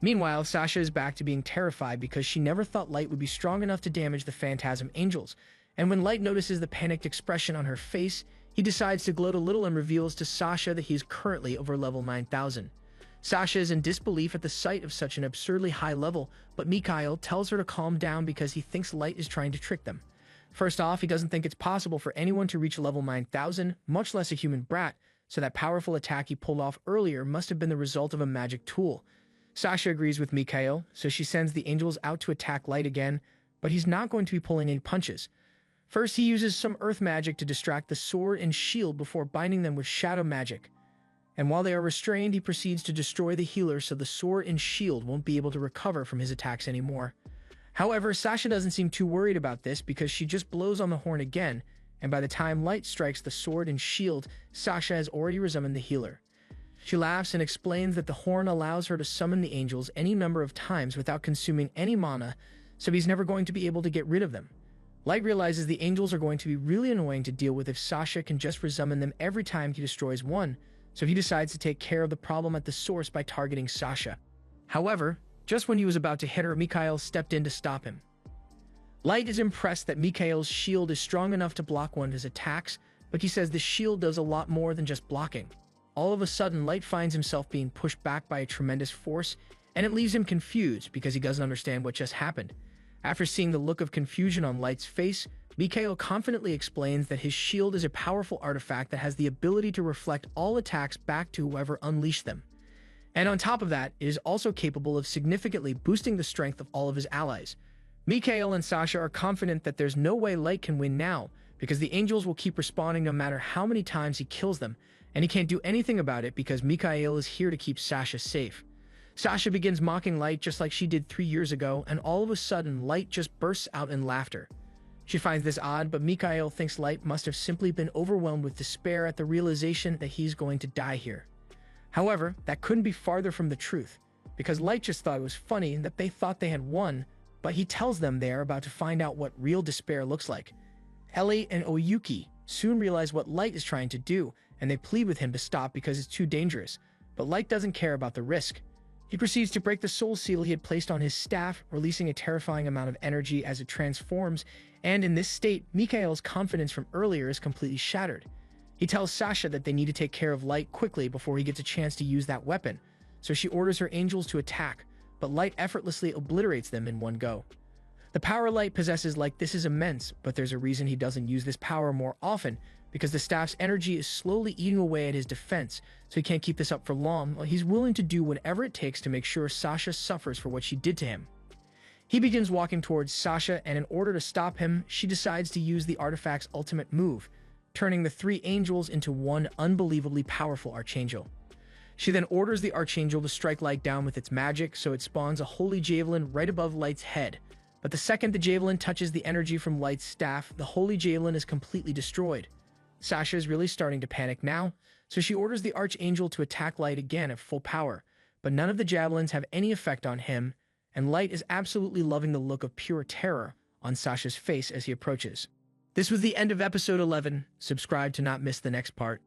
Speaker 1: Meanwhile, Sasha is back to being terrified because she never thought Light would be strong enough to damage the Phantasm angels, and when Light notices the panicked expression on her face, he decides to gloat a little and reveals to Sasha that he is currently over level 9000. Sasha is in disbelief at the sight of such an absurdly high level, but Mikhail tells her to calm down because he thinks Light is trying to trick them. First off, he doesn't think it's possible for anyone to reach level 9000, much less a human brat, so that powerful attack he pulled off earlier must have been the result of a magic tool. Sasha agrees with Mikhail, so she sends the angels out to attack Light again, but he's not going to be pulling any punches. First, he uses some earth magic to distract the sword and shield before binding them with shadow magic. And while they are restrained, he proceeds to destroy the healer so the sword and shield won't be able to recover from his attacks anymore. However, Sasha doesn't seem too worried about this because she just blows on the horn again, and by the time Light strikes the sword and shield, Sasha has already resummoned the healer. She laughs and explains that the horn allows her to summon the angels any number of times without consuming any mana, so he's never going to be able to get rid of them. Light realizes the angels are going to be really annoying to deal with if Sasha can just resummon them every time he destroys one, so he decides to take care of the problem at the source by targeting Sasha. However, just when he was about to hit her, Mikhail stepped in to stop him. Light is impressed that Mikhail's shield is strong enough to block one of his attacks, but he says the shield does a lot more than just blocking. All of a sudden, Light finds himself being pushed back by a tremendous force, and it leaves him confused because he doesn't understand what just happened. After seeing the look of confusion on Light's face, Mikhail confidently explains that his shield is a powerful artifact that has the ability to reflect all attacks back to whoever unleashed them. And on top of that, it is also capable of significantly boosting the strength of all of his allies. Mikhail and Sasha are confident that there's no way Light can win now, because the angels will keep respawning no matter how many times he kills them, and he can't do anything about it because Mikhail is here to keep Sasha safe. Sasha begins mocking Light just like she did 3 years ago, and all of a sudden, Light just bursts out in laughter. She finds this odd, but Mikhail thinks Light must have simply been overwhelmed with despair at the realization that he's going to die here. However, that couldn't be farther from the truth, because Light just thought it was funny that they thought they had won, but he tells them they are about to find out what real despair looks like. Ellie and Oyuki soon realize what Light is trying to do, and they plead with him to stop because it's too dangerous, but Light doesn't care about the risk. He proceeds to break the soul seal he had placed on his staff, releasing a terrifying amount of energy as it transforms, and in this state, Mikhail's confidence from earlier is completely shattered. He tells Sasha that they need to take care of Light quickly before he gets a chance to use that weapon, so she orders her angels to attack, but Light effortlessly obliterates them in one go. The power Light possesses like this is immense, but there's a reason he doesn't use this power more often, because the staff's energy is slowly eating away at his defense, so he can't keep this up for long. He's willing to do whatever it takes to make sure Sasha suffers for what she did to him. He begins walking towards Sasha, and in order to stop him, she decides to use the artifact's ultimate move, turning the 3 angels into one unbelievably powerful archangel. She then orders the archangel to strike Light down with its magic, so it spawns a holy javelin right above Light's head. But the second the javelin touches the energy from Light's staff, the holy javelin is completely destroyed. Sasha is really starting to panic now, so she orders the archangel to attack Light again at full power, but none of the javelins have any effect on him, and Light is absolutely loving the look of pure terror on Sasha's face as he approaches. This was the end of episode 11. Subscribe to not miss the next part.